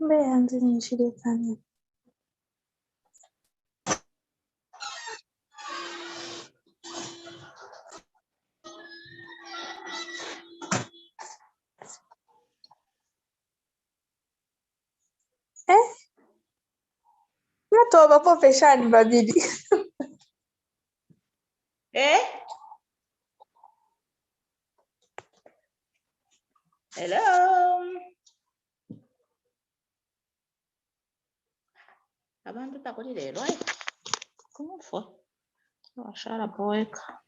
Behanze nishidekanya. Natoba po peshani babidi. Hello. Abantu takulile lwa. Kumufo. Washara boyeka.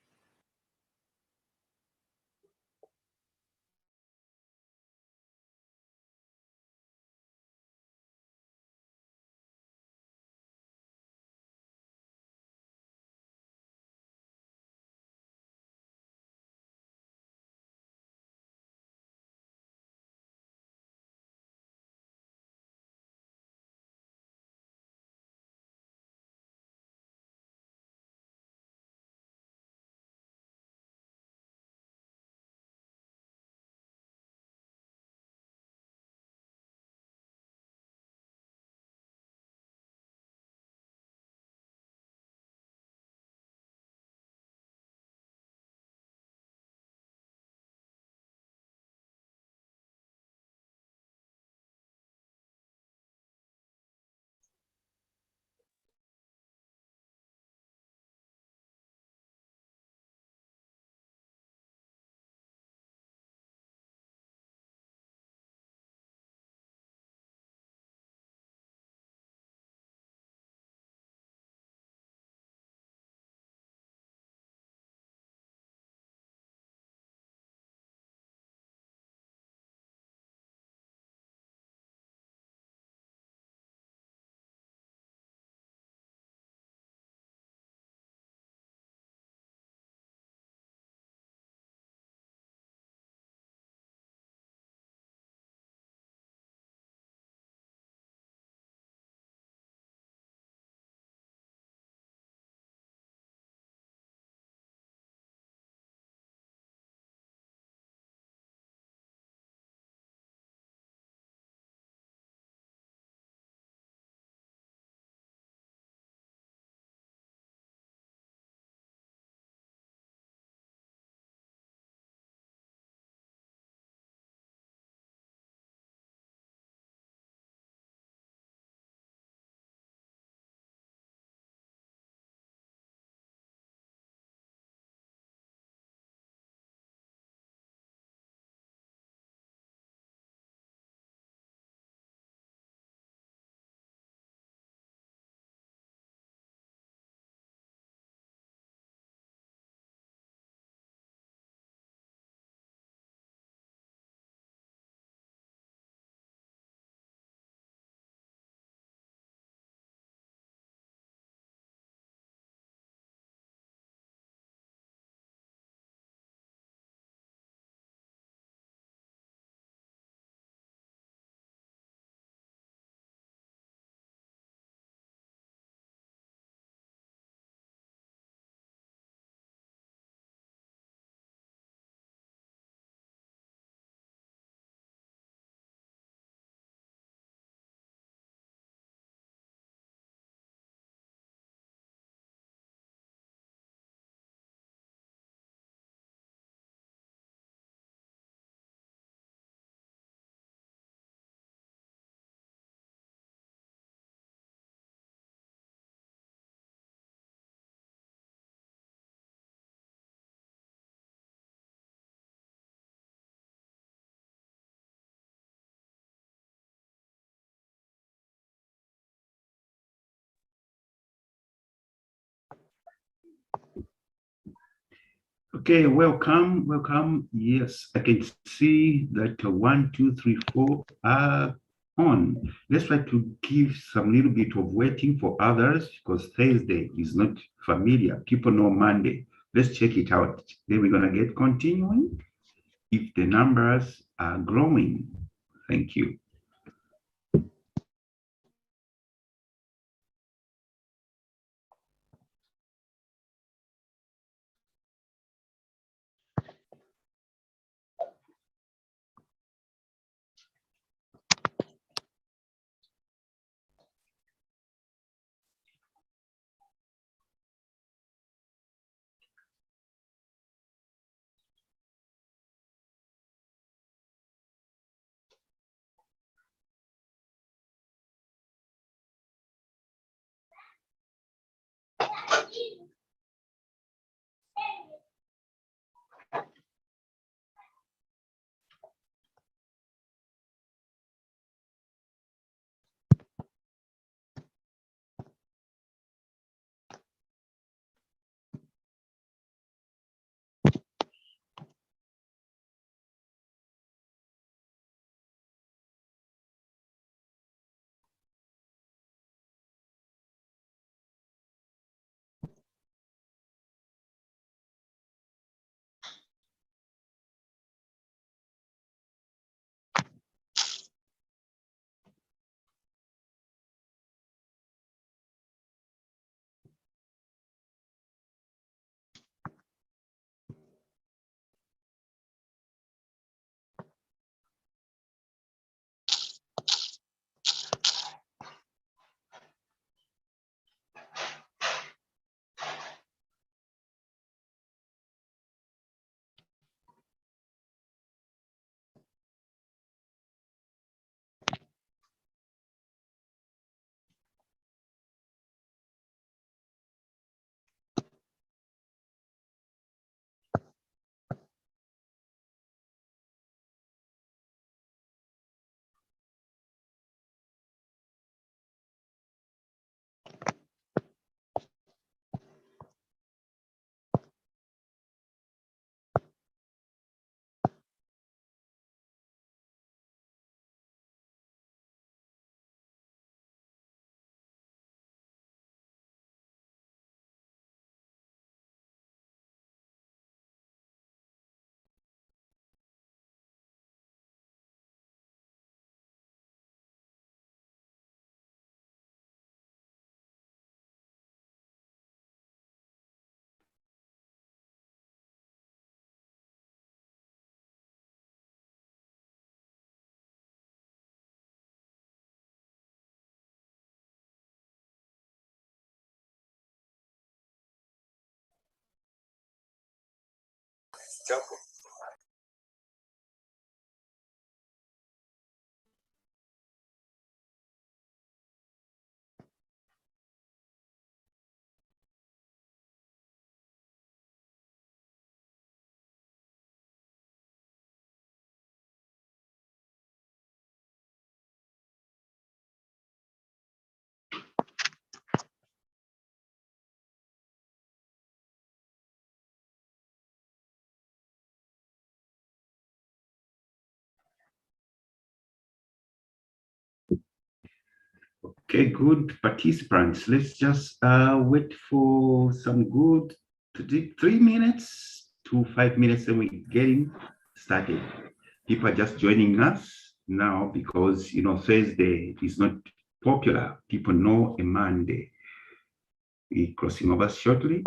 Okay, welcome. Yes, I can see that 1, 2, 3, 4 are on. Let's try to give some little bit of waiting for others because Thursday is not familiar. People know Monday. Let's check it out. Then we're gonna get continuing if the numbers are growing. Thank you. Okay, good participants. Let's just wait for some good 3 minutes to 5 minutes, and we're getting started. People are just joining us now because Thursday is not popular. People know a Monday. We're crossing over shortly.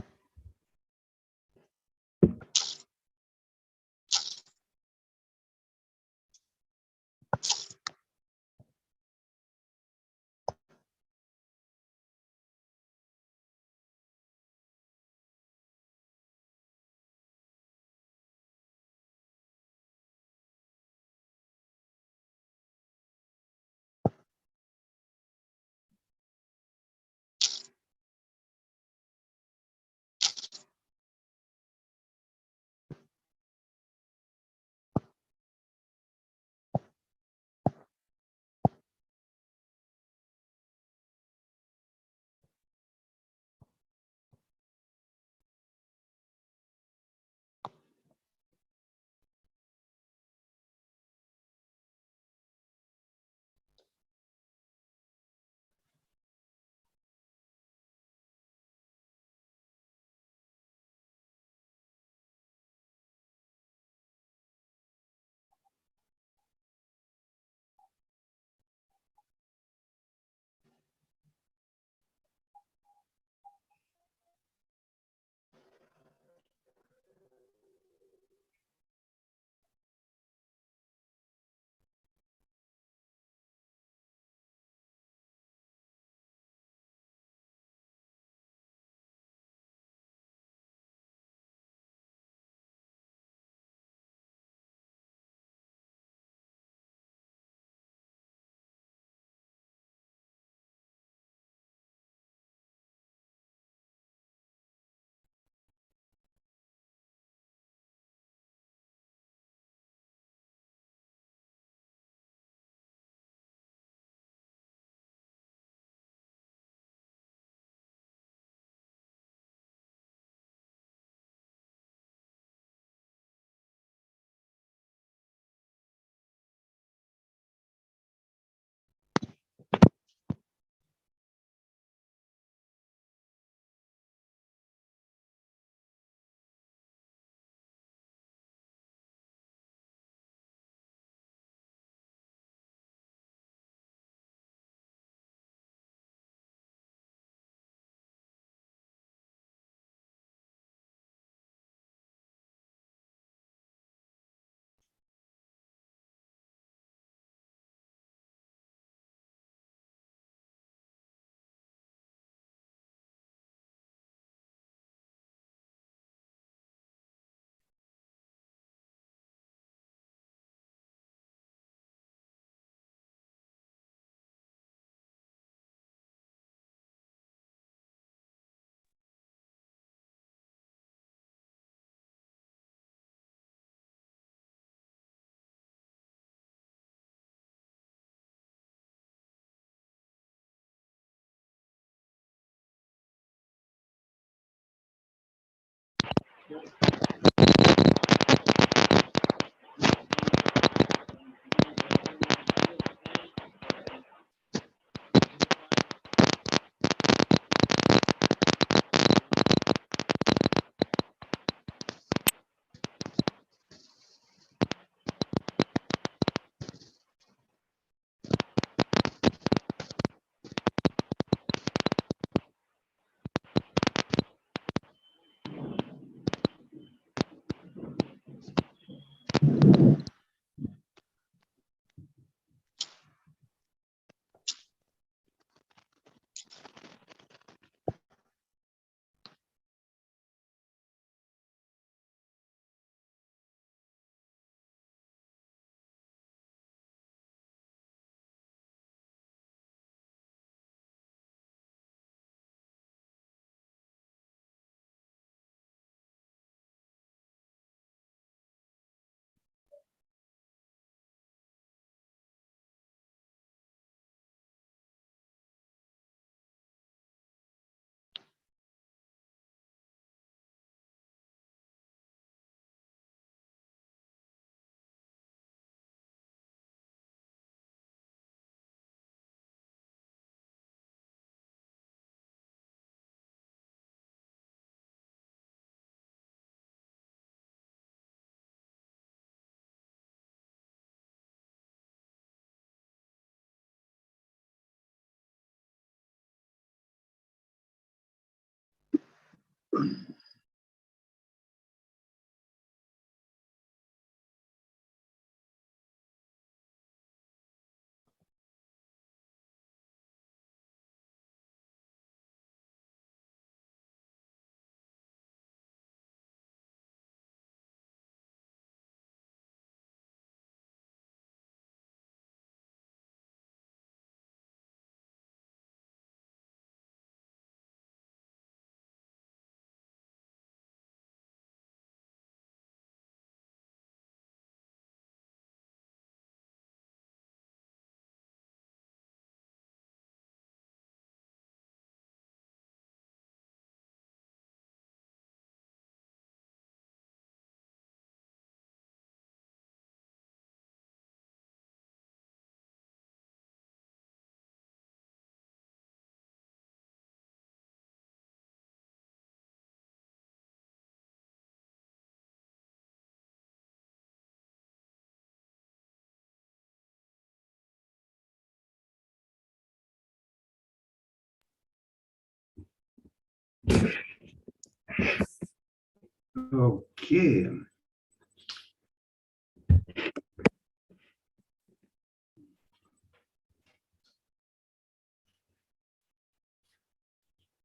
Okay.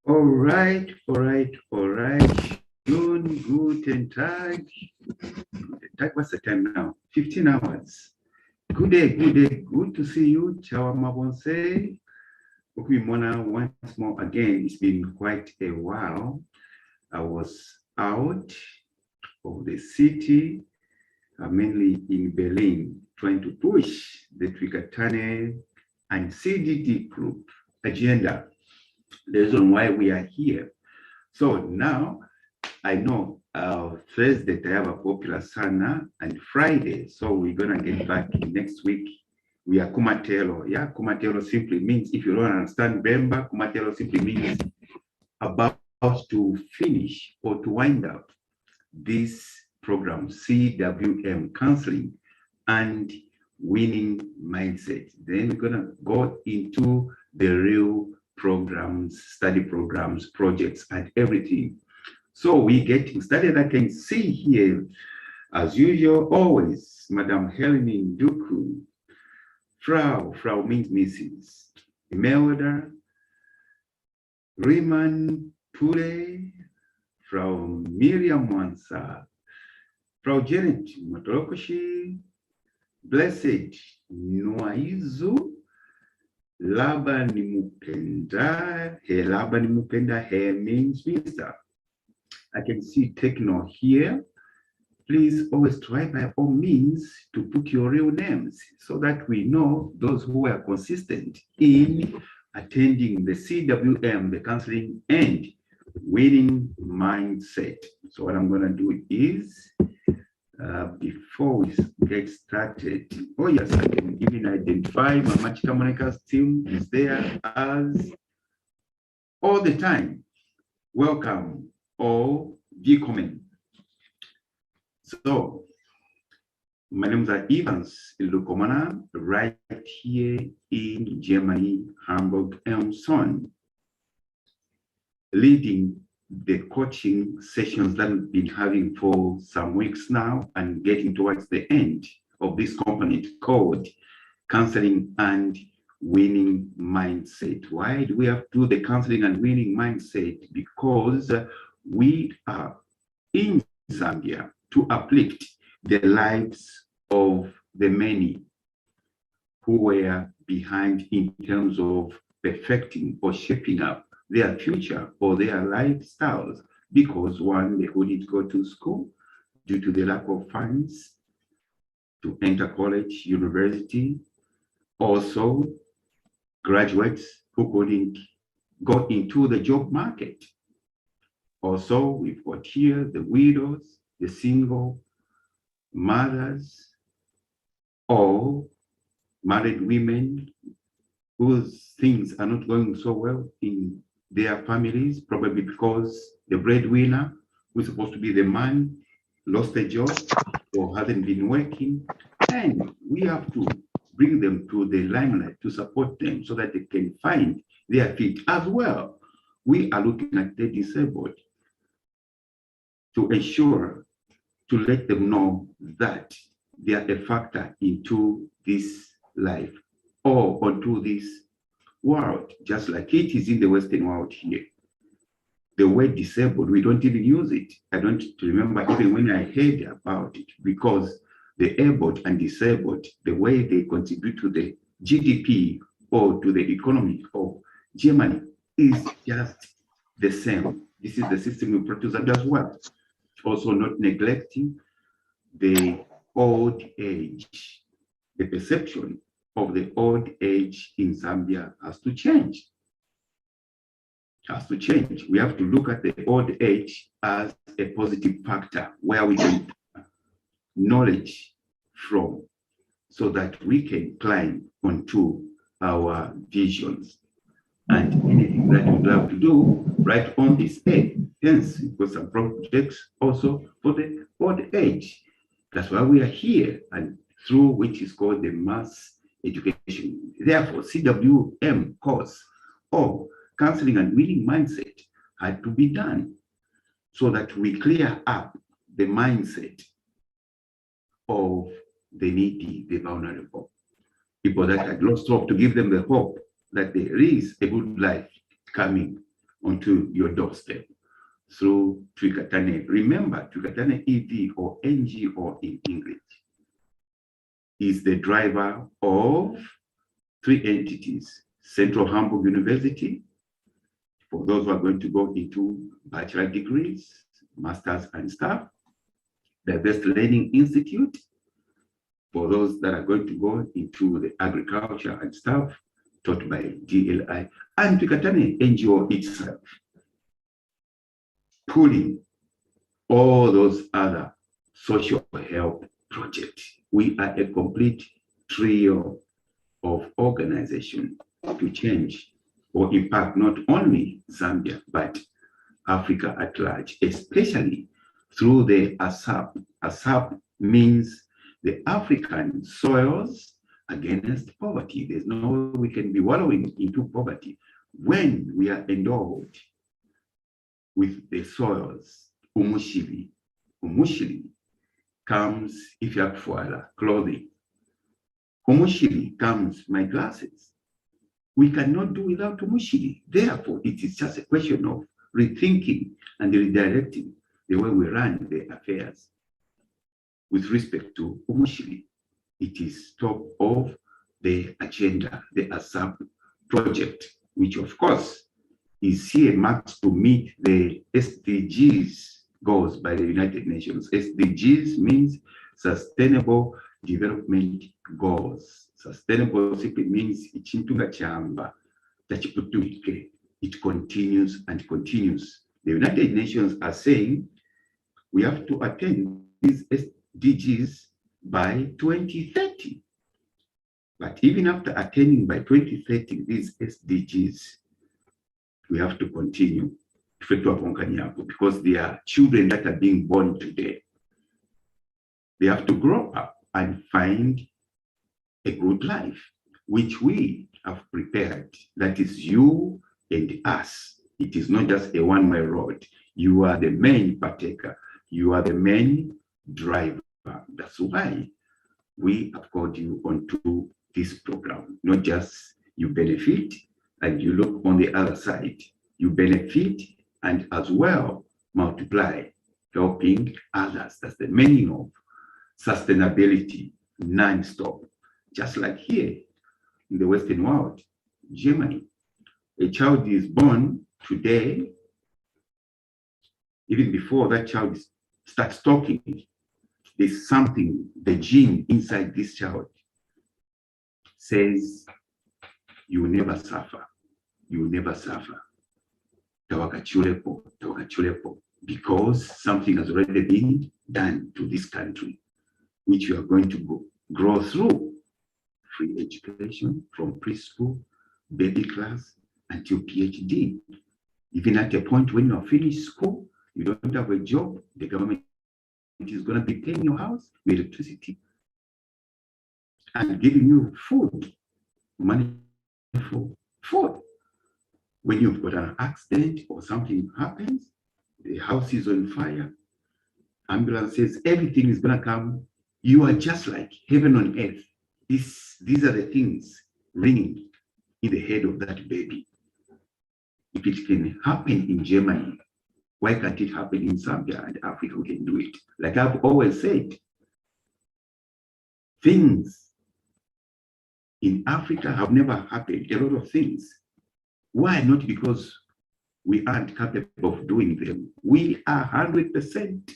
All right. Schönen guten Tag. What's the time now? 15 hours. Good day. Good to see you. Ciao, Mabonse. Mona, once more again. It's been quite a while. I was out of the city, mainly in Berlin, trying to push the Trigatane and CDD group agenda. The reason why we are here. So now I know Thursday they have a popular sana and Friday. So we're gonna get back next week. We are Kumatelo. Yeah, Kumatelo simply means, if you don't understand Bemba, Kumatelo simply means about to finish or to wind up this program, CWM counseling and winning mindset. Then we're gonna go into the real programs, study programs, projects, and everything. So we getting started. I can see here, as usual, always, Madam Helen Duku, Frau means Mrs. Imelda, Riemann Pule, Frau Miriam Wansa, Frau Janet Matorokoshi, Blessed Nwaizu, Laba Nimupenda, Laba Nimupenda, her means Mr. I can see Techno here. Please always try by all means to put your real names so that we know those who are consistent in attending the CWM, the counseling and winning mindset. So what I'm going to do is, before we get started, oh yes, I can even identify Mama Chikamoneka's team is there as all the time. Welcome, all willkommen. So, my name is Evans Lukomana, right here in Germany, Hamburg, Elmshorn, leading the coaching sessions that we've been having for some weeks now and getting towards the end of this component called Counseling and Winning Mindset. Why do we have to do the counseling and winning mindset? Because we are in Zambia to uplift the lives of the many who were behind in terms of perfecting or shaping up their future or their lifestyles, because one, they couldn't go to school due to the lack of funds to enter college, university. Also, graduates who couldn't go into the job market. Also, we've got here the widows, the single mothers, or married women whose things are not going so well in their families, probably because the breadwinner, who's supposed to be the man, lost a job or hasn't been working. And we have to bring them to the limelight to support them so that they can find their feet as well. We are looking at the disabled. to ensure, to let them know that they are a factor into this life or onto this world, just like it is in the Western world here. The word disabled, we don't even use it. I don't remember even when I heard about it, because the able and disabled, the way they contribute to the GDP or to the economy of Germany is just the same. This is the system we practice as well. Also not neglecting the old age. The perception of the old age in Zambia has to change. Has to change. We have to look at the old age as a positive factor where we can knowledge from, so that we can climb onto our visions and anything that we'd love to do right on this age. Hence, we've got some projects also for the old age. That's why we are here, and through which is called the mass education. Therefore, CWM course of counseling and winning mindset had to be done so that we clear up the mindset of the needy, the vulnerable, people that had lost hope, to give them the hope that there is a good life coming onto your doorstep through Twikatane. Remember, Twikatane EV or NGO in English is the driver of three entities: Central Hamburg University, for those who are going to go into bachelor degrees, masters and staff; the Best Learning Institute, for those that are going to go into the agriculture and staff, taught by DLI; and Twikatane NGO itself, pulling all those other social help projects. We are a complete trio of organization to change or impact not only Zambia, but Africa at large, especially through the ASAP. ASAP means the African soils against poverty. There's no way we can be wallowing into poverty when we are endowed with the soils. Umushiri. Umushiri comes if you have for clothing. Umushiri comes my glasses. We cannot do without Umushiri. Therefore, it is just a question of rethinking and redirecting the way we run the affairs with respect to Umushiri. It is top of the agenda, the ASAP project, which of course is here marked to meet the SDGs goals by the United Nations. SDGs means Sustainable Development Goals. Sustainable simply means it continues and continues. The United Nations are saying we have to attain these SDGs by 2030. But even after attaining by 2030 these SDGs, we have to continue because they are children that are being born today. They have to grow up and find a good life, which we have prepared. That is you and us. It is not just a one-way road. You are the main partaker. You are the main driver. That's why we have called you onto this program. Not just you benefit and you look on the other side. You benefit and as well multiply, helping others. That's the meaning of sustainability, non-stop. Just like here in the Western world, Germany, a child is born today. Even before that child starts talking, there's something, the gene inside this child says, you will never suffer, you will never suffer. Because something has already been done to this country, which you are going to grow through. Free education from preschool, baby class, until PhD. Even at a point when you are finished school, you don't have a job, the government is going to be paying your house, your electricity, and giving you food, money for food. When you've got an accident or something happens, the house is on fire, Ambulance says everything is going to come. You are just like heaven on earth. These are the things ringing in the head of that baby. If it can happen in Germany, why can't it happen in Zambia and Africa? We can do it. Like I've always said, things in Africa have never happened, a lot of things. Why? Not because we aren't capable of doing them. We are 100%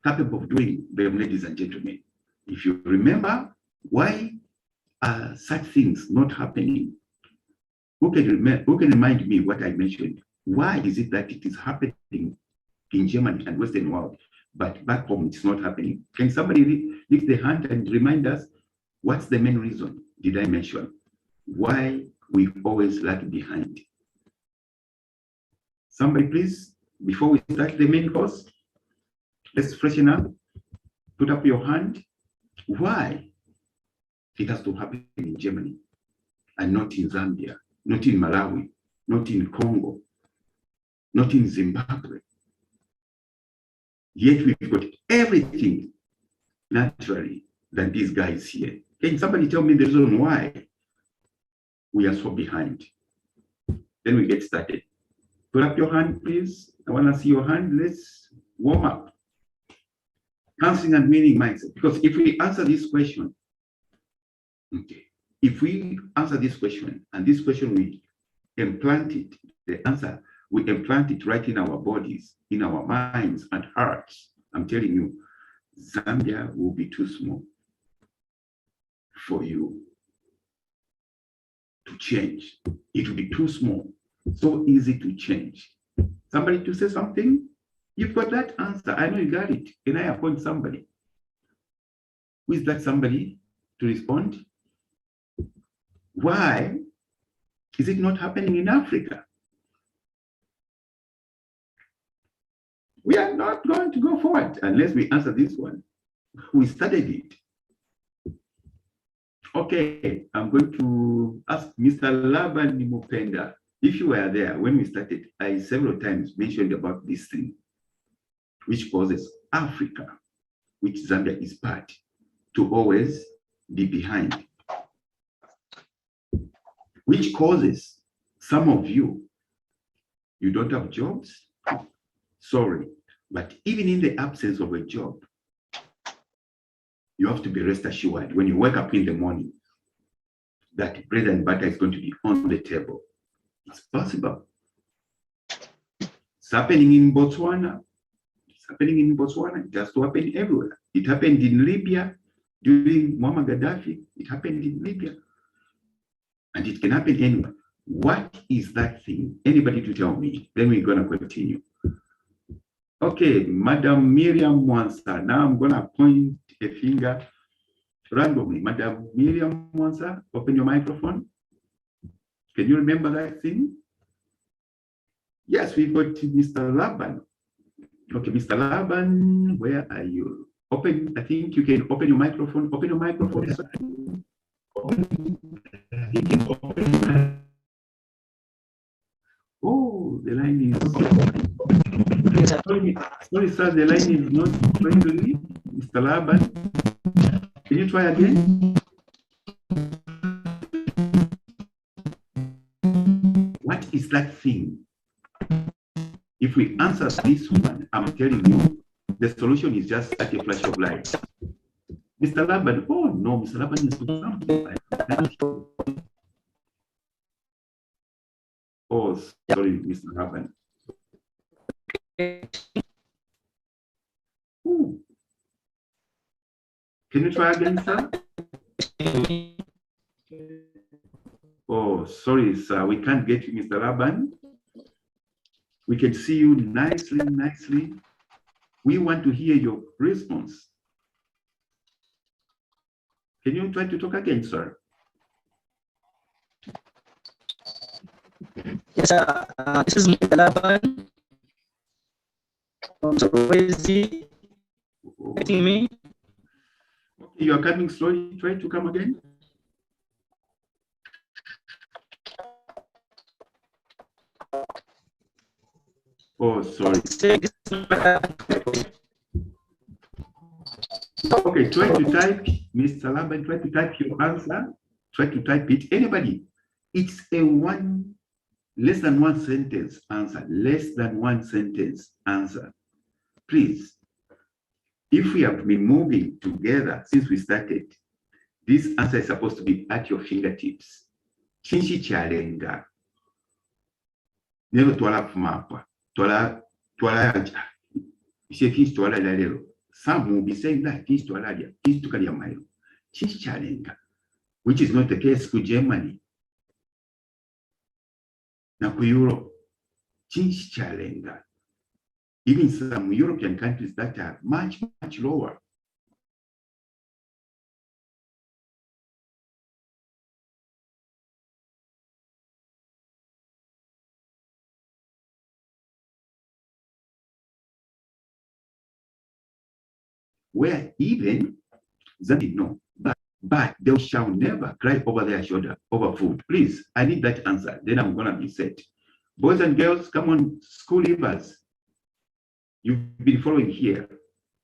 capable of doing them, ladies and gentlemen. If you remember, why are such things not happening? Who can remind me what I mentioned? Why is it that it is happening in Germany and Western world, but back home it's not happening? Can somebody lift the hand and remind us what's the main reason? Did I mention why we always lag behind? Somebody please, before we start the main course, let's freshen up. Put up your hand. Why it has to happen in Germany and not in Zambia, not in Malawi, not in Congo, not in Zimbabwe? Yet we've got everything naturally than these guys here. Can somebody tell me the reason why we are so behind? Then we get started. Put up your hand, please. I want to see your hand. Let's warm up. Counseling and winning mindset. Because if we answer this question, okay, if we answer this question, and this question we implant it, the answer, we implant it right in our bodies, in our minds and hearts, I'm telling you, Zambia will be too small for you to change. It will be too small, so easy to change. Somebody to say something? You've got that answer. I know you got it. Can I appoint somebody? Who is that somebody to respond? Why is it not happening in Africa? We are not going to go forward unless we answer this one. We started it. Okay, I'm going to ask Mr. Laban Nimupenda. If you were there when we started, I several times mentioned about this thing, which causes Africa, which Zambia is part, to always be behind. Which causes some of you, you don't have jobs? Sorry, but even in the absence of a job, you have to be rest assured when you wake up in the morning that bread and butter is going to be on the table. It's possible. It's happening in Botswana. It's happening in Botswana. It has to happen everywhere. It happened in Libya during Muammar Gaddafi. It happened in Libya. And it can happen anywhere. What is that thing? Anybody to tell me? Then we're going to continue. Okay, Madam Miriam Mwansa. Now I'm going to point a finger randomly. Madam Miriam Mwansa, open your microphone. Can you remember that thing? Yes, we've got Mr. Laban. Okay, Mr. Laban, where are you? Open, I think you can open your microphone. Open your microphone. You can open. Oh, the line is... Sorry, sir, the line is not friendly. Mr. Laban, can you try again? What is that thing? If we answer this one, I'm telling you, the solution is just like a flash of light. Mr. Laban, oh no, Mr. Laban is doing something. Oh, sorry, Mr. Laban. Ooh. Can you try again, sir? Oh, sorry, sir. We can't get you, Mr. Laban. We can see you nicely. We want to hear your response. Can you try to talk again, sir? Yes, sir. This is Mr. Laban. So where is he? Getting me? Okay, you are coming slowly. Try to come again. Oh, sorry. Okay, try to type, Mr. Laban, try to type your answer. Try to type it. Anybody? It's a less than one sentence answer. Less than one sentence answer. Please. If we have been moving together since we started, this answer is supposed to be at your fingertips. Chinchi chalenga. Never twala kumapa. Twala yaja. Ise kinchi twala lalero. Some will be saying that kinchi twala ya. Kinchi tukalia mayo. Chinchi chalenga. Which is not the case for Germany. Na ku Europe. Chinchi chalenga. Even some European countries that are much, much lower. Where even Zambia, no, but they shall never cry over their shoulder over food. Please, I need that answer. Then I'm gonna be set. Boys and girls, come on, school leavers. You've been following here.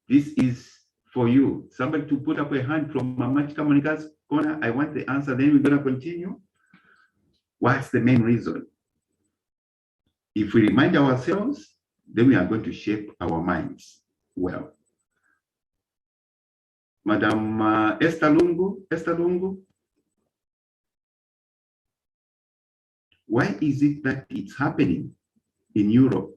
This is for you. Somebody to put up a hand from Mamachi Monica corner. I want the answer. Then we're gonna continue. What's the main reason? If we remind ourselves, then we are going to shape our minds well. Madam Esther Lungu, why is it that it's happening in Europe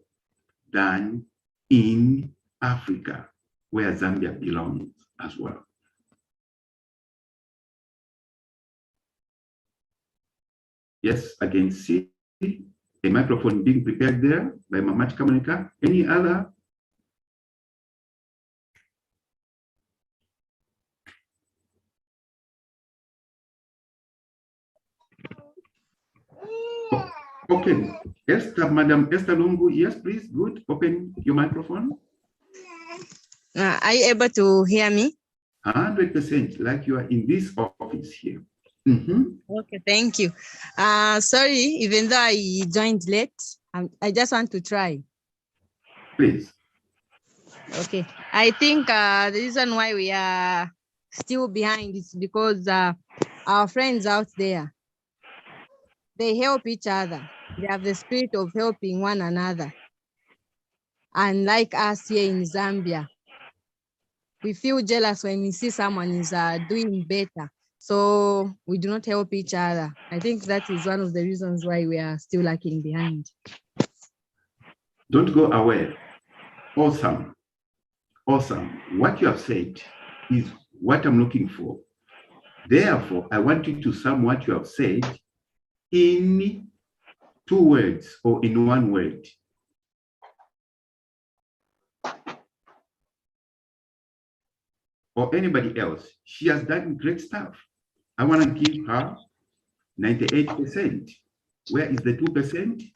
than in Africa, where Zambia belongs as well? Yes, I can see a microphone being prepared there by Mamachi Monica. Any other? Okay, Madam Esther Lungu, yes, please, good. Open your microphone. Are you able to hear me? 100%, like you are in this office here. Okay, thank you. Sorry, even though I joined late, I just want to try. Please. Okay, I think the reason why we are still behind is because our friends out there, they help each other. They have the spirit of helping one another. And like us here in Zambia, we feel jealous when we see someone is doing better. So we do not help each other. I think that is one of the reasons why we are still lagging behind. Don't go away. Awesome. Awesome. What you have said is what I'm looking for. Therefore, I want you to sum what you have said in 2 words or in 1 word. Or anybody else. She has done great stuff. I want to give her 98%. Where is the 2%?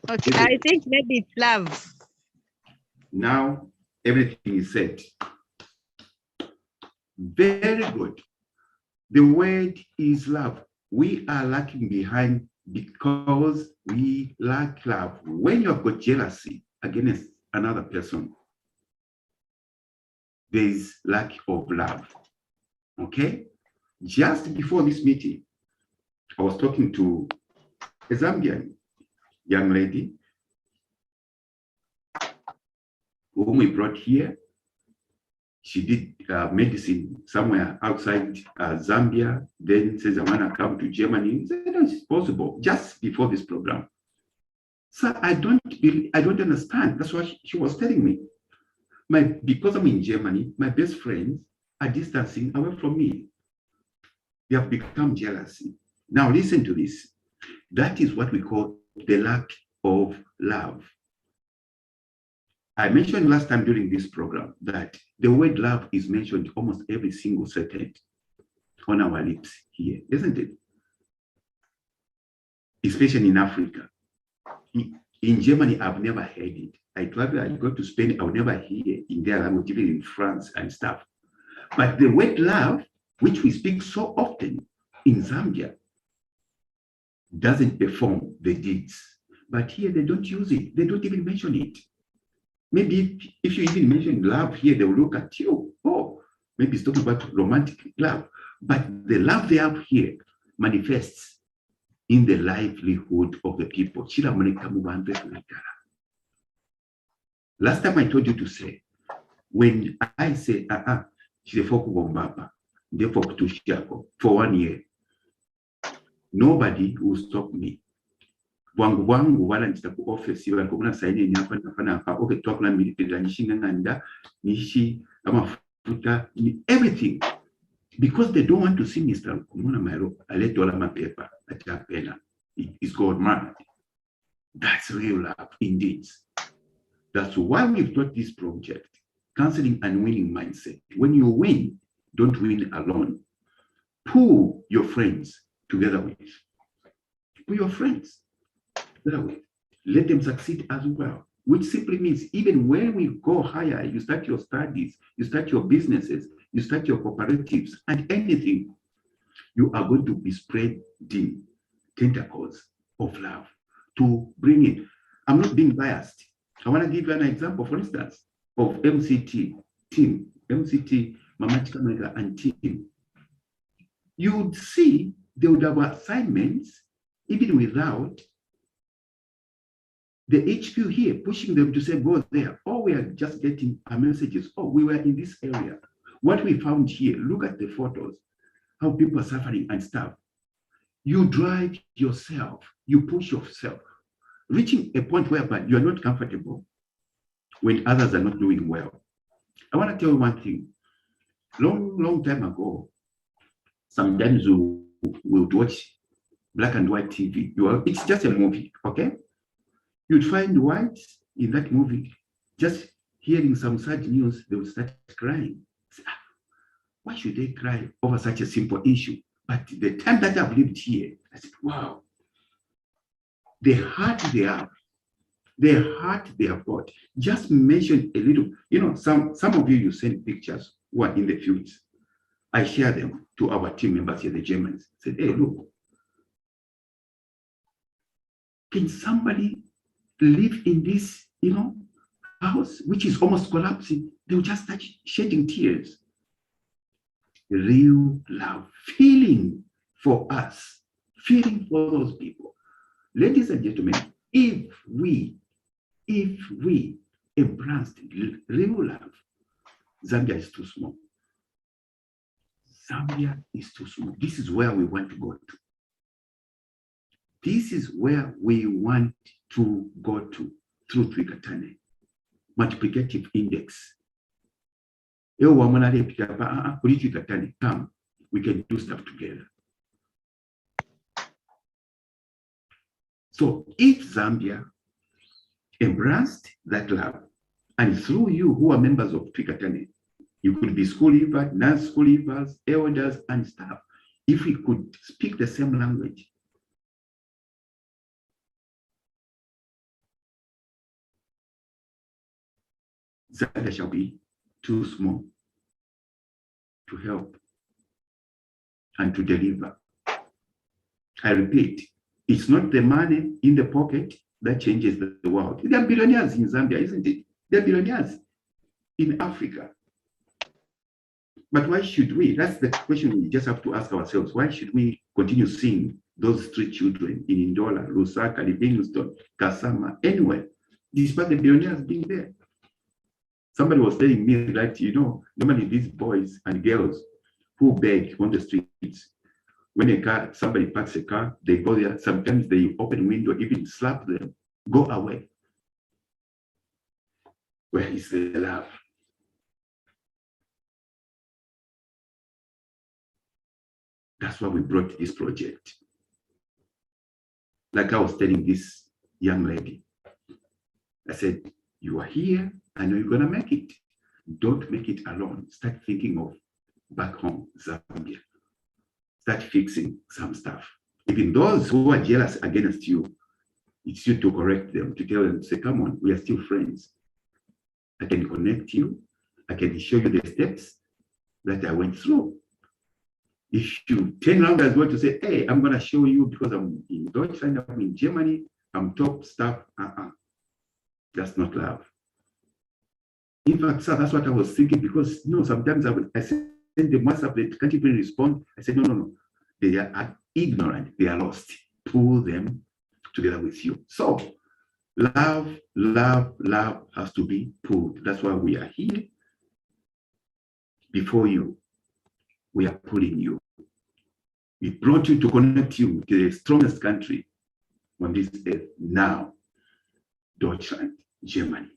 Okay, I think maybe it's love. Now, everything is said. Very good. The word is love. We are lacking behind because we lack love. When you have got jealousy against another person, there is lack of love. Okay? Just before this meeting, I was talking to a Zambian young lady whom we brought here. She did medicine somewhere outside Zambia, then says, I want to come to Germany. I said, no, it's possible, just before this program. So I don't understand. That's what she was telling me. Because I'm in Germany, my best friends are distancing away from me. They have become jealousy. Now listen to this. That is what we call the lack of love. I mentioned last time during this program that the word love is mentioned almost every single second on our lips here, isn't it? Especially in Africa. In Germany, I've never heard it. I travel, I go to Spain, I'll never hear in their language, even in France and stuff. But the word love, which we speak so often in Zambia, doesn't perform the deeds. But here they don't use it. They don't even mention it. Maybe if you even mention love here, they will look at you. Oh, maybe it's talking about romantic love. But the love they have here manifests in the livelihood of the people. Last time I told you to say, when I say, for 1 year, nobody will stop me. Bwangu wala nitaku office wala kuna saini nyapa nafana okay talk na military nishinga nganda nishi amafuta everything because they don't want to see Mr. Kumuna Mairo aletola mapepa atapena. It's God man. That's real love indeed. That's why we've got this project, counseling and winning mindset. When you win, don't win alone. Pull your friends together with. Pull your friends together with. Let them succeed as well. Which simply means even when we go higher, you start your studies, you start your businesses, you start your cooperatives, and anything, you are going to be spreading tentacles of love to bring in. I'm not being biased. I want to give you an example, for instance, of MCT team, MCT, Mama Chikamega and team. You would see they would have assignments even without the HQ here pushing them to say, go there. Or we are just getting messages. Oh, we were in this area. What we found here, look at the photos, how people are suffering and stuff. You drive yourself, you push yourself, reaching a point whereby you are not comfortable when others are not doing well. I want to tell you one thing. Long time ago, sometimes we would watch black and white TV. It's just a movie, okay? You'd find whites in that movie, just hearing some sad news, they would start crying. Why should they cry over such a simple issue? But the time that I've lived here, I said, wow, the heart they have, the heart they have got. Just mention a little, you know, some of you send pictures who are in the fields. I share them to our team members here, the Germans. Said, hey, look, can somebody live in this, you know, house which is almost collapsing? They'll just start shedding tears. Real love, feeling for us, feeling for those people. Ladies and gentlemen, if we embraced real love, Zambia is too small. Zambia is too small. This is where we want to go to. This is where we want to go to through Twikatane. Multiplicative index. Come, we can do stuff together. So if Zambia embraced that love, and through you who are members of Twikatane, you could be school leavers, non-school leavers, elders, and staff. If we could speak the same language, Zambia shall be too small to help and to deliver. I repeat, it's not the money in the pocket that changes the world. There are billionaires in Zambia, isn't it? There are billionaires in Africa. But why should we? That's the question we just have to ask ourselves. Why should we continue seeing those street children in Ndola, Lusaka, Livingstone, Kasama, anywhere, despite the billionaires being there? Somebody was telling me that, you know, normally these boys and girls who beg on the streets, when somebody parks a car, they go there, sometimes they open window, even slap them, go away. Where is the love? That's why we brought this project. Like I was telling this young lady, I said, you are here, I know you're gonna make it. Don't make it alone. Start thinking of back home, Zambia. Start fixing some stuff. Even those who are jealous against you, it's you to correct them, to tell them, say, come on, we are still friends. I can connect you. I can show you the steps that I went through. If you turn around as well to say, hey, I'm gonna show you because I'm in Deutschland, I'm in Germany, I'm top stuff, that's not love. In fact, sir, that's what I was thinking, because sometimes I send them WhatsApp, they can't even respond. I said, no. They are ignorant, they are lost. Pull them together with you. So love has to be pulled. That's why we are here before you. We are pulling you. We brought you to connect you to the strongest country on this earth now, Deutschland, Germany.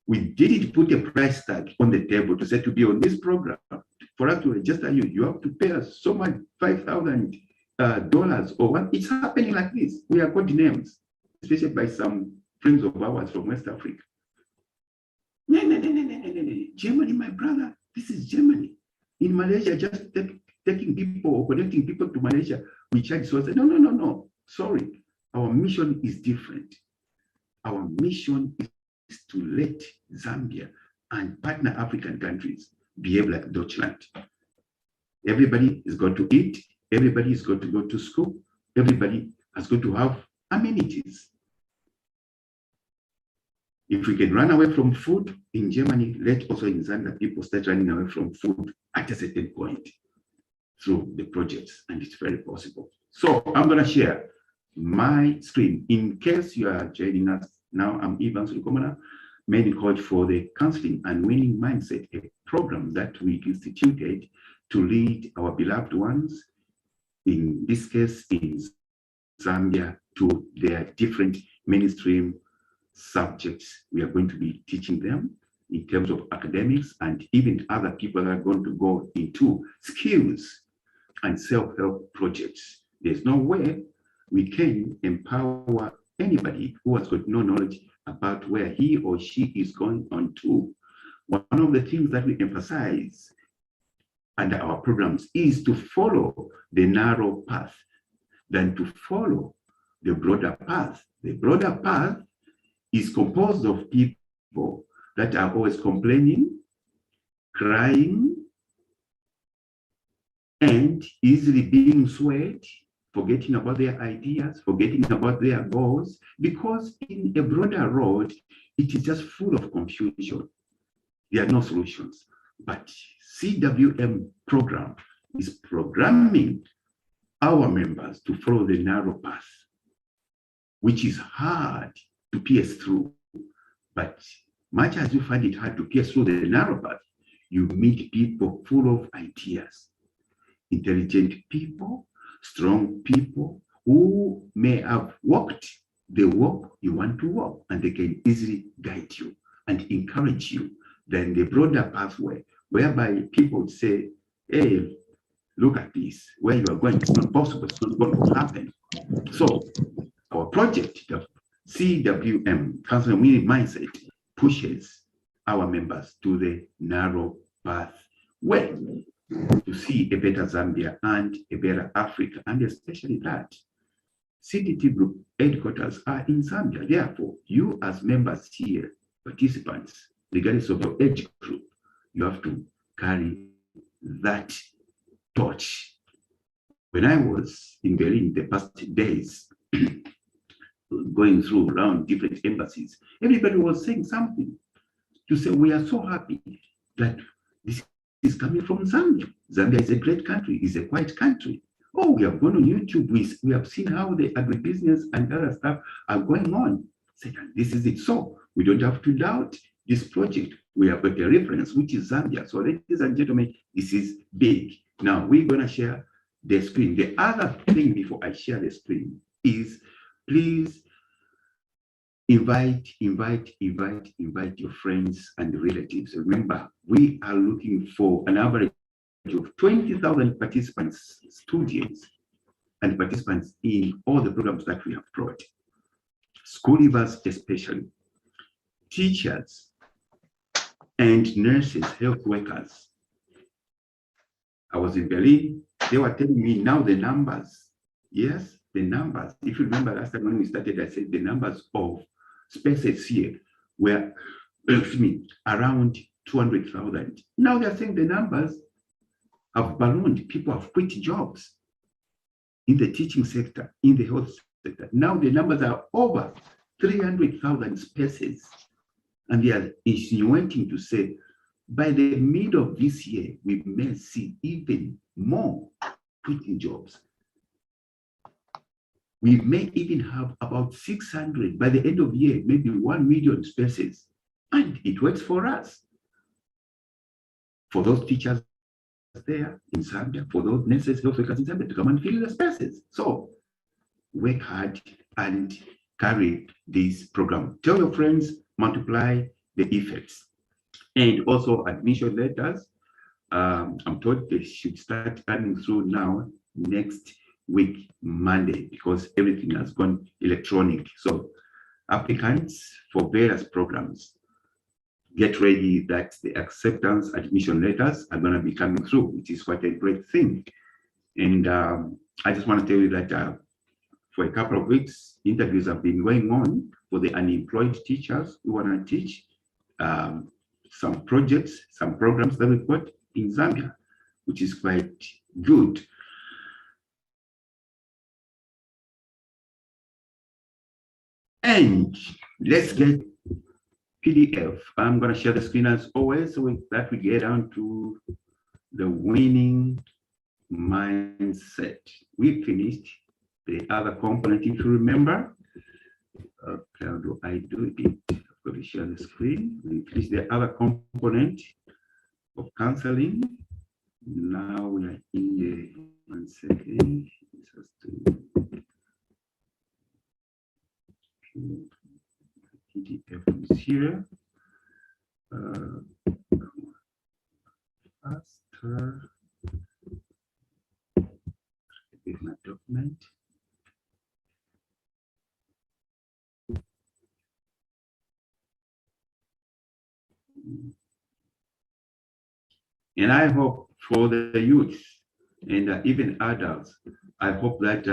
We didn't put a price tag on the table to say to be on this program. For us to register you, you have to pay us so much, $5,000 or what. It's happening like this. We are called names, especially by some friends of ours from West Africa. No. Germany, my brother, this is Germany. In Malaysia, just taking people or connecting people to Malaysia, we charge. So I said, no. Sorry, our mission is different. Our mission is to let Zambia and partner African countries behave like Deutschland. Everybody is going to eat. Everybody is going to go to school. Everybody has got to have amenities. If we can run away from food in Germany, let also in Zambia people start running away from food at a certain point through the projects, and it's very possible. So I'm going to share my screen. In case you are joining us now, I'm Evans Lukomana, main coach for the Counseling and Winning Mindset, a program that we instituted to lead our beloved ones, in this case in Zambia, to their different mainstream subjects we are going to be teaching them in terms of academics, and even other people that are going to go into skills and self-help projects. There's no way we can empower anybody who has got no knowledge about where he or she is going on to. One of the things that we emphasize under our programs is to follow the narrow path than to follow the broader path. The broader path is composed of people that are always complaining, crying, and easily being swayed, forgetting about their ideas, forgetting about their goals, because in a broader road, it is just full of confusion. There are no solutions. But CWM program is programming our members to follow the narrow path, which is hard to pierce through. But much as you find it hard to pierce through the narrow path, you meet people full of ideas, intelligent people, strong people who may have walked the walk you want to walk, and they can easily guide you and encourage you. Then the broader pathway, whereby people say, hey, look at this, where you are going, it's not possible, it's not going to happen. So our project, the CWM, Counseling Winning Mindset, pushes our members to the narrow pathway to see a better Zambia and a better Africa, and especially that CDT Group headquarters are in Zambia. Therefore, you as members here, participants, regardless of your age group, you have to carry that torch. When I was in Berlin the past days, going through around different embassies, everybody was saying something to say, we are so happy that this is coming from Zambia. Zambia is a great country, is a quiet country. Oh, we have gone on YouTube, we have seen how the agribusiness and other stuff are going on. Say, this is it. So we don't have to doubt this project. We have got a reference, which is Zambia. So ladies and gentlemen, this is big. Now we're going to share the screen. The other thing before I share the screen is, please invite your friends and relatives. Remember, we are looking for an average of 20,000 participants, students, and participants in all the programs that we have brought. School leavers especially, teachers, and nurses, health workers. I was in Berlin, they were telling me now the numbers. Yes, the numbers. If you remember last time when we started, I said the numbers of spaces here were, around 200,000. Now they're saying the numbers have ballooned. People have quit jobs in the teaching sector, in the health sector. Now the numbers are over 300,000 spaces And they are insinuating to say, by the middle of this year, we may see even more quitting jobs. We may even have about 600 by the end of the year, maybe 1 million spaces. And it works for us. For those teachers there in Zambia, for those nurses, health workers in Zambia to come and fill the spaces. So work hard and carry this program. Tell your friends, multiply the effects. And also admission letters. I'm told they should start coming through now next week, Monday, because everything has gone electronic. So applicants for various programs, get ready that the acceptance admission letters are going to be coming through, which is quite a great thing. And I just want to tell you that for a couple of weeks, interviews have been going on for the unemployed teachers who want to teach some projects, some programs that we've got in Zambia, which is quite good. And let's get PDF. I'm going to share the screen as always, so with that we get down to the winning mindset. We finished the other component, if you remember. Okay, how do I do it? I've got to share the screen. We finished the other component of counseling. Now we are in the 1 second. PDF is here. Faster. Here's my document. And I hope for the youth and even adults, I hope that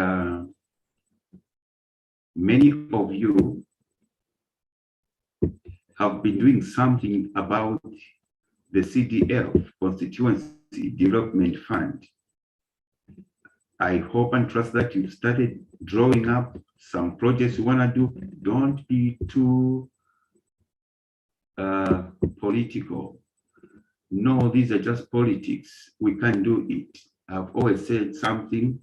many of you have been doing something about the CDF, Constituency Development Fund. I hope and trust that you've started drawing up some projects you want to do. Don't be too political. No, these are just politics. We can't do it. I've always said something.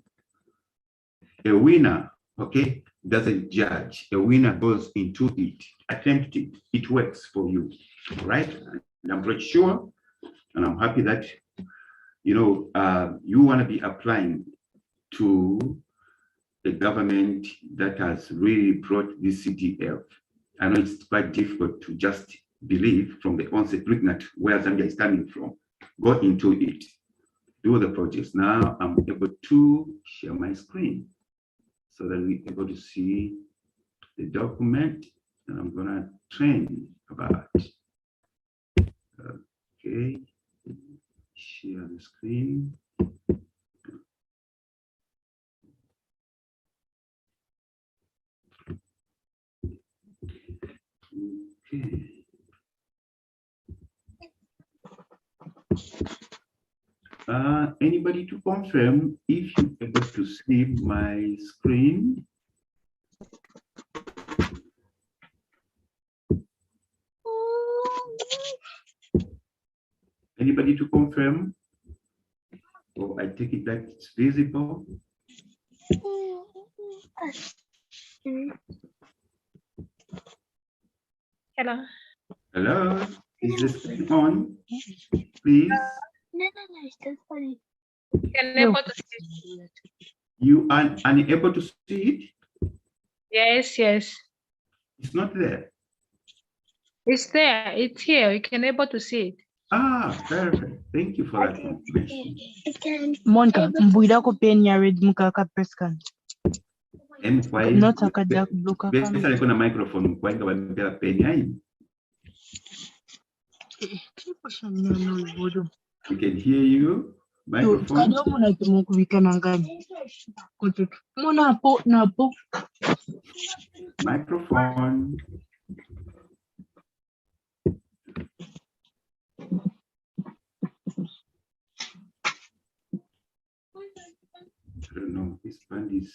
A winner, okay, doesn't judge. A winner goes into it. Attempt it. It works for you, right? And I'm pretty sure, and I'm happy that, you know, you want to be applying to the government that has really brought this CDF. I know it's quite difficult to just believe from the onset, looking at where Zambia is coming from. Go into it. Do the projects. Now I'm able to share my screen so that we're able to see the document that I'm going to train about. Okay. Share the screen. Okay. Anybody to confirm if you're able to see my screen? Anybody to confirm? Or I take it that it's visible? Hello. Hello? Is the screen on? Please. No, it's just funny. Unable to see. You are unable to see it? Yes, yes. It's not there. It's there. It's here. You can able to see it. Ah, perfect. Thank you for that information. Monica, mbuyirako pen ya red mukaka peskan. Not akaja kubloka Besa liko na microphone kwa inga wamepea pen ya hii. We can hear you. Microphone. Kadomo na tumukubika nangani. Kututu. Mona po na po. Microphone. I don't know. This band is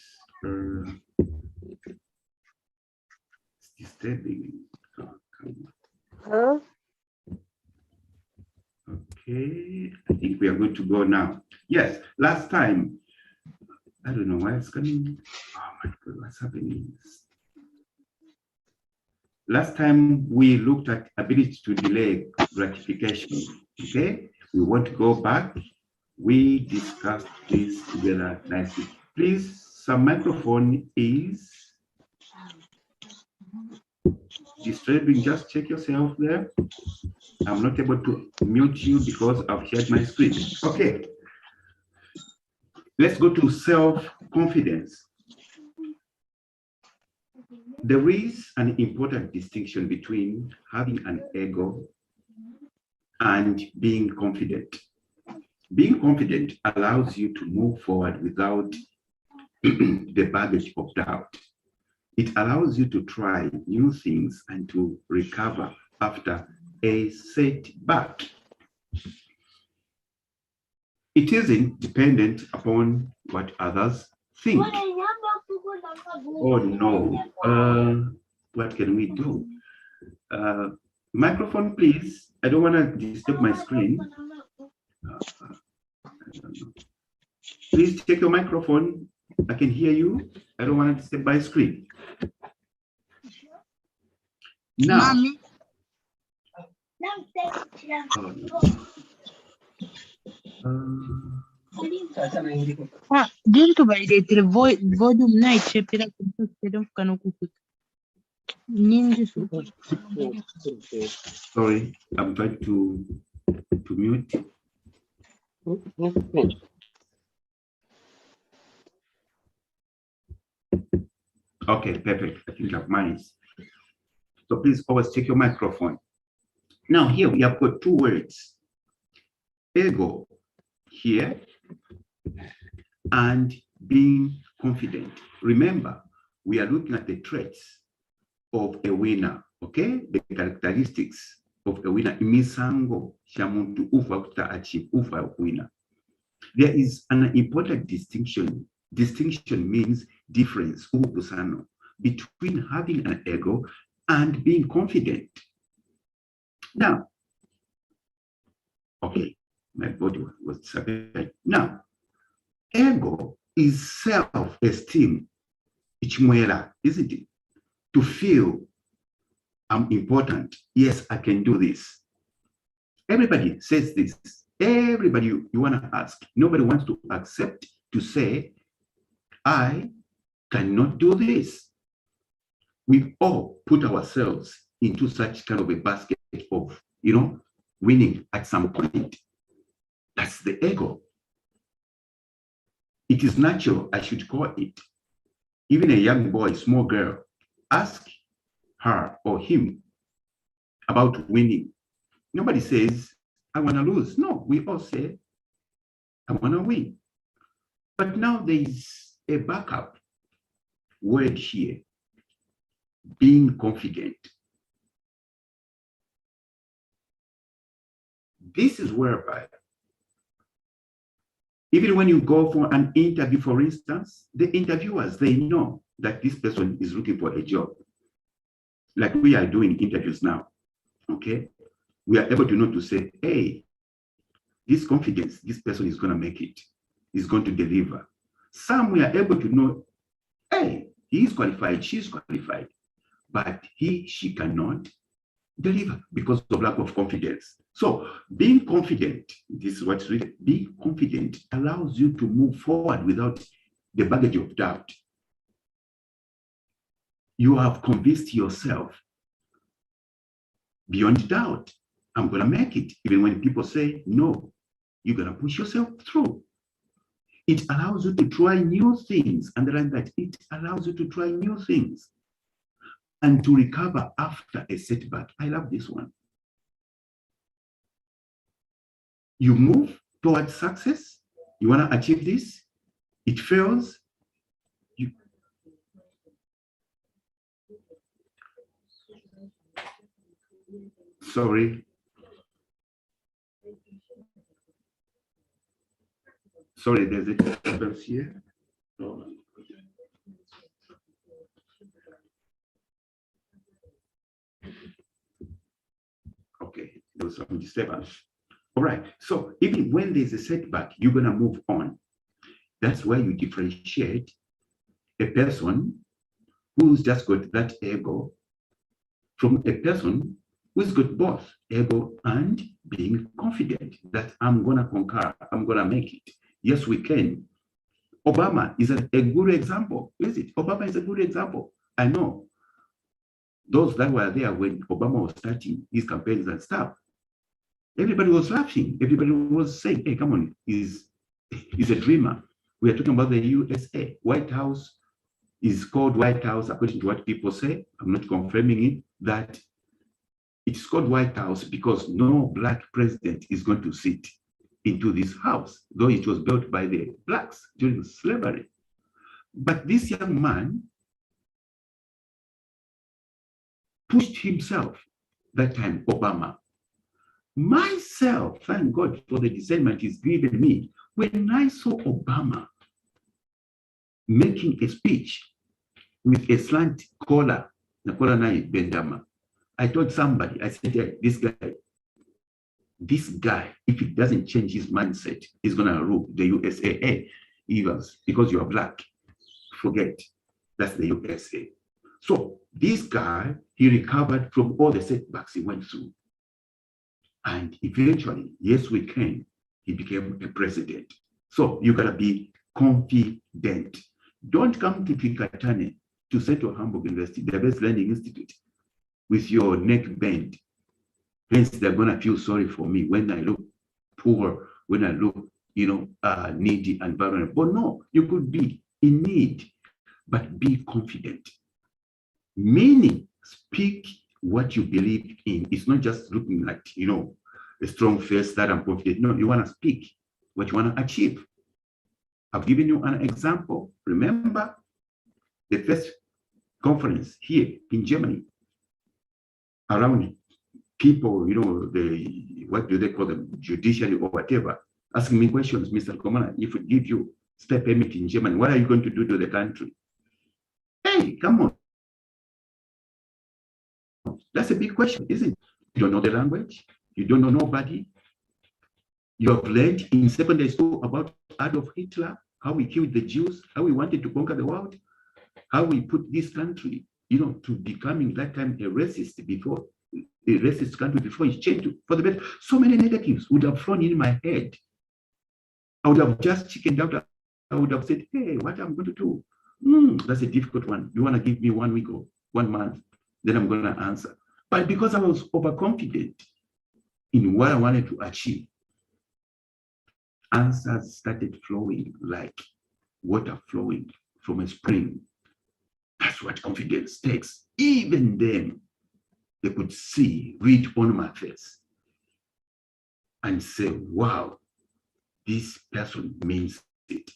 disturbing. Oh, come on. Okay, I think we are good to go now. Yes, last time, I don't know why it's coming. Oh my God, what's happening? Last time we looked at ability to delay gratification. Okay, we want to go back. We discussed this together nicely. Please, some microphone is disturbing. Just check yourself there. I'm not able to mute you because I've shared my screen. Okay. Let's go to self-confidence. There is an important distinction between having an ego and being confident. Being confident allows you to move forward without the baggage of doubt. It allows you to try new things and to recover after a setback. It isn't dependent upon what others think. Oh no, what can we do? Microphone, please. I don't want to disturb my screen. Please check your microphone. I can hear you. I don't want to disturb my screen. Now. Mommy. Didn't buy the volume night shape it up and Sorry, I'm trying to mute. Okay, perfect. I think I've managed. So please always check your microphone. Now here we have got two words. Ego here and being confident. Remember, we are looking at the traits of a winner, okay? The characteristics of a winner. Imisango shamuntu ufa kuta achieve ufa winner. There is an important distinction. Distinction means difference, between having an ego and being confident. Now, okay, my body was disappearing. Now, ego is self-esteem. Ichimwela, isn't it? To feel I'm important. Yes, I can do this. Everybody says this. Everybody you want to ask. Nobody wants to accept to say, I cannot do this. We all put ourselves into such kind of a basket of, winning at some point. That's the ego. It is natural, I should call it. Even a young boy, small girl, ask her or him about winning. Nobody says, I want to lose. No, we all say, I want to win. But now there is a backup word here, being confident. This is whereby, even when you go for an interview, for instance, the interviewers, they know that this person is looking for a job. Like we are doing interviews now, okay? We are able to know to say, hey, this confidence, this person is going to make it, is going to deliver. Some we are able to know, hey, he is qualified, she's qualified, but she cannot deliver because of lack of confidence. So being confident, this is what's really, being confident allows you to move forward without the baggage of doubt. You have convinced yourself beyond doubt, I'm going to make it. Even when people say no, you're going to push yourself through. It allows you to try new things. Underline that. It allows you to try new things and to recover after a setback. I love this one. You move towards success. You want to achieve this. It fails. Sorry. Sorry, there's a disturbance here. was some disturbance. All right. So even when there's a setback, you're going to move on. That's why you differentiate a person who's just got that ego from a person who's got both ego and being confident that I'm going to conquer, I'm going to make it. Yes, we can. Obama is a good example, is it? Obama is a good example. I know those that were there when Obama was starting his campaigns and stuff. Everybody was laughing. Everybody was saying, hey, come on, he's a dreamer. We are talking about the USA. White House is called White House, according to what people say. I'm not confirming it, that it's called White House because no black president is going to sit into this house, though it was built by the blacks during slavery. But this young man pushed himself, that time, Obama. Myself, thank God for the discernment he's given me. When I saw Obama making a speech with a slant collar, Bendama, I told somebody, I said, yeah, this guy, if he doesn't change his mindset, he's going to rule the USA. Evans, because you are black. Forget, that's the USA. So this guy, he recovered from all the setbacks he went through. And eventually, yes, we can, he became a president. So you gotta be confident. Don't come to Kinkatane, to Central Hamburg University, the best learning institute, with your neck bent. Hence, they're gonna feel sorry for me when I look poor, when I look, needy and vulnerable. But no, you could be in need, but be confident. Meaning, speak what you believe in. It's not just looking like, a strong face that I'm confident. No, you want to speak what you want to achieve. I've given you an example. Remember the first conference here in Germany around people, what do they call them, judiciary or whatever, asking me questions, Mr. Komana, if we give you stay permit in Germany, what are you going to do to the country? Hey, come on. That's a big question, isn't it? You don't know the language. You don't know nobody. You have learned in secondary school about Adolf Hitler, how we killed the Jews, how we wanted to conquer the world, how we put this country, to becoming that time a racist country before it changed for the better. So many negatives would have thrown in my head. I would have just chickened out. I would have said, hey, what am I going to do? That's a difficult one. You want to give me 1 week or 1 month, then I'm going to answer. But because I was overconfident in what I wanted to achieve, answers started flowing like water flowing from a spring. That's what confidence takes. Even then, they could read on my face and say, wow, this person means it.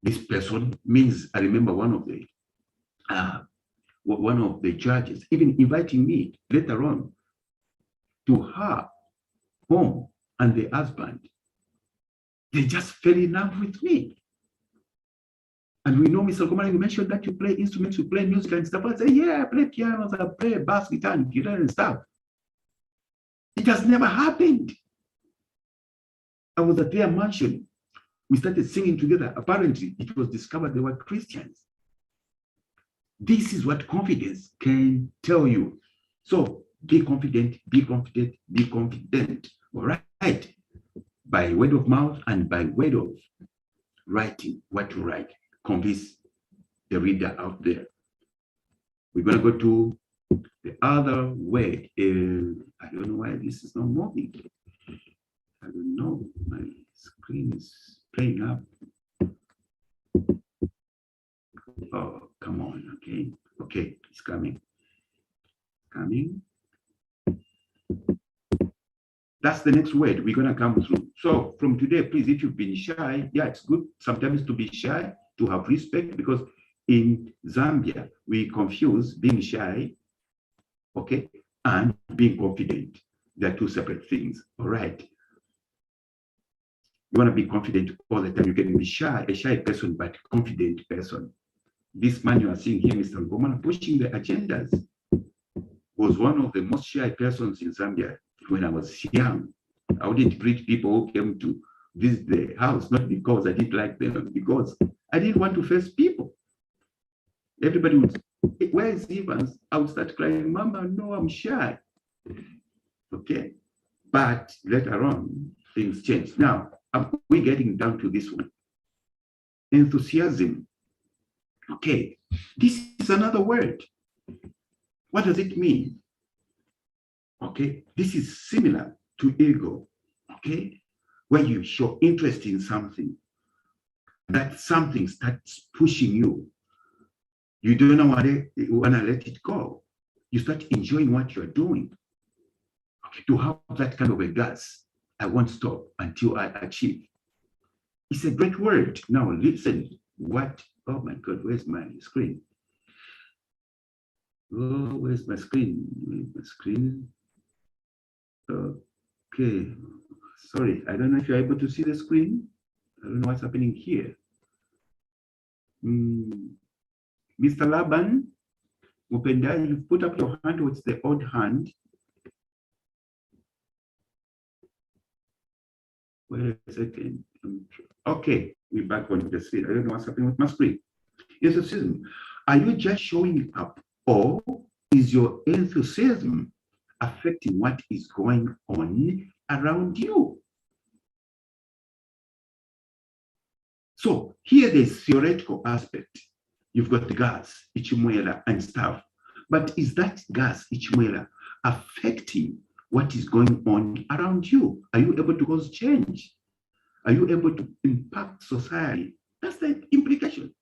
This person means, I remember one of the judges even inviting me later on to her home and the husband. They just fell in love with me. And we know, Mr. Komana, you mentioned that you play instruments, you play music and stuff. I say, yeah, I play pianos, I play bass guitar and stuff. It has never happened. I was at their mansion. We started singing together. Apparently, it was discovered they were Christians. This is what confidence can tell you. So be confident, be confident, be confident. All right. By word of mouth and by word of writing, what to write. Convince the reader out there. We're going to go to the other way. I don't know why this is not moving. I don't know. My screen is playing up. Oh, come on. Okay. Okay, it's coming. Coming. That's the next word we're going to come through. So from today, please, if you've been shy, yeah, it's good sometimes to be shy, to have respect, because in Zambia, we confuse being shy, okay, and being confident. They're two separate things, all right? You want to be confident all the time. You can be shy, a shy person, but confident person. This man you are seeing here, Mr. Ngomana, pushing the agendas. was one of the most shy persons in Zambia when I was young. I wouldn't greet people who came to visit the house, not because I didn't like them, because I didn't want to face people. Everybody would, where is Evans? I would start crying, Mama, no, I'm shy. Okay. But later on, things changed. Now, we're getting down to this one. Enthusiasm. Okay. This is another word. What does it mean? Okay. This is similar to ego. Okay. Where you show interest in something, that something starts pushing you. You don't know what you want to let it go. You start enjoying what you're doing. Okay, to have that kind of a gas, I won't stop until I achieve. It's a great word. Now listen, what, oh my God, where's my screen? Oh, where's my screen? Where's my screen? Okay, sorry, I don't know if you're able to see the screen. I don't know what's happening here. Mr. Laban, Mupenda, you put up your hand, what's the odd hand? Wait a second. Okay, we're back on the screen. I don't know what's happening with my screen. Enthusiasm. Are you just showing up, or is your enthusiasm affecting what is going on around you? So here there's theoretical aspect. You've got the gas, Ichimwela, and stuff. But is that gas, Ichimwela, affecting what is going on around you? Are you able to cause change? Are you able to impact society? That's the implication.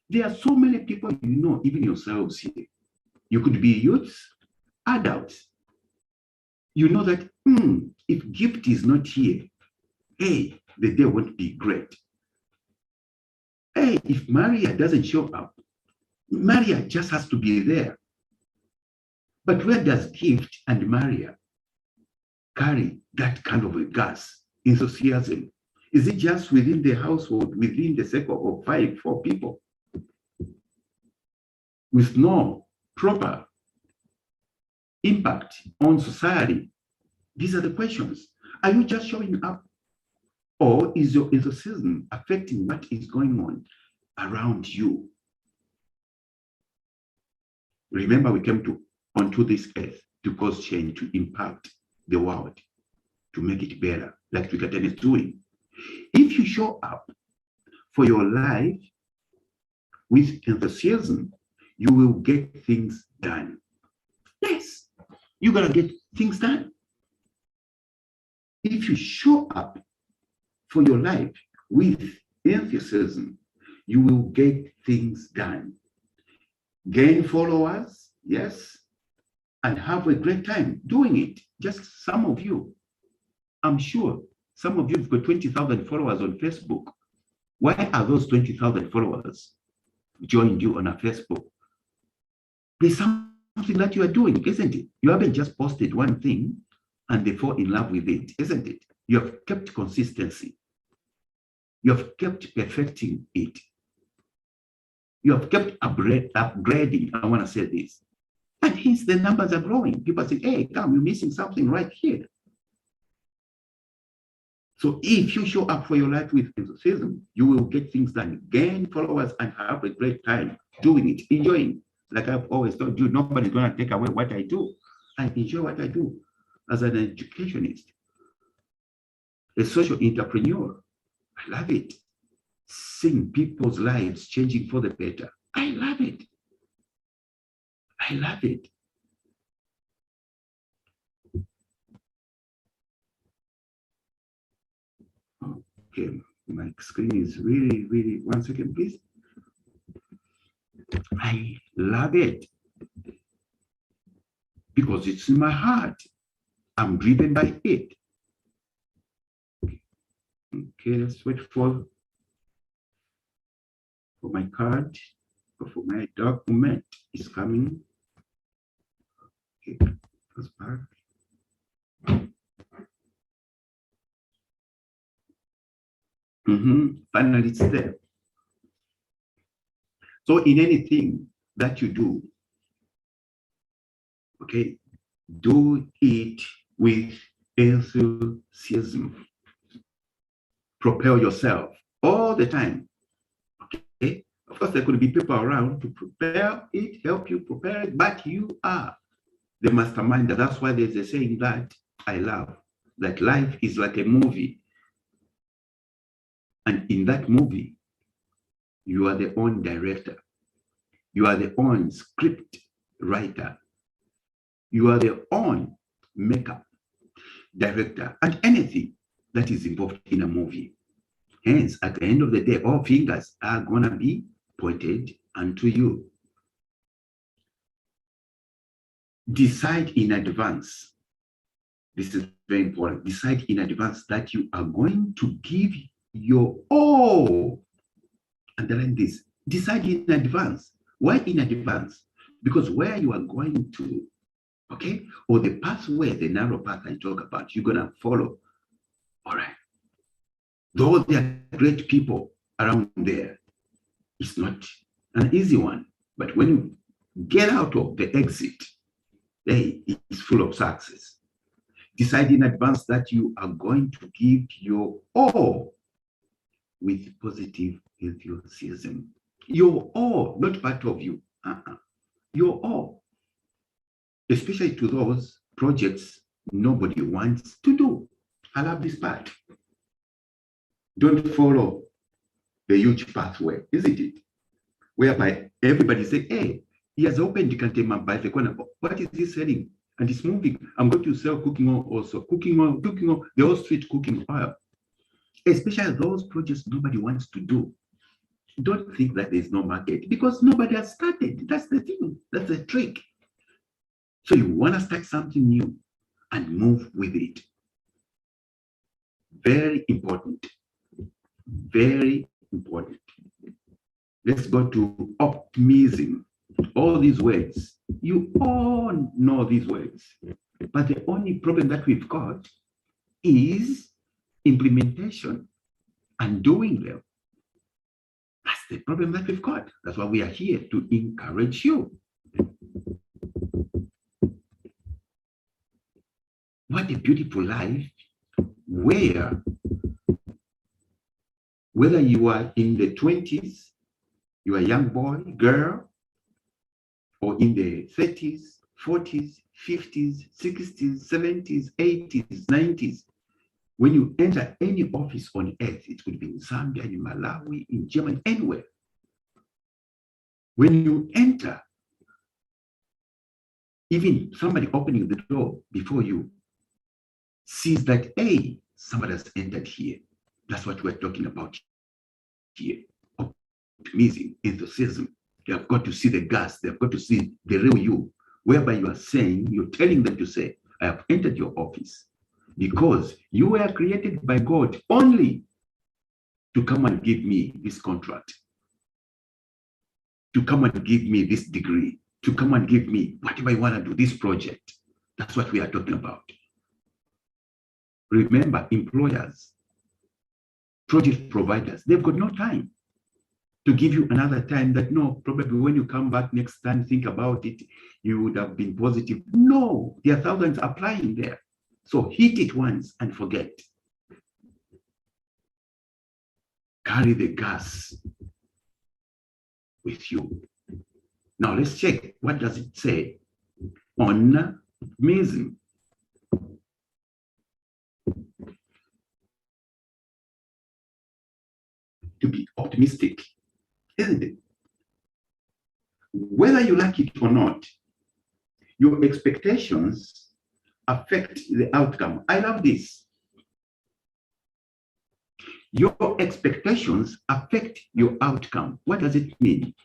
There are so many people, you know, even yourselves here. You could be youths, adults. You know that if gift is not here, hey, the day won't be great. Hey, if Maria doesn't show up, Maria just has to be there. But where does gift and Maria carry that kind of a gas, enthusiasm? Is it just within the household, within the circle of 4 people, with no proper impact on society? These are the questions. Are you just showing up, or is your enthusiasm affecting what is going on around you? Remember, we came onto this earth to cause change, to impact the world, to make it better, like Twickerton is doing. If you show up for your life with enthusiasm, you will get things done. Yes, you're gonna get things done. If you show up for your life with enthusiasm, you will get things done. Gain followers, yes, and have a great time doing it. Just some of you, I'm sure some of you have got 20,000 followers on Facebook. Why are those 20,000 followers joined you on a Facebook? There's something that you are doing, isn't it? You haven't just posted one thing and they fall in love with it, isn't it? You have kept consistency. You have kept perfecting it. You have kept upgrading. I want to say this. And hence the numbers are growing. People say, hey, come, you're missing something right here. So if you show up for your life with enthusiasm, you will get things done, gain followers, and have a great time doing it, enjoying. Like I've always told you, nobody's going to take away what I do. I enjoy what I do as an educationist, a social entrepreneur. I love it. Seeing people's lives changing for the better. I love it. I love it. Okay, my screen is really, one second, please. I love it because it's in my heart. I'm driven by it. Okay, let's wait for my card, or for my document. It's coming. Okay, goes back. Finally, it's there. So in anything that you do, Okay, do it with enthusiasm. Prepare yourself all the time. Okay, of course, there could be people around to prepare it, help you prepare it, but you are the mastermind. That's why there's a saying that I love, that life is like a movie. And in that movie, you are the own director. You are the own script writer. You are the own makeup director and anything that is involved in a movie. Hence, at the end of the day, all fingers are going to be pointed unto you. Decide in advance. This is very important. Decide in advance that you are going to give your all. Underline this. Decide in advance. Why in advance? Because where you are going to, okay, or the pathway, the narrow path I talk about, you're going to follow. All right. Though there are great people around there, it's not an easy one. But when you get out of the exit, hey, it's full of success. Decide in advance that you are going to give your all with positive enthusiasm. Your all, not part of you. Your all. Especially to those projects nobody wants to do. I love this part. Don't follow the huge pathway, isn't it? Whereby everybody say, hey, he has opened the container by the corner. What is he selling? And it's moving. I'm going to sell cooking oil also. Cooking oil, the whole street cooking oil. Especially those projects nobody wants to do. Don't think that there's no market because nobody has started. That's the thing. That's the trick. So you want to start something new and move with it. Very important. Very important. Let's go to optimism. All these words, you all know these words. But the only problem that we've got is implementation and doing them. That's the problem that we've got. That's why we are here to encourage you. What a beautiful life where, whether you are in the 20s, you are a young boy, girl, or in the 30s, 40s, 50s, 60s, 70s, 80s, 90s, when you enter any office on earth, it could be in Zambia, in Malawi, in Germany, anywhere. When you enter, even somebody opening the door before you sees that, hey, somebody has entered here. That's what we're talking about here. Optimism, enthusiasm. They have got to see the gas. They have got to see the real you, whereby you are saying, you're telling them to say, I have entered your office because you were created by God only to come and give me this contract, to come and give me this degree, to come and give me whatever I want to do, this project. That's what we are talking about. Remember, employers, project providers, they've got no time to give you another time that, no, probably when you come back next time, think about it, you would have been positive. No, there are thousands applying there. So hit it once and forget. Carry the gas with you. Now let's check. What does it say? Optimism. To be optimistic, isn't it? Whether you like it or not, your expectations affect the outcome. I love this. Your expectations affect your outcome. What does it mean?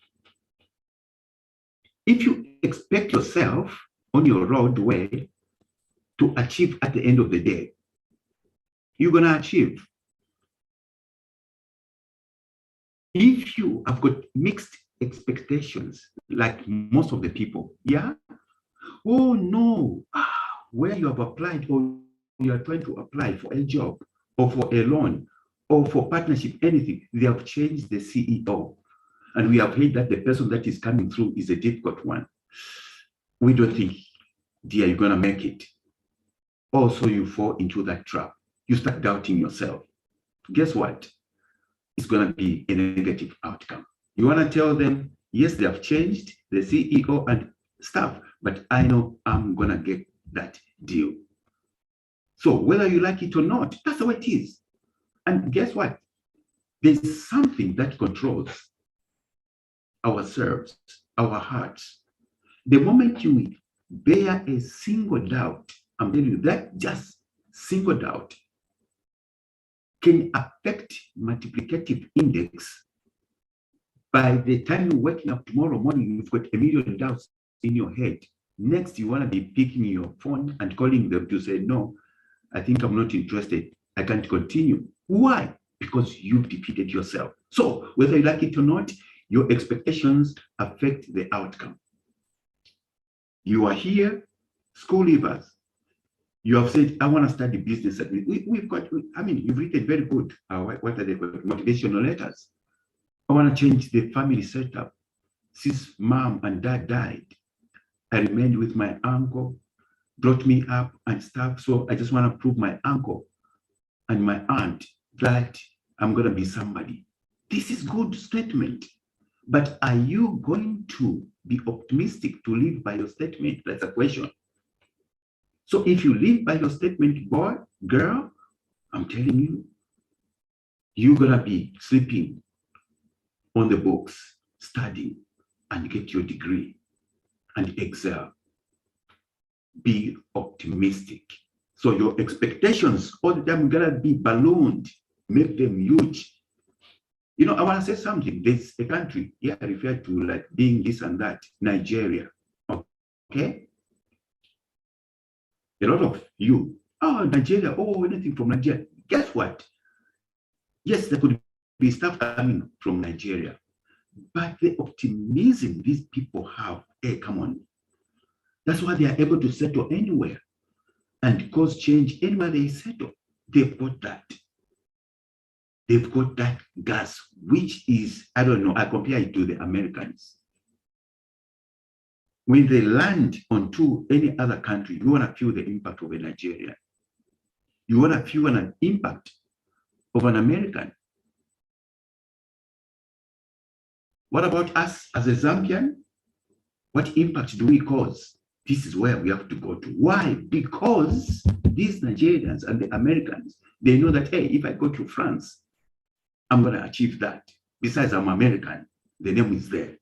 If you expect yourself on your roadway to achieve at the end of the day, you're going to achieve. If you have got mixed expectations, like most of the people, yeah? Oh no, where you have applied or you are trying to apply for a job or for a loan or for partnership, anything, they have changed the CEO. And we have heard that the person that is coming through is a difficult one. We don't think dear, you're going to make it. Also, you fall into that trap. You start doubting yourself. Guess what? It's going to be a negative outcome. You want to tell them, yes, they have changed, the CEO and staff, but I know I'm going to get that deal. So whether you like it or not, that's how it is. And guess what? There's something that controls ourselves, our hearts. The moment you bear a single doubt, I'm telling you, that just single doubt can affect multiplicative index. By the time you're waking up tomorrow morning, you've got a million doubts in your head. Next, you want to be picking your phone and calling them to say, no, I think I'm not interested. I can't continue. Why? Because you've defeated yourself. So whether you like it or not, your expectations affect the outcome. You are here, school leavers. You have said, I want to study business. We've got, I mean, you've written very good, what are they called? Motivational letters. I want to change the family setup. Since mom and dad died, I remained with my uncle, brought me up and stuff. So I just want to prove my uncle and my aunt that I'm going to be somebody. This is good statement. But are you going to be optimistic to live by your statement? That's a question. So if you live by your statement, boy, girl, I'm telling you, you're going to be sleeping on the books, studying, and get your degree and excel. Be optimistic. So your expectations all the time are going to be ballooned, make them huge. You know, I want to say something. There's a country, yeah, I refer to like being this and that, Nigeria. Okay? A lot of you, oh, Nigeria, oh, anything from Nigeria. Guess what? Yes, there could be stuff coming from Nigeria, but the optimism these people have, hey, come on. That's why they are able to settle anywhere and cause change anywhere they settle. They've got that. They've got that gas, which is, I don't know, I compare it to the Americans. When they land onto any other country, you want to feel the impact of a Nigerian. You want to feel an impact of an American. What about us as a Zambian? What impact do we cause? This is where we have to go to. Why? Because these Nigerians and the Americans, they know that, hey, if I go to France, I'm going to achieve that. Besides, I'm American. The name is there.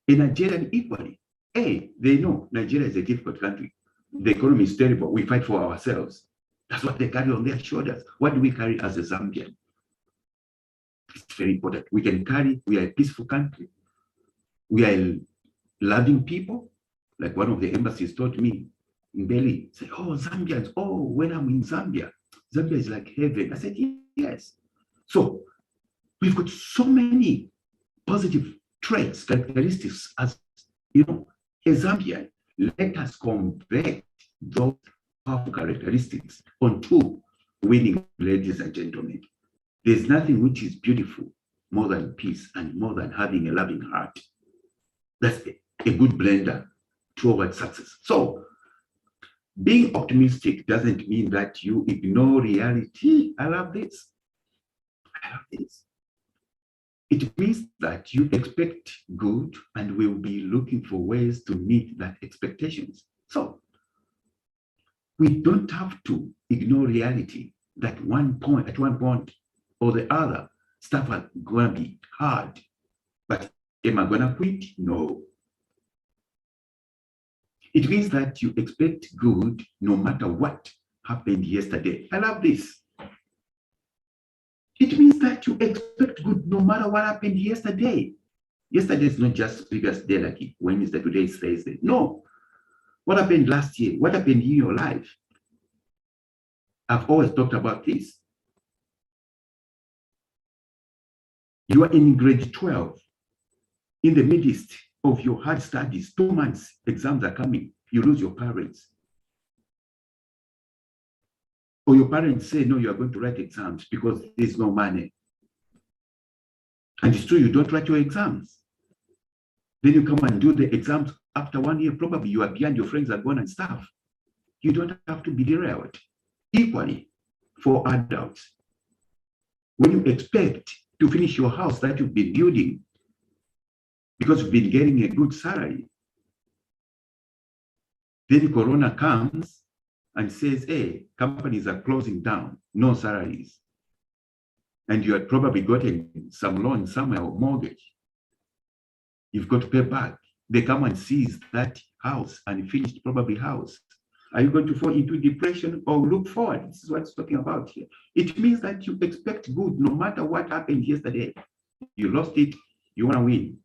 In Nigeria, equally, hey, they know Nigeria is a difficult country. The economy is terrible. We fight for ourselves. That's what they carry on their shoulders. What do we carry as a Zambian? It's very important. We can carry, we are a peaceful country. We are loving people. Like one of the embassies taught me in Delhi, say, oh, Zambians, oh, when I'm in Zambia, Zambia is like heaven. I said, yes. So we've got so many positive traits, characteristics as, you know, a Zambian. Let us convert those powerful characteristics onto winning, ladies and gentlemen. There's nothing which is beautiful more than peace and more than having a loving heart. That's a good blender towards success. So being optimistic doesn't mean that you ignore reality. I love this. I love this. It means that you expect good and will be looking for ways to meet that expectations. So we don't have to ignore reality that at one point or the other, stuff are going to be hard. But am I going to quit? No. It means that you expect good no matter what happened yesterday. I love this. It means that you expect good no matter what happened yesterday. Yesterday is not just previous day, like Wednesday, today is Thursday. No. What happened last year? What happened in your life? I've always talked about this. You are in grade 12, in the midst of your hard studies, 2 months, exams are coming, you lose your parents. Or your parents say, no, you are going to write exams because there's no money. And it's true, you don't write your exams. Then you come and do the exams after 1 year, probably you are behind, your friends are gone and stuff. You don't have to be derailed. Equally, for adults, when you expect to finish your house that you've been building because you've been getting a good salary, then Corona comes and says, hey, companies are closing down, no salaries. And you had probably gotten some loan somewhere or mortgage. You've got to pay back. They come and seize that house, unfinished probably house. Are you going to fall into depression or look forward? This is what it's talking about here. It means that you expect good no matter what happened yesterday. You lost it, you want to win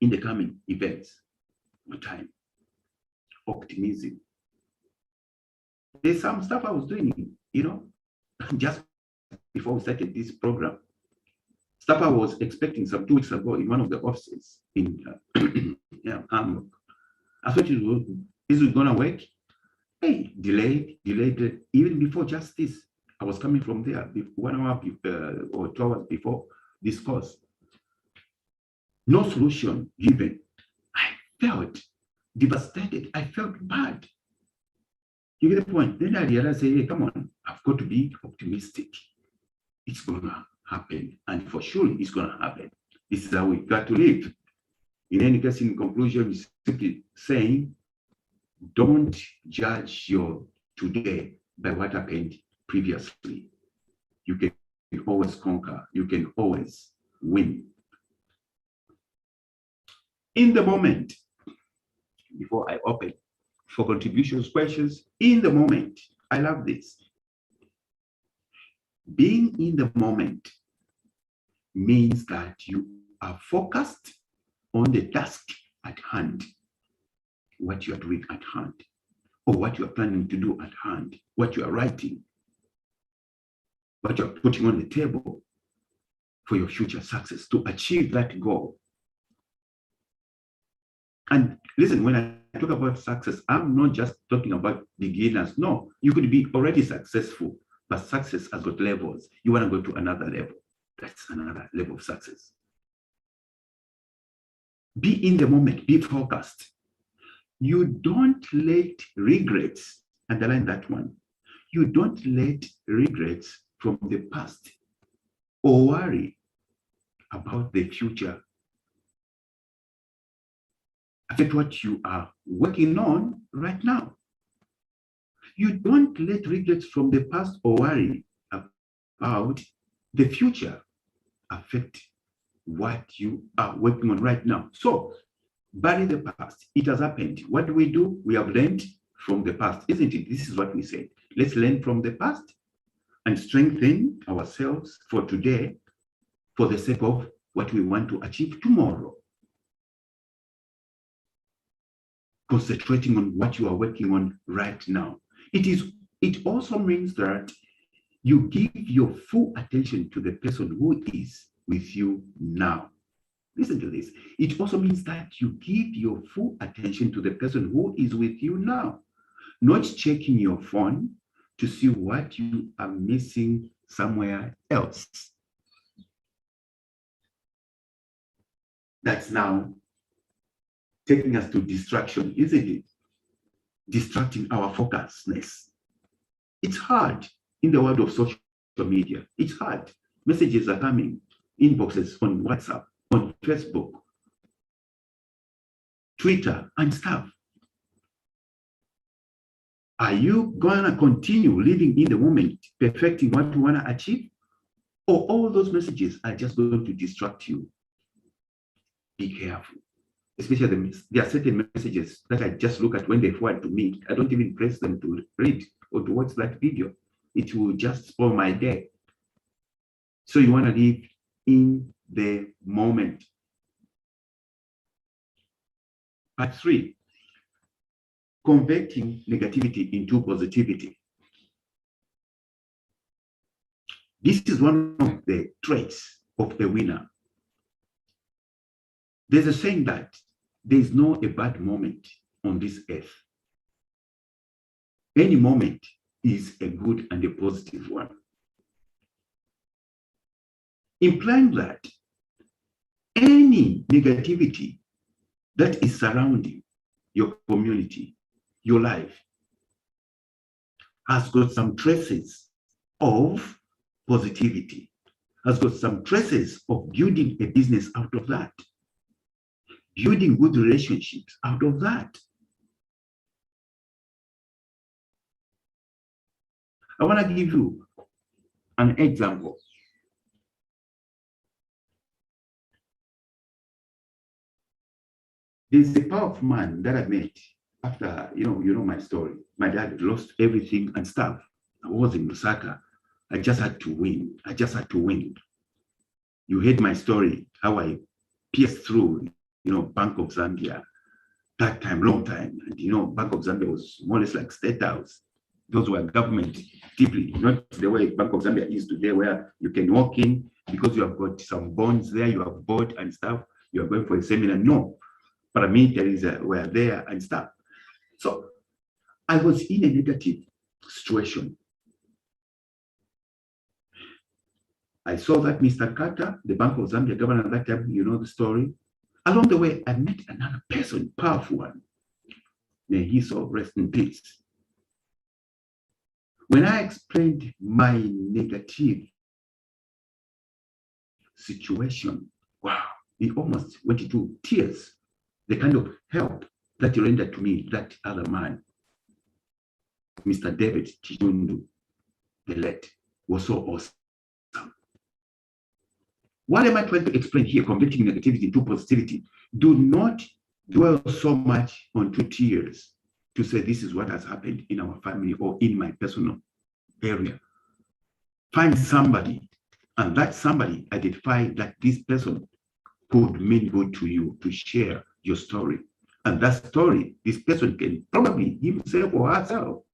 in the coming events. No time. Optimism. There's some stuff I was doing, just before we started this program. Stuff I was expecting some 2 weeks ago in one of the offices in Hamburg. I thought this was going to work. Hey, delayed. Even before just this, I was coming from there 1 hour or 2 hours before this course. No solution given. I felt devastated. I felt bad. You get the point? Then I realized, hey, come on, I've got to be optimistic. It's going to happen. And for sure, it's going to happen. This is how we got to live. In any case, in conclusion, is simply saying, don't judge your today by what happened previously. You can always conquer. You can always win. In the moment, before I open for contributions, questions, in the moment, I love this. Being in the moment means that you are focused on the task at hand, what you are doing at hand, or what you are planning to do at hand, what you are writing, what you are putting on the table for your future success to achieve that goal. And listen, when I talk about success, I'm not just talking about beginners. No, you could be already successful, but success has got levels. You want to go to another level. That's another level of success. Be in the moment, be focused. You don't let regrets, underline that one. You don't let regrets from the past or worry about the future affect what you are working on right now. You don't let regrets from the past or worry about the future affect what you are working on right now. So, bury the past. It has happened. What do? We have learned from the past, isn't it? This is what we said. Let's learn from the past and strengthen ourselves for today for the sake of what we want to achieve tomorrow. Concentrating on what you are working on right now. It also means that you give your full attention to the person who is with you now. Listen to this. It also means that you give your full attention to the person who is with you now, not checking your phone to see what you are missing somewhere else. That's now taking us to distraction, isn't it? Distracting our focusness. It's hard in the world of social media. It's hard. Messages are coming, inboxes on WhatsApp, on Facebook, Twitter, and stuff. Are you going to continue living in the moment, perfecting what you want to achieve? Or all those messages are just going to distract you? Be careful. Especially there are certain messages that I just look at when they forward to me. I don't even press them to read or to watch that video. It will just spoil my day. So you want to live in the moment. Part 3, converting negativity into positivity. This is one of the traits of a winner. There's a saying that there is no a bad moment on this earth. Any moment is a good and a positive one. Implying that any negativity that is surrounding your community, your life has got some traces of positivity, has got some traces of building a business out of that, building good relationships out of that. I want to give you an example. There's a powerful man that I met after, you know my story. My dad lost everything and stuff. I was in Lusaka. I just had to win. I just had to win. You heard my story, how I pierced through, Bank of Zambia. That time, long time. And, Bank of Zambia was more or less like State House. Those were government deeply, not the way Bank of Zambia is today, where you can walk in because you have got some bonds there, you have bought and stuff. You are going for a seminar. No, paramilitaries were there and stuff. So I was in a negative situation. I saw that Mr. Carter, the Bank of Zambia governor at that time, you know the story. Along the way, I met another person, powerful one. May he so rest in peace. When I explained my negative situation, wow, it almost went into tears. The kind of help that he rendered to me, that other man, Mr. David Chiundu, the late, was so awesome. What am I trying to explain here? Converting negativity into positivity. Do not dwell so much onto tears to say this is what has happened in our family or in my personal area. Find somebody, and that somebody identify that this person could mean good to you, to share your story. And that story, this person can probably himself or herself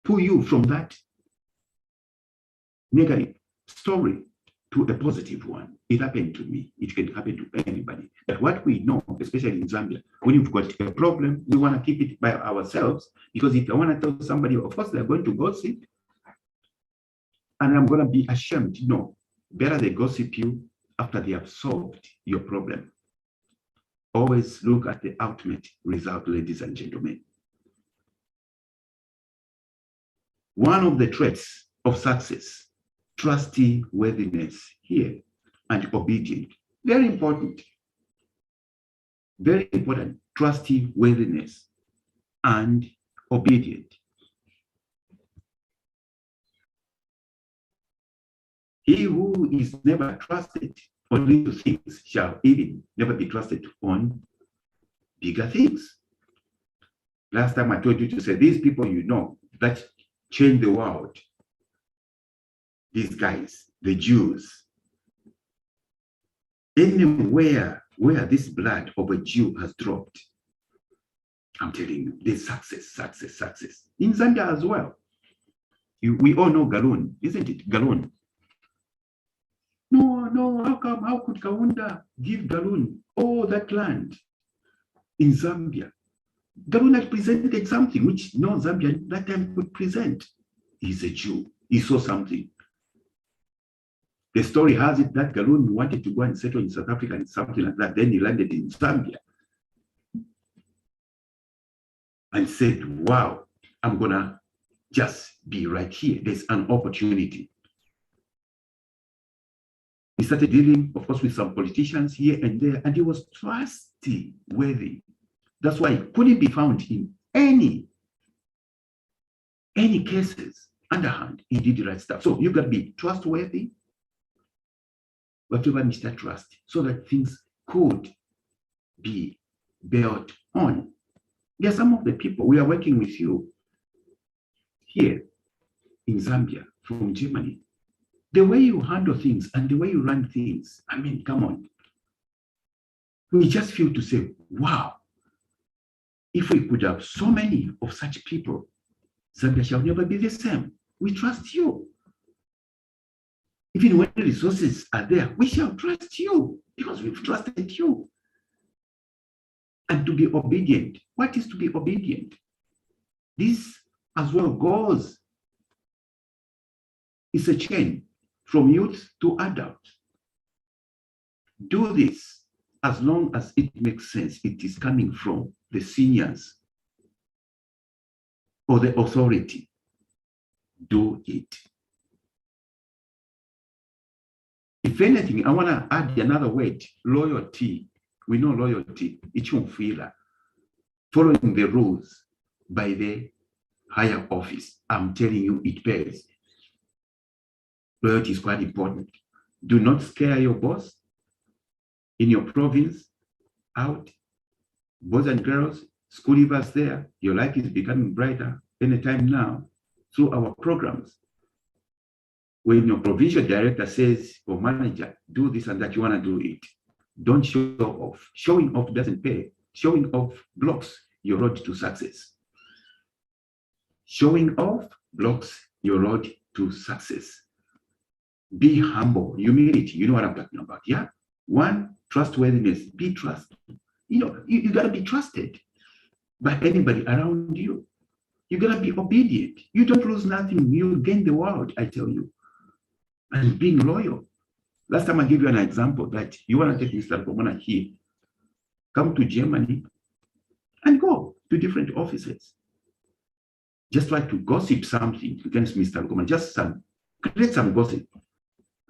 pull you from that negative story to a positive one. It happened to me. It can happen to anybody. But what we know, especially in Zambia, when you've got a problem, we want to keep it by ourselves, because if I want to tell somebody, of course, they're going to gossip, and I'm going to be ashamed. No, better they gossip you after they have solved your problem. Always look at the ultimate result, ladies and gentlemen. One of the traits of success, trustworthiness here, and obedient. Very important. Very important. Trustworthiness and obedient. He who is never trusted on little things shall even never be trusted on bigger things. Last time I told you to say, these people you know that change the world, these guys, the Jews, anywhere where this blood of a Jew has dropped, I'm telling you, there's success, success, success. In Zambia as well. We all know Galun, isn't it? Galun. No, how come? How could Kaunda give Galun all that land in Zambia? Galun had presented something which no Zambian that time could present. He's a Jew. He saw something. The story has it that Galun wanted to go and settle in South Africa and something like that. Then he landed in Zambia and said, wow, I'm going to just be right here. There's an opportunity. He started dealing, of course, with some politicians here and there, and he was trustworthy. That's why he couldn't be found in any cases underhand. He did the right stuff. So you got to be trustworthy, whatever Mr. Trust, so that things could be built on. There are some of the people, we are working with you here in Zambia from Germany. The way you handle things and the way you run things, I mean, come on. We just feel to say, wow, if we could have so many of such people, Zambia shall never be the same. We trust you. Even when the resources are there, we shall trust you because we've trusted you. And to be obedient. What is to be obedient? This as well goes. It's a chain from youth to adult. Do this as long as it makes sense, it is coming from the seniors or the authority, do it. If anything, I want to add another word, loyalty. We know loyalty, ichumfila, following the rules by the higher office. I'm telling you, it pays. Loyalty is quite important. Do not scare your boss in your province out. Boys and girls, school leavers there, your life is becoming brighter anytime now through our programs. When your provincial director says, or manager, do this and that, you want to do it. Don't show off. Showing off doesn't pay. Showing off blocks your road to success. Showing off blocks your road to success. Be humble, humility, you know what I'm talking about, yeah? One, trustworthiness, be trusted. You know, you gotta be trusted by anybody around you. You gotta be obedient. You don't lose nothing, you gain the world, I tell you. And being loyal. Last time I gave you an example that you wanna take Mr. Komona here, come to Germany and go to different offices. Just try to gossip something against Mr. Komona, just create some gossip.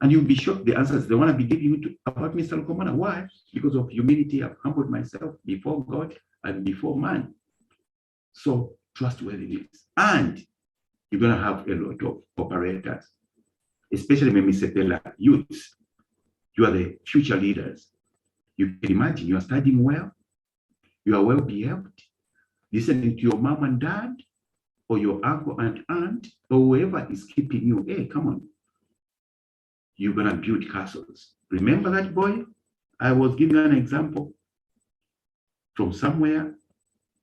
And you'll be shocked the answers they want to be giving you about Mr. Komona. Why? Because of humility, I've humbled myself before God and before man. So trustworthiness. And you're going to have a lot of operators, especially when Mr. Pella, youths. You are the future leaders. You can imagine you are studying well, you are well behaved, listening to your mom and dad, or your uncle and aunt, or whoever is keeping you. Hey, come on. You're going to build castles. Remember that boy? I was giving an example from somewhere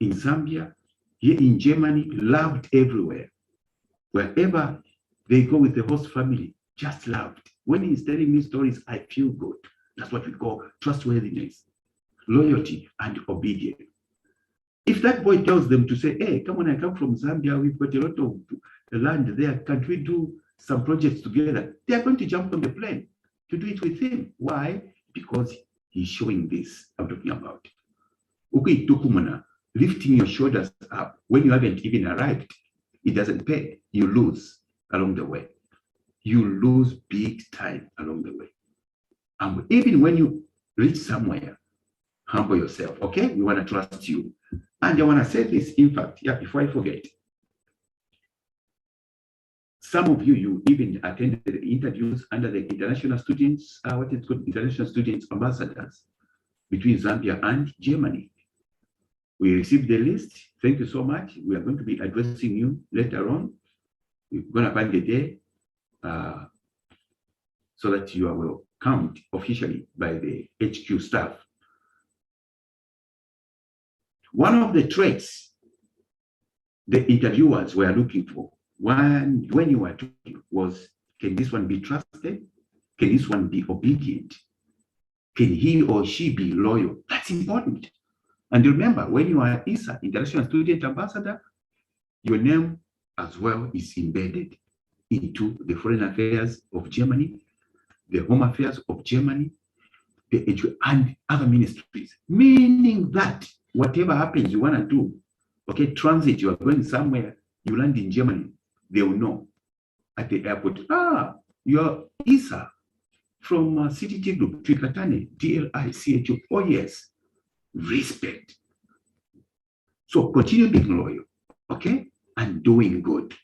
in Zambia, here in Germany, loved everywhere. Wherever they go with the host family, just loved. When he's telling me stories, I feel good. That's what we call trustworthiness, loyalty, and obedience. If that boy tells them to say, hey, come on, I come from Zambia, we've got a lot of land there, can't we do some projects together? They are going to jump on the plane to do it with him. Why? Because he's showing this I'm talking about. Okay, Tukumana, lifting your shoulders up when you haven't even arrived, it doesn't pay. You lose along the way. You lose big time along the way. And even when you reach somewhere, humble yourself, okay? We want to trust you. And I want to say this, in fact, yeah, before I forget, some of you, you even attended the interviews under the international students, what is called international students ambassadors between Zambia and Germany. We received the list. Thank you so much. We are going to be addressing you later on. We're going to find a day so that you are welcomed officially by the HQ staff. One of the traits the interviewers were looking for when you were talking was, can this one be trusted? Can this one be obedient? Can he or she be loyal? That's important. And remember, when you are ISA, International Student Ambassador, your name as well is embedded into the Foreign Affairs of Germany, the Home Affairs of Germany, and other ministries. Meaning that whatever happens you want to do, okay, transit, you are going somewhere, you land in Germany, they will know at the airport, you're ISA from CTT Group, Trikatane, DLI, CHO. Oh yes, respect. So continue being loyal, okay, and doing good.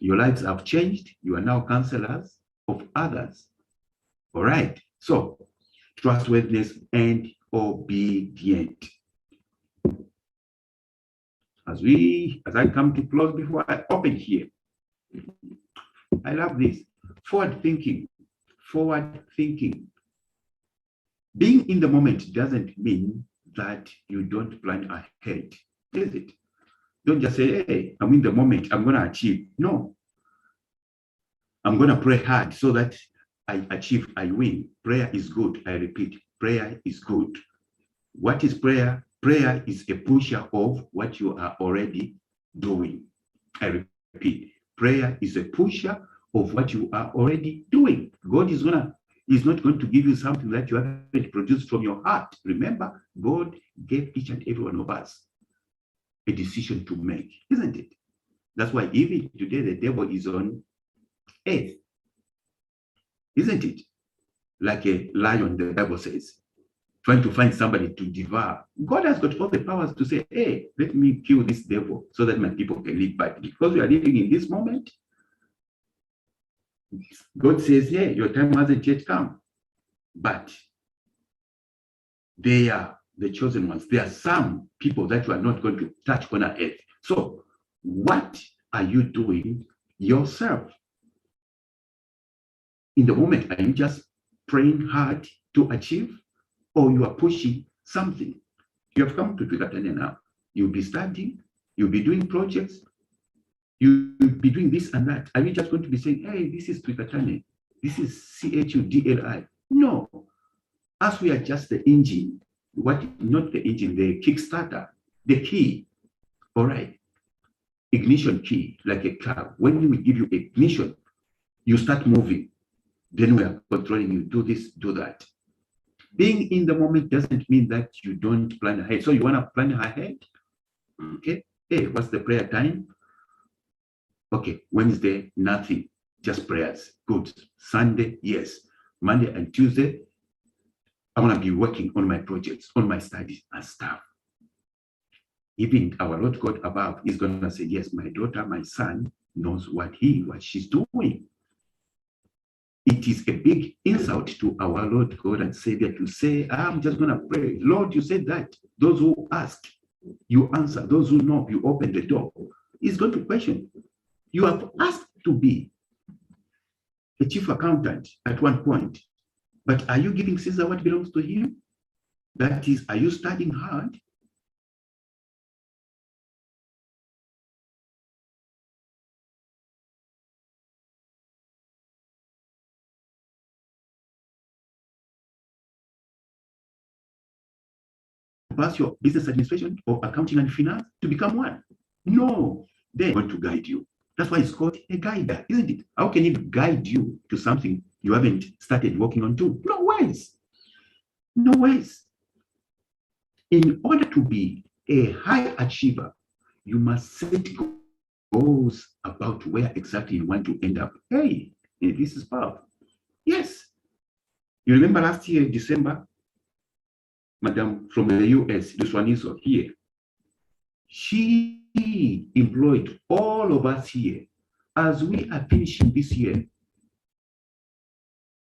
Your lives have changed. You are now counselors of others. All right. So trustworthiness and obedient. As I come to close before I open here, I love this. Forward thinking. Being in the moment doesn't mean that you don't plan ahead, is it? Don't just say, hey, I'm in the moment, I'm going to achieve. No. I'm going to pray hard so that I achieve, I win. Prayer is good. I repeat, prayer is good. What is prayer? Prayer is a pusher of what you are already doing. I repeat, prayer is a pusher of what you are already doing. God is going to He's not going to give you something that you haven't produced from your heart. Remember, God gave each and every one of us a decision to make, isn't it? That's why even today the devil is on earth, isn't it? Like a lion, the Bible says, trying to find somebody to devour. God has got all the powers to say, hey, let me kill this devil so that my people can live back. Because we are living in this moment, God says, yeah, your time hasn't yet come. But they are the chosen ones. There are some people that you are not going to touch on earth. So what are you doing yourself? In the moment, are you just praying hard to achieve, or you are pushing something? You have come to Twikatane now. You'll be studying, you'll be doing projects, you'll be doing this and that. Are you just going to be saying, hey, this is Twikatane, this is CHUDLI? No. As we are just the engine, not the engine, the kickstarter, the key. All right. Ignition key, like a car. When we give you ignition, you start moving. Then we are controlling you, do this, do that. Being in the moment doesn't mean that you don't plan ahead. So you want to plan ahead? Okay. Hey, what's the prayer time? Okay, Wednesday, nothing, just prayers. Good. Sunday, yes. Monday and Tuesday, I want to be working on my projects, on my studies and stuff. Even our Lord God above is going to say, yes, my daughter, my son knows what she's doing. It is a big insult to our Lord God and Savior to say, I'm just going to pray. Lord, you said that. Those who ask, you answer. Those who knock, you open the door. He's going to question. You have asked to be a chief accountant at one point, but are you giving Caesar what belongs to him? That is, are you studying hard? Pass your business administration or accounting and finance to become one? No, they're going to guide you. That's why it's called a guide, isn't it? How can it guide you to something you haven't started working on to? No ways. No ways. In order to be a high achiever, you must set goals about where exactly you want to end up. Hey, this is powerful. Yes. You remember last year, December, Madam from the US, Luswaniso here, she employed all of us here as we are finishing this year.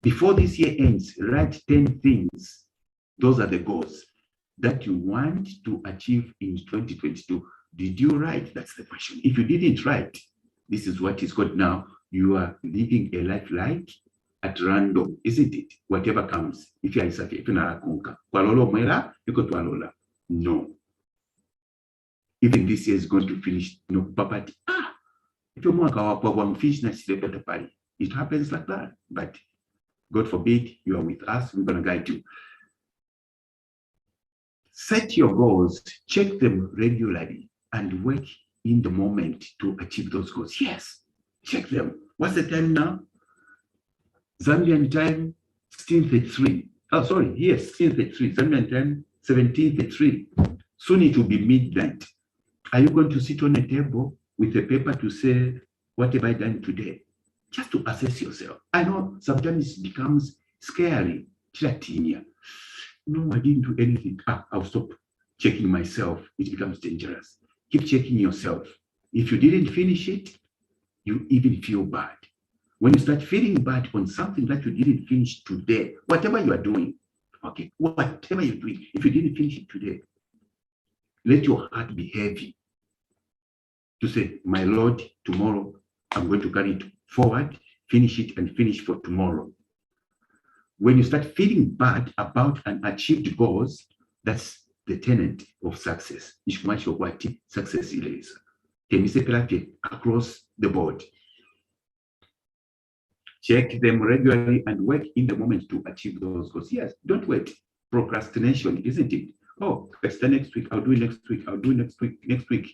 Before this year ends, write 10 things. Those are the goals that you want to achieve in 2022. Did you write? That's the question. If you didn't write, this is what is called now. You are living a life like at random, isn't it? Whatever comes. If you are if no. Even this year is going to finish. No, but if you finish next year, it happens like that. But God forbid, you are with us. We're going to guide you. Set your goals, check them regularly, and work in the moment to achieve those goals. Yes, check them. What's the time now? Zambian time, 16:33. Oh, sorry, yes, 16:33. Zambian time, 17:33. Soon it will be midnight. Are you going to sit on a table with a paper to say, what have I done today? Just to assess yourself. I know sometimes it becomes scary. No, I didn't do anything. I'll stop checking myself. It becomes dangerous. Keep checking yourself. If you didn't finish it, you even feel bad. When you start feeling bad on something that you didn't finish today, whatever you are doing, okay, whatever you're doing, if you didn't finish it today, let your heart be heavy to say, my Lord, tomorrow I'm going to carry it forward, finish it and finish for tomorrow. When you start feeling bad about unachieved goals, that's the tenet of success. Success is across the board. Check them regularly and work in the moment to achieve those goals. Yes, don't wait. Procrastination, isn't it? Oh, that's the next week. I'll do it next week. I'll do it next week. Next week,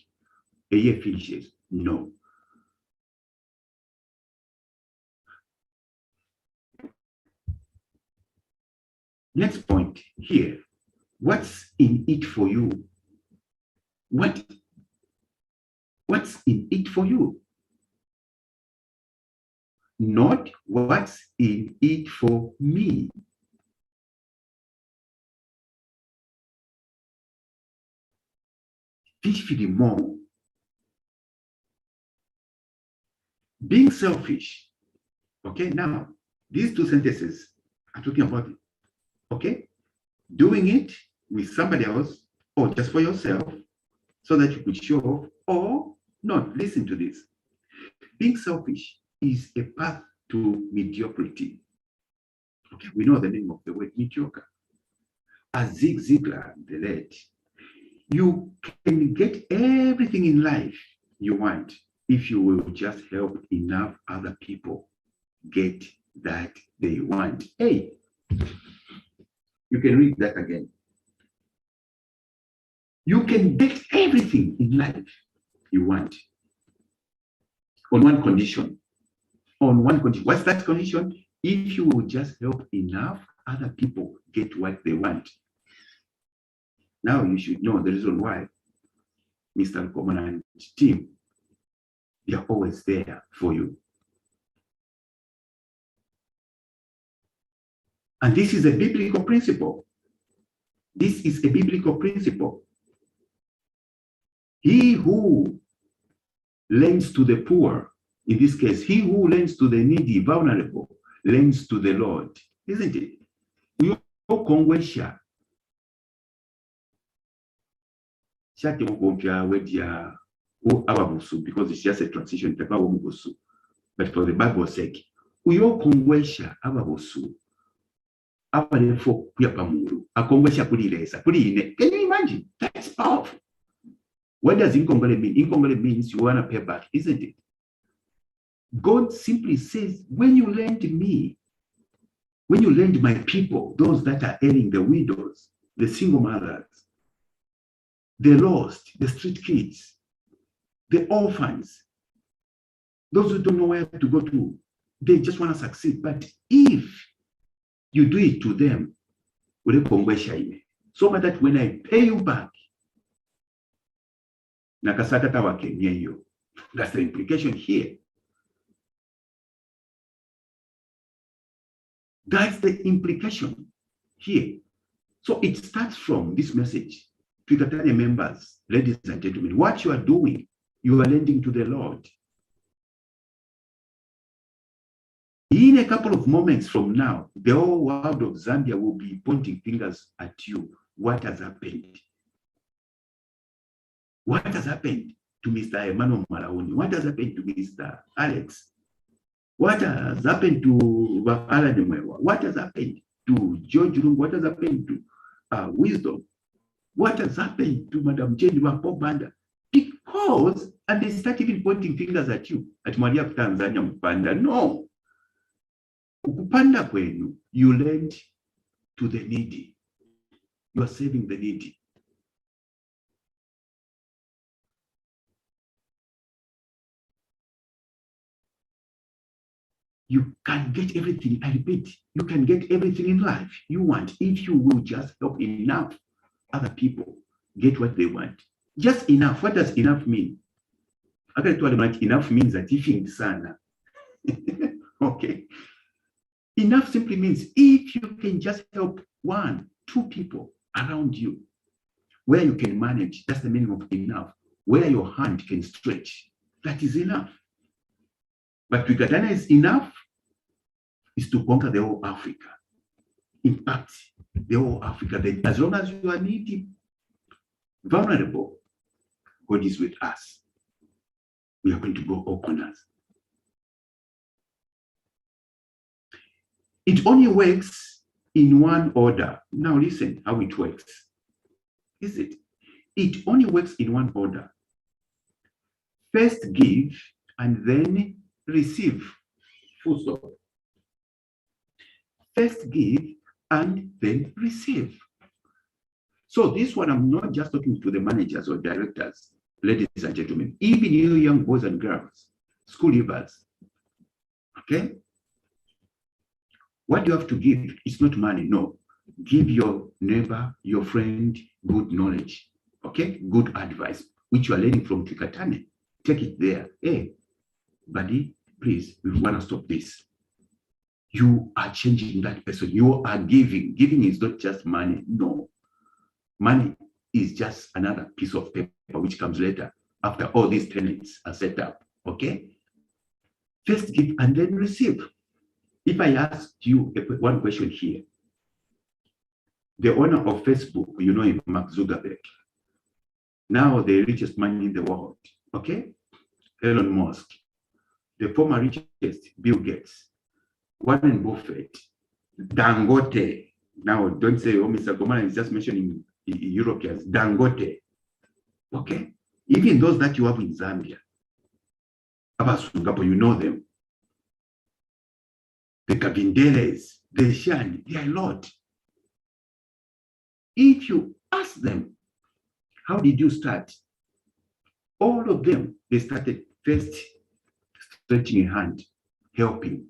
a year finishes. No. Next point here. What's in it for you? What's in it for you? Not what's in it for me. Feel more. Being selfish. Okay, now these two sentences are talking about it. Okay, doing it with somebody else or just for yourself so that you could show off or not. Listen to this. Being selfish is a path to mediocrity. Okay, we know the name of the word mediocre. As Zig Ziglar, the late, you can get everything in life you want if you will just help enough other people get that they want. Hey, you can read that again. You can get everything in life you want on one condition. On one condition. What's that condition? If you will just help enough other people get what they want. Now you should know the reason why Mr. Common and team, they are always there for you. And this is a biblical principle. This is a biblical principle. He who lends to the poor, in this case, he who lends to the needy, vulnerable, lends to the Lord, isn't it? Because it's just a transition, but for the Bible's sake, can you imagine? That's powerful. What does incongruent mean? Incongruent means you want to pay back, isn't it? God simply says, when you lend me, when you lend my people, those that are ailing, the widows, the single mothers, the lost, the street kids, the orphans, those who don't know where to go to, they just want to succeed. But if you do it to them, so that when I pay you back, that's the implication here. That's the implication here. So it starts from this message to the members, ladies and gentlemen. What you are doing, you are lending to the Lord. In a couple of moments from now, the whole world of Zambia will be pointing fingers at you. What has happened? What has happened to Mr. Emmanuel Malaoni? What has happened to Mr. Alex? What has happened to Alan Mwewa? What has happened to George Lungu? What has happened to Wisdom? What has happened to Madam Jane Wapobanda? Because, and they start even pointing fingers at you, at Maria Tanzania Mpanda. No. Ukupanda kwenu, you lend to the needy. You are saving the needy. You can get everything, I repeat, you can get everything in life you want if you will just help enough other people get what they want. Just enough. What does enough mean? Enough means that if you sana. Okay. Enough simply means if you can just help 1, 2 people around you where you can manage, that's the meaning of enough, where your hand can stretch, that is enough. But Uganda is enough is to conquer the whole Africa. Impact the whole Africa. Then as long as you are needy, vulnerable, God is with us. We are going to go all corners. It only works in one order. Now listen how it works. Is it? It only works in one order. First give and then receive. Full stop. First give and then receive. So this one, I'm not just talking to the managers or directors, ladies and gentlemen, even you young boys and girls, school leavers, okay? What you have to give is not money, no. Give your neighbor, your friend, good knowledge, okay? Good advice, which you are learning from Kikatane. Take it there. Hey, buddy, please, we want to stop this. You are changing that person. You are giving. Giving is not just money. No. Money is just another piece of paper which comes later after all these tenets are set up. Okay? First give and then receive. If I ask you one question here, the owner of Facebook, you know him, Mark Zuckerberg, now the richest man in the world, okay? Elon Musk, the former richest, Bill Gates, Warren Buffett, Dangote. Now, don't say, oh, Mr. Gomana is just mentioning Europeans, Dangote, okay? Even those that you have in Zambia, Abasungapo, you know them. The Kabindeles, the Shani, they are a lot. If you ask them, how did you start? All of them, they started first stretching a hand, helping.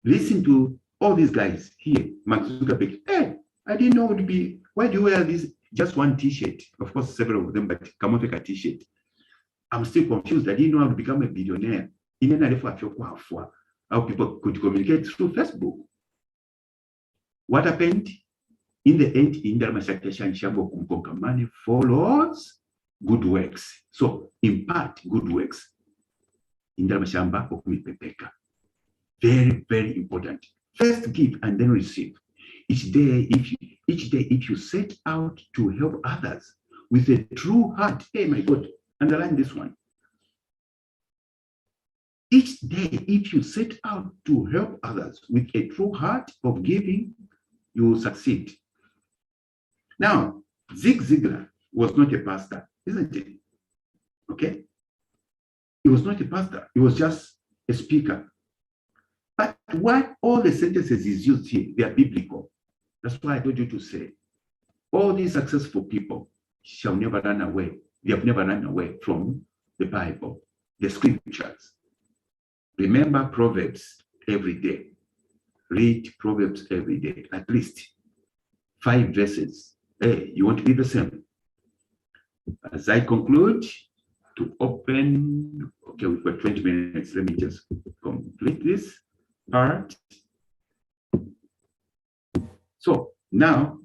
Listen to all these guys here, Mark Zuckerberg. Hey, I didn't know it would be, why do you wear this? Just one t-shirt. Of course, several of them, but come on, take a t-shirt. I'm still confused. I didn't know how to become a billionaire. How people could communicate through Facebook. What happened? In the end, money follows good works. So impart good works. Very, very important. First give and then receive. Each day, if you set out to help others with a true heart, hey my God, underline this one. Each day, if you set out to help others with a true heart of giving, you will succeed. Now, Zig Ziglar was not a pastor, isn't it? Okay? He was not a pastor. He was just a speaker. But what all the sentences is used here, they are biblical. That's why I told you to say, all these successful people shall never run away. They have never run away from the Bible, the scriptures. Remember Proverbs every day. Read Proverbs every day, at least 5 verses. Hey, you want to be the same? As I conclude, to open, okay, we've got 20 minutes. Let me just complete this part. So now,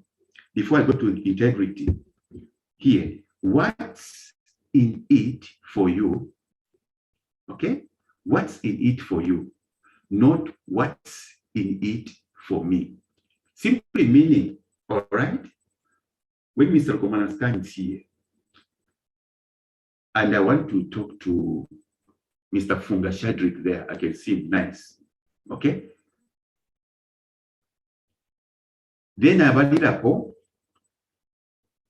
before I go to integrity, here, what's in it for you? Okay? What's in it for you? Not what's in it for me. Simply meaning, all right? When Mr. Komana stands here, and I want to talk to Mr. Funga Shadrick there, I can see him nice. Okay? Then I valid upon.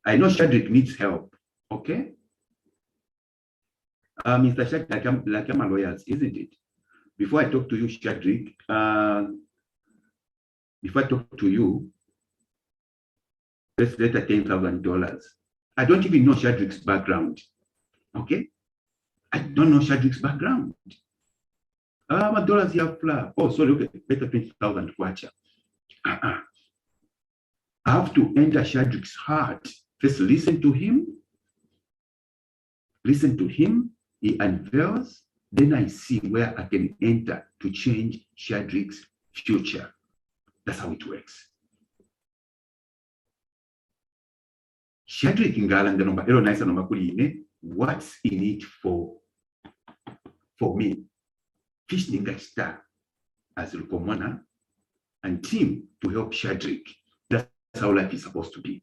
I know Shadrick needs help. Okay? Mr. Shadrick, like I'm a lawyer, isn't it? Before I talk to you, Shadrick, before I talk to you, let's let $10,000. I don't even know Shadrick's background. Okay? I don't know Shadrick's background. My dollars here flat. Oh, sorry, okay, better 20,000 kwacha. I have to enter Shadrick's heart. First, listen to him. Listen to him. He unveils. Then I see where I can enter to change Shadrick's future. That's how it works. Shadrick Ngalanda number ero nice number kuline. What's in it for me? Fish Ninga Star as Lukomana and team to help Shadrick. That's how life is supposed to be.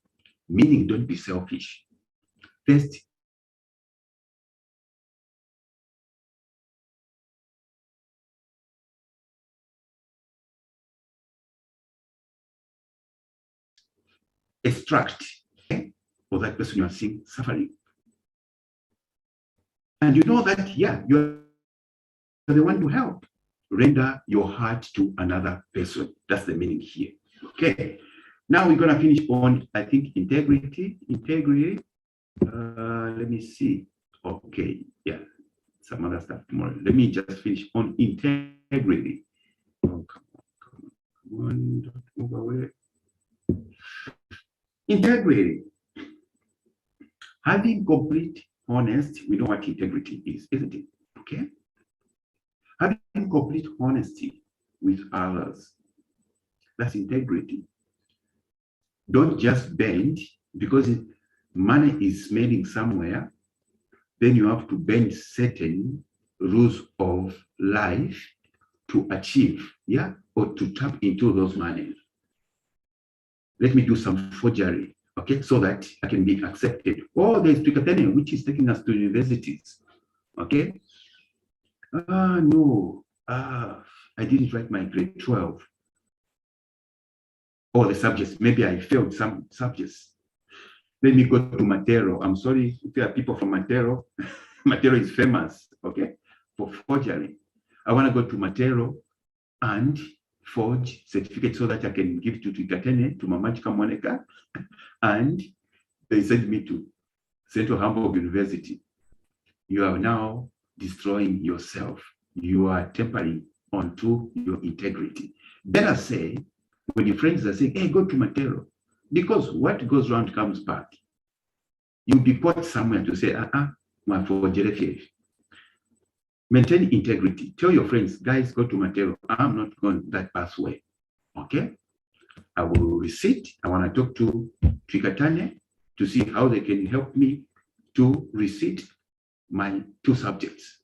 Meaning, don't be selfish. First, extract for that person you are seeing suffering. And you know that, yeah, you're the one to help. Render your heart to another person. That's the meaning here. Okay. Now we're going to finish on, I think, integrity. Integrity. Let me see. Okay. Yeah. Some other stuff tomorrow. Let me just finish on integrity. Oh, come on. Integrity. Having complete honesty, we know what integrity is, isn't it? Okay. Having complete honesty with others, that's integrity. Don't just bend because money is smelling somewhere, then you have to bend certain rules of life to achieve, yeah, or to tap into those money. Let me do some forgery, okay, so that I can be accepted. Oh, there's Twikatene, which is taking us to universities, okay? No, I didn't write my grade 12. All the subjects, maybe I failed some subjects. Let me go to Matero. I'm sorry if there are people from Matero. Matero is famous, okay, for forgery. I want to go to Matero and forge certificate so that I can give to Twikatene, to Mamachika Monica, and they send me to Central Hamburg University. You are now destroying yourself. You are tampering onto your integrity. Better say, when your friends are saying, hey, go to Matero, because what goes around comes back. You'll be caught somewhere to say, my forgery. Maintain integrity. Tell your friends, guys, go to Matero. I'm not going that pathway. Okay? I will receipt. I want to talk to Twikatane to see how they can help me to receipt my 2 subjects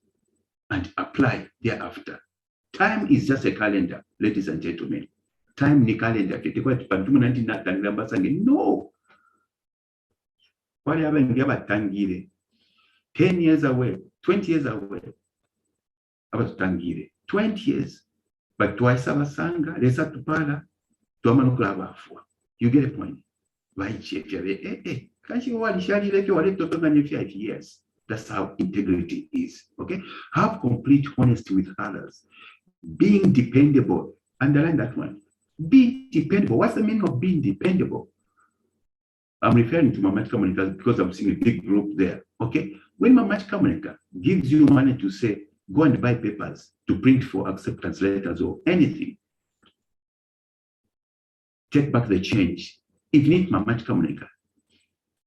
and apply thereafter. Time is just a calendar, ladies and gentlemen. Time ni calendar. No. 10 years away, 20 years away. 20 years. But twice abasanga, lesa tupala, tuamanukula abafwa. You get a point. Yes, that's how integrity is. Okay. Have complete honesty with others. Being dependable. Underline that one. Be dependable. What's the meaning of being dependable? I'm referring to Mamachika Monica because I'm seeing a big group there. Okay. When Mamachika Monica gives you money to say, go and buy papers to print for acceptance letters or anything, take back the change. Even if Mamachika Monica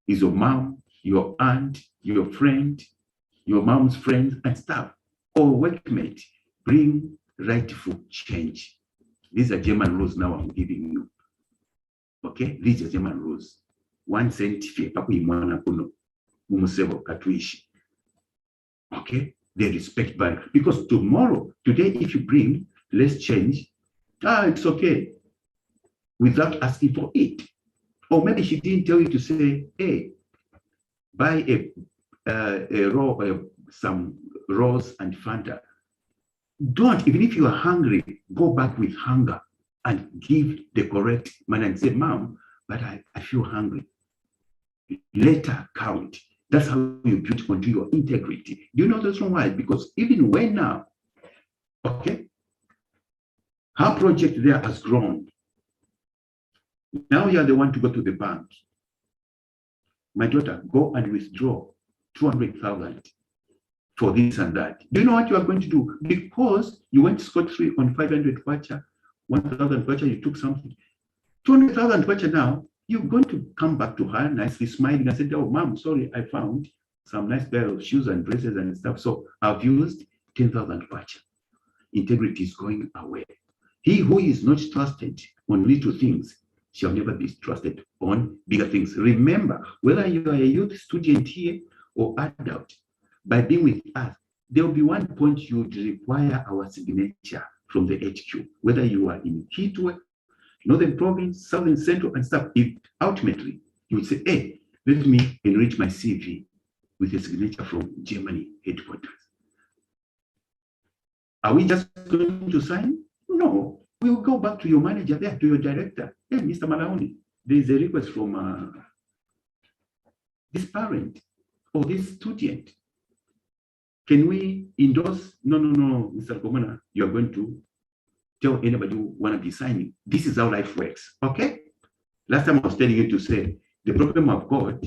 is your mom, your aunt, your friend, your mom's friend and stuff, or workmate, bring rightful change. These are German rules now I'm giving you. Okay, these are German rules. 1 cent fee, okay, they respect bank because today, if you bring less change, it's okay, without asking for it. Or maybe she didn't tell you to say, hey, buy some Rose and Fanta. Don't, even if you are hungry, go back with hunger and give the correct money and say, Mom, but I feel hungry. Later count. That's how you build onto your integrity. Do you know that's why? Because even when now, okay, her project there has grown. Now you are the one to go to the bank. My daughter, go and withdraw 200,000 for this and that. Do you know what you are going to do? Because you went scot-free on 500 kwacha, 1,000 kwacha, you took something. 200,000 kwacha now, you're going to come back to her nicely smiling and say, oh, Mom, sorry, I found some nice pair of shoes and dresses and stuff. So I've used 10,000 kwacha. Integrity is going away. He who is not trusted on little things shall never be trusted on bigger things. Remember, whether you are a youth student here or adult, by being with us, there will be one point you would require our signature from the HQ, whether you are in Kitwe, Northern Province, Southern Central, and stuff. If ultimately you would say, hey, let me enrich my CV with a signature from Germany headquarters. Are we just going to sign? No. We will go back to your manager there, to your director. Hey, Mr. Malaoni, there is a request from this parent or this student. Can we endorse? No, Mr. Komana, you are going to tell anybody who want to be signing. This is how life works, okay? Last time I was telling you to say, the problem I've got,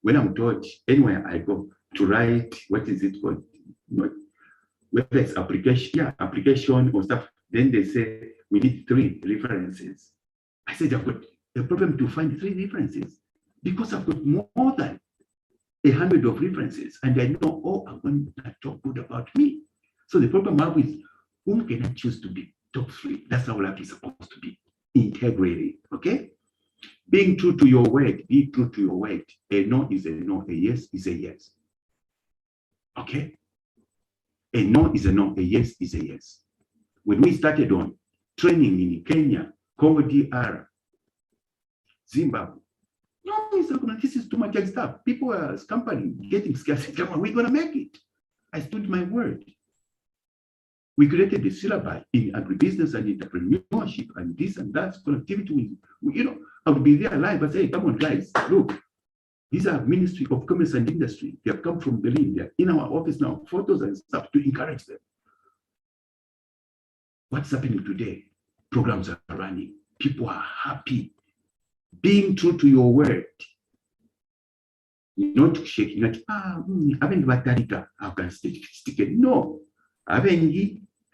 when I'm taught anywhere I go to write, what is it called? Whether it's application or stuff, then they say, we need 3 references. I said, I've got a problem to find 3 references because I've got more than 100 of references and I know all are going to talk good about me. So the problem I have is whom can I choose to be top 3? That's how life is supposed to be. Integrity, okay? Being true to your word, be true to your word. A no is a no, a yes is a yes. Okay? A no is a no, a yes is a yes. When we started on training in Kenya, Congo DR, Zimbabwe, no, this is too much stuff. People are scampering, getting scarce. Come on, we're going to make it. I stood my word. We created the syllabi in agribusiness and entrepreneurship and this and that connectivity. I would be there live and say, come on, guys, look, these are Ministry of Commerce and Industry. They have come from Berlin. They're in our office now, photos and stuff to encourage them. What's happening today? Programs are running. People are happy. Being true to your word. Not shaking like, haven't Vatarika, how can stick it? No. Haven't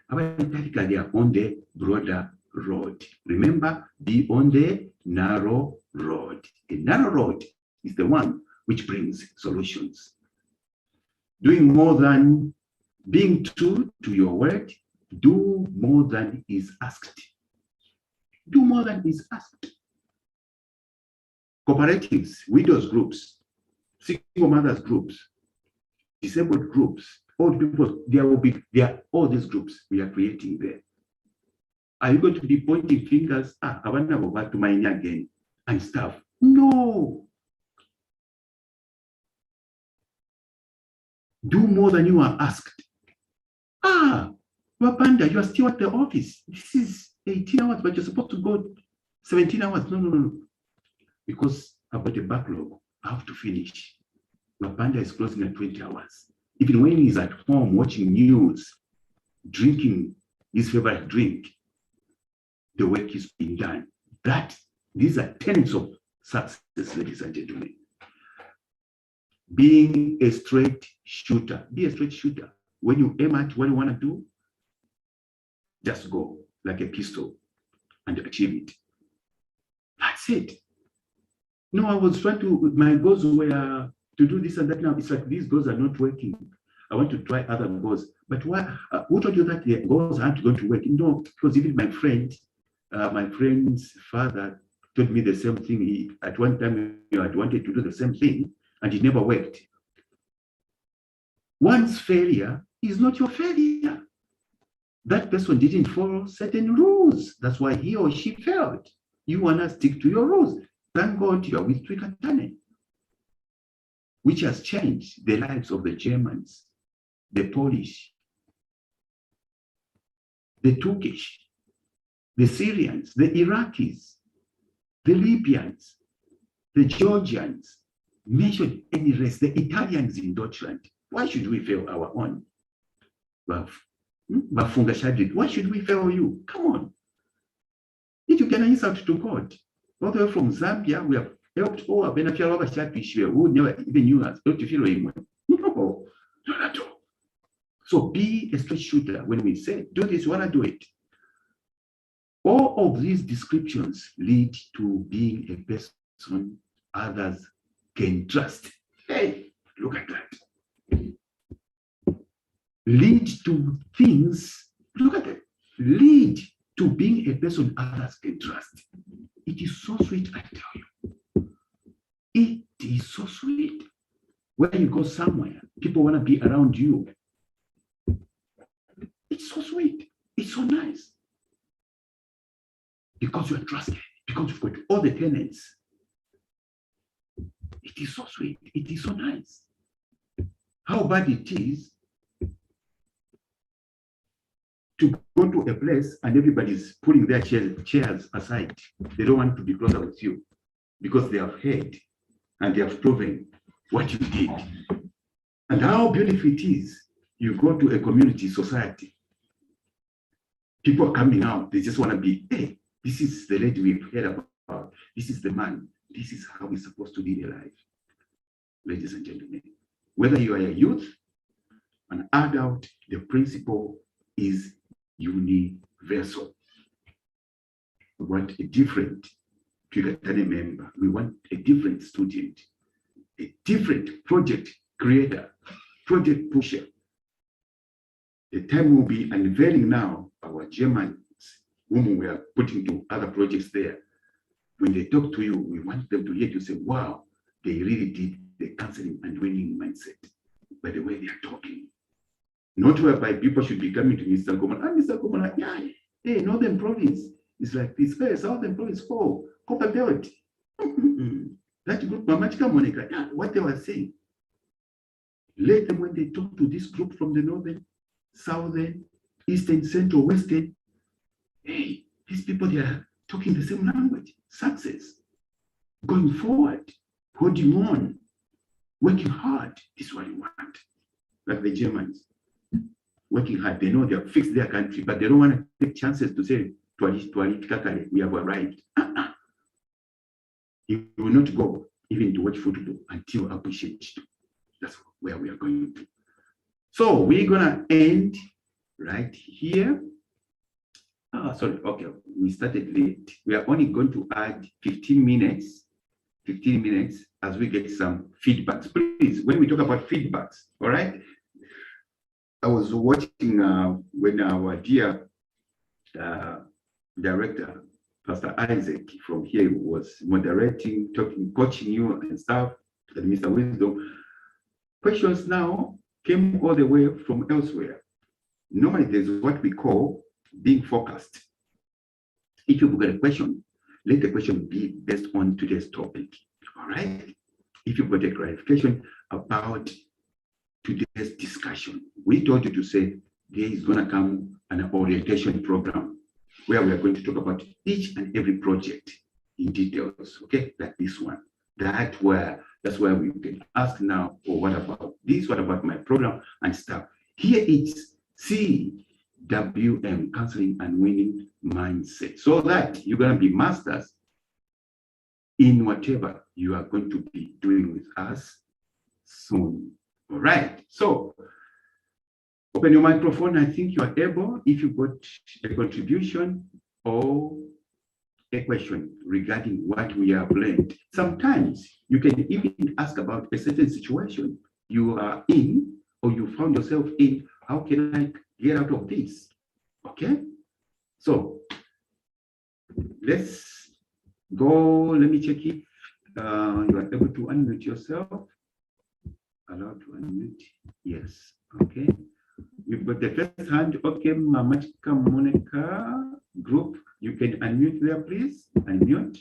they are on the broader road. Remember, be on the narrow road. A narrow road is the one which brings solutions. Doing more than being true to your word, do more than is asked. Do more than is asked. Cooperatives, widows groups, single mothers groups, disabled groups, old people, there are all these groups we are creating there. Are you going to be pointing fingers? I want to go back to mine again and stuff. No. Do more than you are asked. Wapanda, you are still at the office. This is 18 hours, but you're supposed to go 17 hours. No. Because I've got a backlog. I have to finish. Wapanda is closing at 20 hours. Even when he's at home watching news, drinking his favorite drink, the work is being done. These are tenets of success, ladies and gentlemen. Being a straight shooter. Be a straight shooter. When you aim at what you want to do, just go like a pistol and achieve it. That's it. No, I was trying to, my goals were to do this and that. Now it's like these goals are not working. I want to try other goals. But who told you that the goals aren't going to work? No, because even my friend's father told me the same thing. At one time, he had wanted to do the same thing, and it never worked. One's failure is not your failure. That person didn't follow certain rules. That's why he or she failed. You want to stick to your rules. Thank God you are with Twikatane, which has changed the lives of the Germans, the Polish, the Turkish, the Syrians, the Iraqis, the Libyans, the Georgians, mention any race, the Italians in Deutschland. Why should we fail our own? Why should we fail you? Come on. If you can insult to God, all the way from Zambia, we have helped all our benefits who never even knew us. Don't you feel anyone? No, not at all. So be a straight shooter. When we say, do this, you want to do it. All of these descriptions lead to being a person others can trust. Hey, look at that. Lead to things, look at it. Lead to being a person others can trust. It is so sweet, I tell you. It is so sweet. When you go somewhere, people want to be around you. It's so sweet. It's so nice. Because you are trusted. Because you've got all the tenants. It is so sweet. It is so nice. How bad it is to go to a place and everybody's putting their chairs aside. They don't want to be closer with you because they have heard and they have proven what you did. And how beautiful it is. You go to a community society. People are coming out. They just want to be, hey, this is the lady we've heard about. This is the man. This is how we're supposed to be alive. Ladies and gentlemen, whether you are a youth, an adult, the principle is universal. What a different Twikatane member. We want a different student, a different project creator, project pusher. The time will be unveiling now our Germans whom we are putting to other projects there. When they talk to you, we want them to hear you say, wow, they really did the counseling and winning mindset by the way they are talking. Not whereby people should be coming to Mr. Gomona. Ah, Mr. Gomona, yeah, hey, Northern Province is like this. Hey, Southern Province, oh, Copper Belt. That group, Mamachika Monica, yeah, what they were saying. Let them, when they talk to this group from the Northern, Southern, Eastern, Central, Western, hey, these people, they are talking the same language. Success, going forward, holding on, working hard. This is what you want. Like the Germans, working hard. They know they have fixed their country, but they don't want to take chances to say, we have arrived. You will not go even to watch football until you appreciate it. That's where we are going to. So we're going to end right here. Oh, sorry. Okay, we started late. We are only going to add 15 minutes as we get some feedbacks. Please, when we talk about feedbacks, all right? I was watching when our dear director, Pastor Isaac from here, was moderating, talking, coaching you and stuff, and Mr. Wisdom. Questions now came all the way from elsewhere. Normally, there's what we call being focused. If you've got a question, let the question be based on today's topic. All right? If you've got a clarification about today's discussion, we told you to say there is going to come an orientation program where we are going to talk about each and every project in details, okay? Like this one. That's where we can ask now, or what about this? What about my program and stuff? Here it's CWM, Counseling and Winning Mindset, so that you're going to be masters in whatever you are going to be doing with us soon. All right, so open your microphone. I think you are able, if you got a contribution or a question regarding what we have learned. Sometimes you can even ask about a certain situation you are in or you found yourself in. How can I get out of this? Okay, so let's go. Let me check if you are able to unmute yourself. Allowed to unmute. Yes. Okay. You've got the first hand. Okay, Mamachika Monica group. You can unmute there, please. Unmute.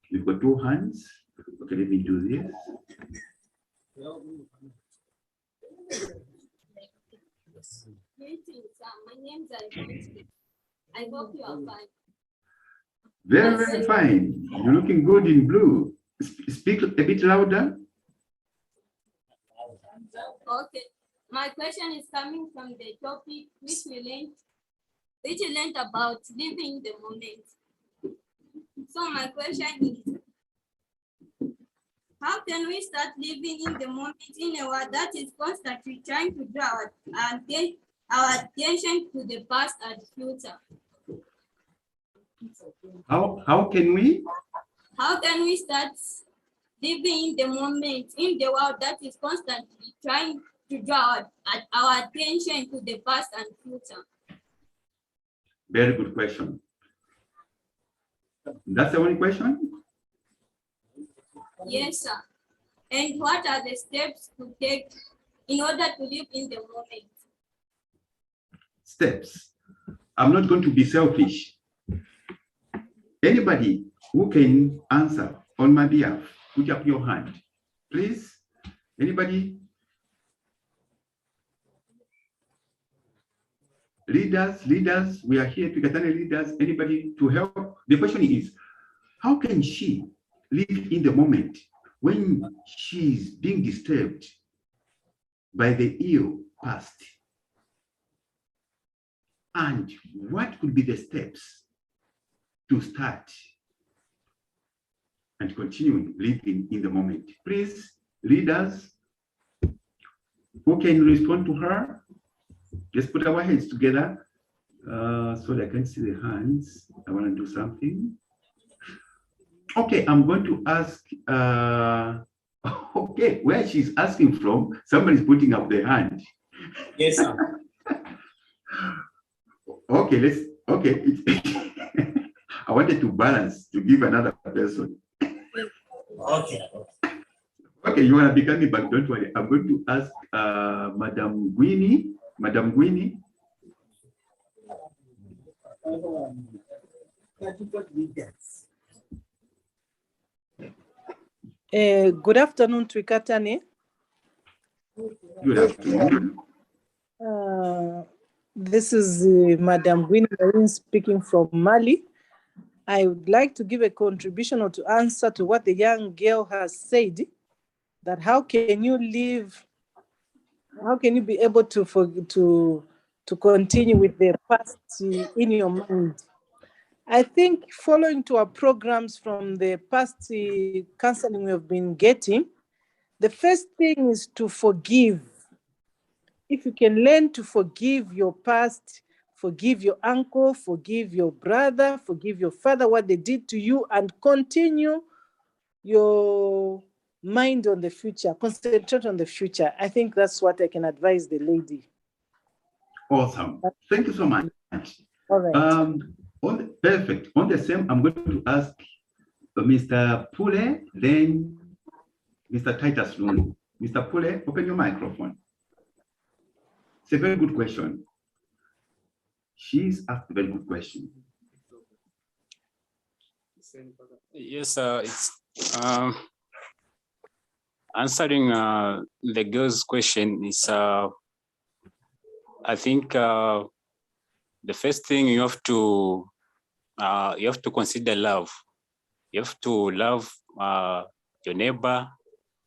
You've got two hands. Okay, let me do this. My name is I hope you are fine. Very, very fine. You're looking good in blue. Speak a bit louder. Okay. My question is coming from the topic which we learned about living the moment. So my question is, how can we start living in the moment in a world that is constantly trying to draw our attention to the past and future? How can we? How can we start living in the moment in the world that is constantly trying to draw our attention to the past and future? Very good question. That's the only question? Yes, sir. And what are the steps to take in order to live in the moment? Steps. I'm not going to be selfish. Anybody who can answer on my behalf, put up your hand. Please, anybody? Leaders, we are here to get any leaders, anybody to help? The question is, how can she live in the moment when she's being disturbed by the ill past? And what could be the steps to start and continue living in the moment? Please, leaders, who can respond to her? Let's put our heads together Sorry, I can't see the hands. I want to do something. Okay, I'm going to ask, okay, where she's asking from, somebody's putting up their hand. Yes, sir. Okay, okay. I wanted to balance, to give another person. Okay. Okay, you want to be coming back, don't worry. I'm going to ask Madam Gwini. Madam Gwini. Good afternoon, Twikatane. Good afternoon. This is Madam Gwini Marine speaking from Mali. I would like to give a contribution or to answer to what the young girl has said, that how can you live, how can you be able to continue with the past in your mind? I think following to our programs from the past counseling we have been getting, the first thing is to forgive. If you can learn to forgive your past, forgive your uncle, forgive your brother, forgive your father, what they did to you, and continue your mind on the future, concentrate on the future. I think that's what I can advise the lady. Awesome. Thank you so much. All right. Perfect. On the same, I'm going to ask Mr. Pule, then Mr. Titus Lulu. Mr. Pule, open your microphone. It's a very good question. She's asked a very good question. Yes, it's answering the girl's question is, I think the first thing you have to consider love. You have to love your neighbor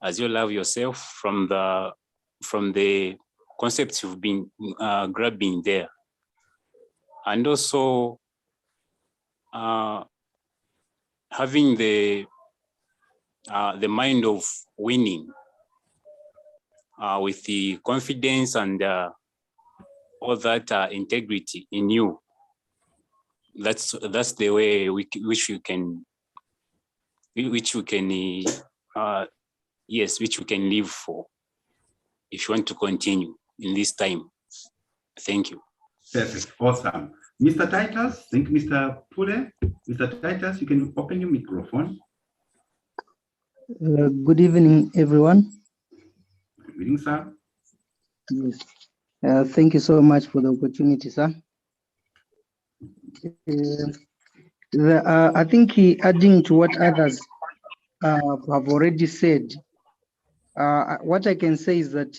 as you love yourself from the concepts you've been grabbing there, and also having the mind of winning with the confidence and all that integrity in you. That's the way which we can live for if you want to continue in this time. Thank you. Perfect. Awesome. Mr. Titus, thank you, Mr. Pule. Mr. Titus, you can open your microphone. Good evening, everyone. Good evening, sir. Yes. Thank you so much for the opportunity, sir. I think adding to what others have already said, what I can say is that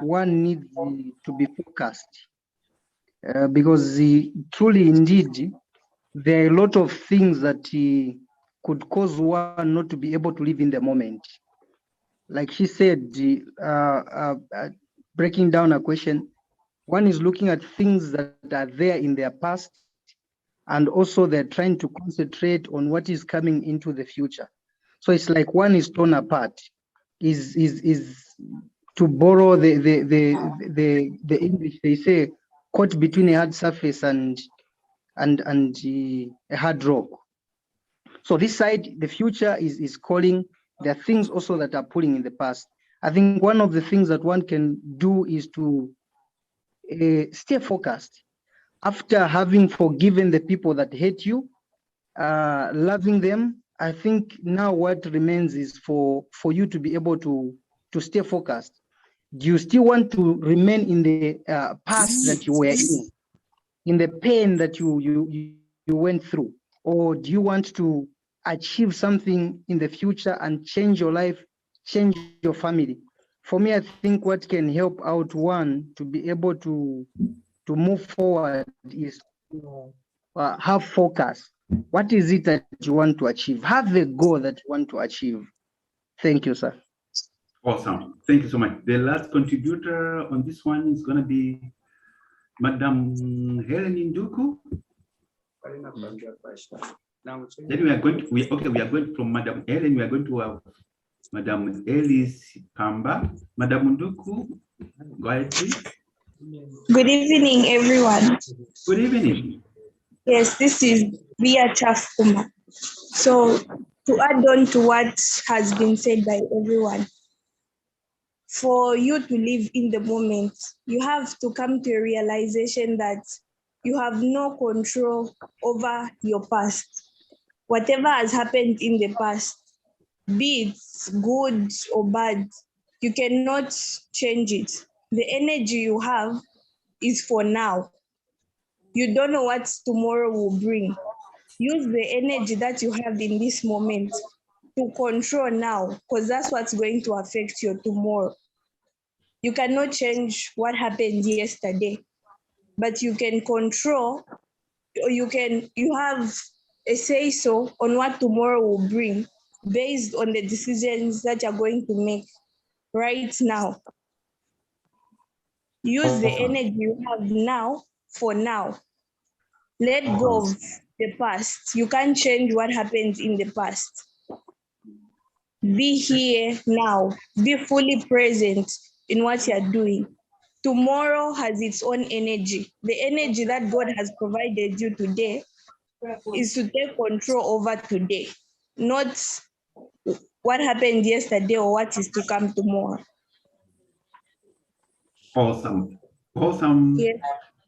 one needs to be focused because truly, indeed, there are a lot of things that could cause one not to be able to live in the moment. Like she said, breaking down a question, one is looking at things that are there in their past, and also they're trying to concentrate on what is coming into the future. So it's like one is torn apart. Is to borrow the English, they say, caught between a hard surface and a hard rock. So this side, the future is calling. There are things also that are pulling in the past. I think one of the things that one can do is to stay focused. After having forgiven the people that hate you, loving them, I think now what remains is for you to be able to stay focused. Do you still want to remain in the past that you were in the pain that you went through, or do you want to achieve something in the future and change your life, change your family? For me, I think what can help out one to be able to move forward is to have focus. What is it that you want to achieve? Have the goal that you want to achieve. Thank you, sir. Awesome. Thank you so much. The last contributor on this one is going to be Madam Helen Induku. Then we are going from Madam Helen, we are going to Madam Ellis Pamba. Madam Nduku, go ahead, please. Good evening, everyone. Good evening. Yes, this is Via Chafuma. So, to add on to what has been said by everyone, for you to live in the moment, you have to come to a realization that you have no control over your past. Whatever has happened in the past, be it good or bad, you cannot change it. The energy you have is for now. You don't know what tomorrow will bring. Use the energy that you have in this moment to control now, because that's what's going to affect your tomorrow. You cannot change what happened yesterday, but you can control, or you have a say so on what tomorrow will bring based on the decisions that you're going to make right now. Use the Awesome. energy you have now for now. Let go of the past. You can't change what happened in the past. Be here now. Be fully present in what you're doing. Tomorrow has its own energy. The energy that God has provided you today is to take control over today, not what happened yesterday or what is to come tomorrow. Awesome. Awesome. Yes.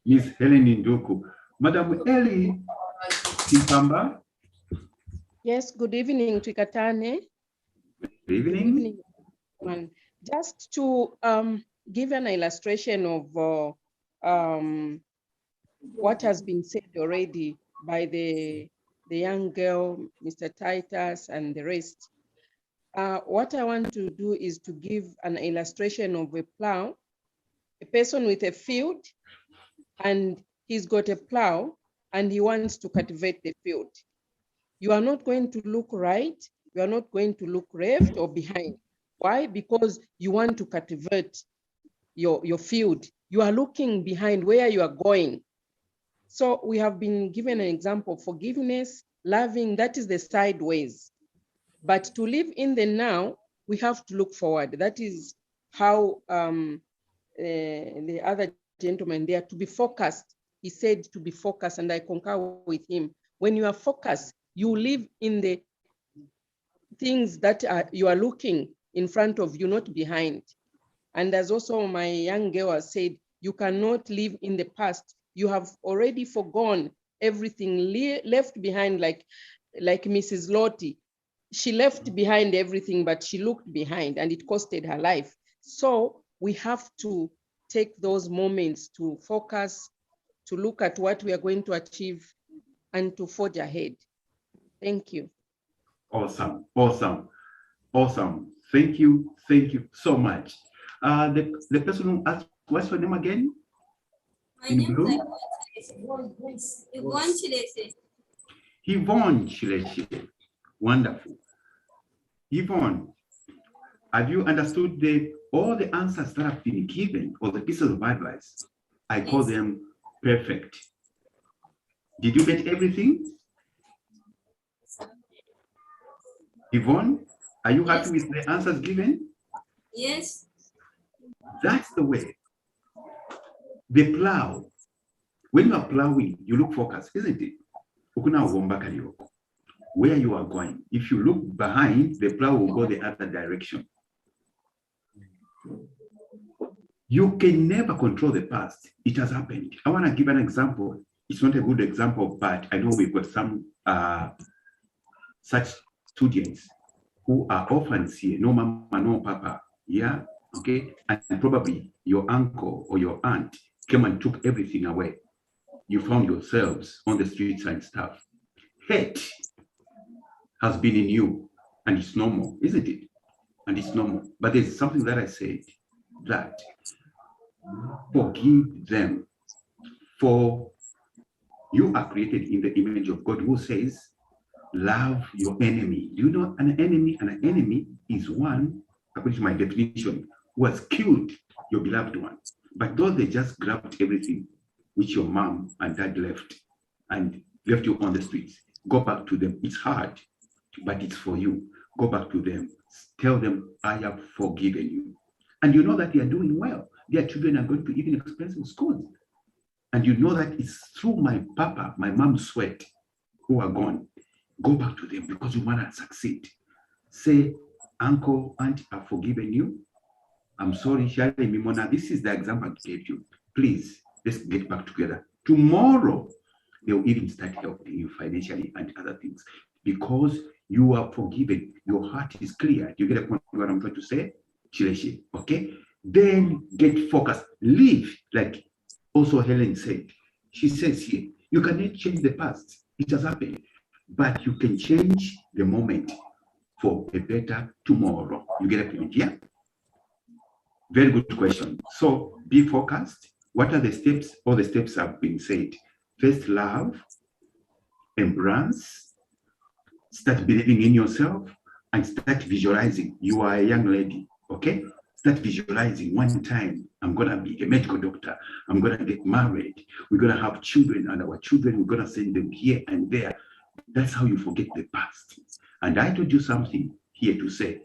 Miss Helen Nduku. Madam Ellie Simpamba. Yes, good evening, Twikatane. Good evening. Good evening. Just to give an illustration of what has been said already by the young girl, Mr. Titus, and the rest. What I want to do is to give an illustration of a plow, a person with a field, and he's got a plow, and he wants to cultivate the field. You are not going to look right, you are not going to look left or behind. Why? Because you want to cultivate your field. You are looking behind where you are going. So we have been given an example: forgiveness, loving, that is the sideways. But to live in the now, we have to look forward. That is how the other gentleman there, to be focused. He said to be focused, and I concur with him. When you are focused, you live in the things that you are looking in front of you, not behind. And as also my young girl has said, you cannot live in the past. You have already forgone everything, left behind, like Mrs. Lottie. She left behind everything, but she looked behind and it costed her life. So we have to take those moments to focus, to look at what we are going to achieve, and to forge ahead. Thank you. Awesome, awesome, awesome. Thank you so much. The person who asked, what's your name again? My name is Yvonne Chilese. Yvonne Chilese. Wonderful. Yvonne, have you understood all the answers that have been given, or the pieces of advice? I call them perfect. Did you get everything? Yvonne, are you happy with the answers given? Yes. That's the way. The plow, when you are plowing, you look focused, isn't it? Where you are going. If you look behind, the plow will go the other direction. You can never control the past. It has happened. I want to give an example. It's not a good example, but I know we've got some such students who are orphans here, no mama, no papa. Yeah, okay. And probably your uncle or your aunt came and took everything away. You found yourselves on the streets and stuff. Hate has been in you, and it's normal, isn't it? And it's normal. But there's something that I said, that forgive them, for you are created in the image of God, who says, love your enemy. You know, an enemy is one, according to my definition, who has killed your beloved one. But though they just grabbed everything which your mom and dad left and left you on the streets, go back to them. It's hard, but it's for you. Go back to them. Tell them, I have forgiven you. And you know that they are doing well. their children are going to even expensive schools. And you know that it's through my papa, my mom's sweat, who are gone. Go back to them because you want to succeed. Say, uncle, aunt, I've forgiven you. I'm sorry, Shari Mimona. This is the example I gave you. Please, let's get back together. Tomorrow, they'll even start helping you financially and other things because you are forgiven. Your heart is clear. Do you get a point what I'm trying to say? Chileshi, okay? Then get focused. Live, like also Helen said. She says here, you cannot change the past. It has happened. But you can change the moment for a better tomorrow. You get a point, yeah? Very good question. So be focused. What are the steps? All the steps have been said. First, love, embrace, start believing in yourself, and start visualizing. You are a young lady, okay? Start visualizing one time, I'm gonna be a medical doctor. I'm gonna get married. We're gonna have children, and our children, we're gonna send them here and there. That's how you forget the past. And I told you something here to say,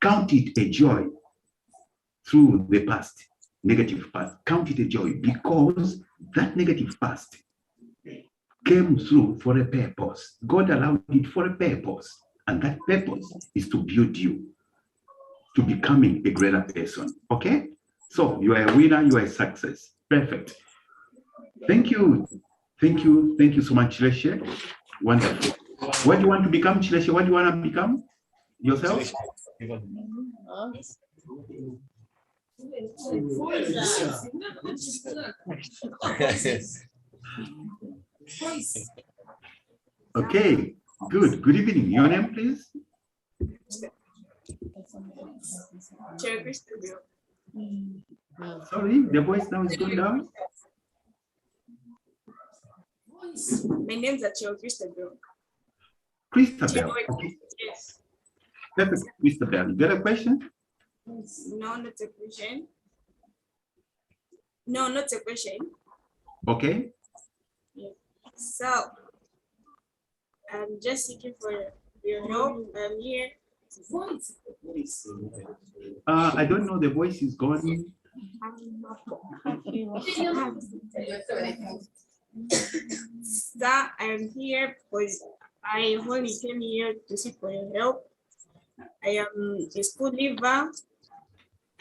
count it a joy through the past, negative past. Count it a joy because that negative past came through for a purpose. God allowed it for a purpose. And that purpose is to build you to becoming a greater person. Okay? So you are a winner, you are a success. Perfect. Thank you. Thank you. Thank you so much, Chileshe. Wonderful. What do you want to become, Chileshe? What do you want to become yourself? Okay, good. Good evening. Your name, please? Sorry, the voice now is going down. My name's Christabel. Christabel. Okay. Yes. Perfect, Christabel. You got a question? No, not a question. No, not a question. Okay. Yeah. So, I'm just seeking for your help. I'm here. I don't know. The voice is gone. So, I'm here because I only came here to seek for your help. I am a school leaver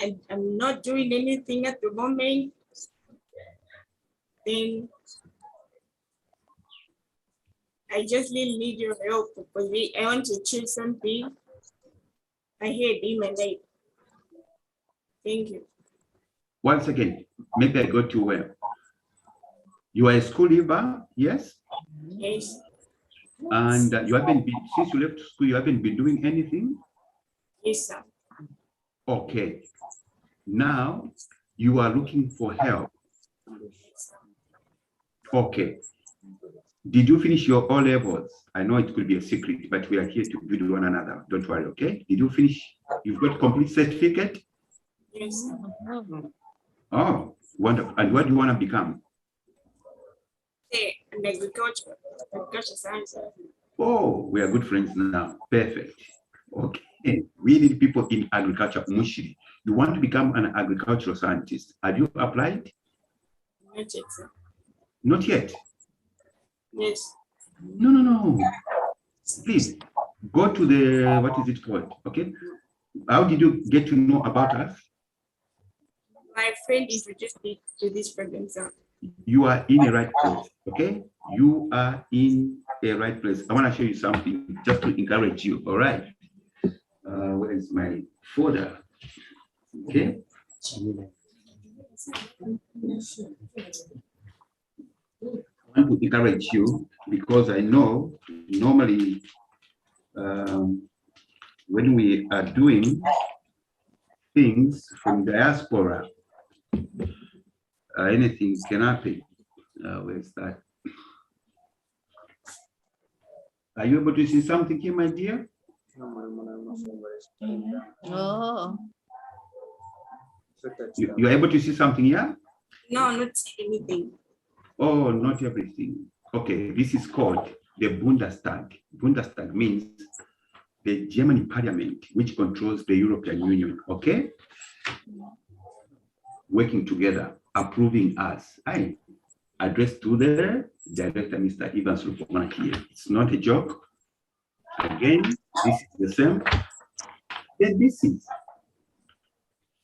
and I'm not doing anything at the moment. Then I just really need your help because I want to achieve something ahead in my life. Thank you. Once again, maybe I got you well. You are a school leaver, yes? Yes. And you haven't been, since you left school, you haven't been doing anything? Yes, sir. Okay. Now you are looking for help. Okay. Did you finish your O levels? I know it could be a secret, but we are here to build one another. Don't worry, okay? Did you finish? You've got complete certificate? Yes. Oh, wonderful. And what do you want to become? An agriculture science. Oh, we are good friends now. Perfect. Okay. We need people in agriculture. Mushiri. You want to become an agricultural scientist. Have you applied? Not yet, sir. Not yet. Yes. No. Please go to the, what is it called? Okay. How did you get to know about us? My friend introduced me to this program, sir. You are in the right place, okay? You are in the right place. I want to show you something just to encourage you, all right? Where is my folder? Okay. I want to encourage you because I know normally when we are doing things from diaspora, anything can happen. Where's that? Are you able to see something here, my dear? Oh. You're able to see something here? No, not anything. Oh, not everything. Okay, this is called the Bundestag. Bundestag means the German parliament, which controls the European Union, okay? working together, approving us. I address to the director, Mr. Evans Lukomana here. It's not a joke. Again, this is the same. Then this is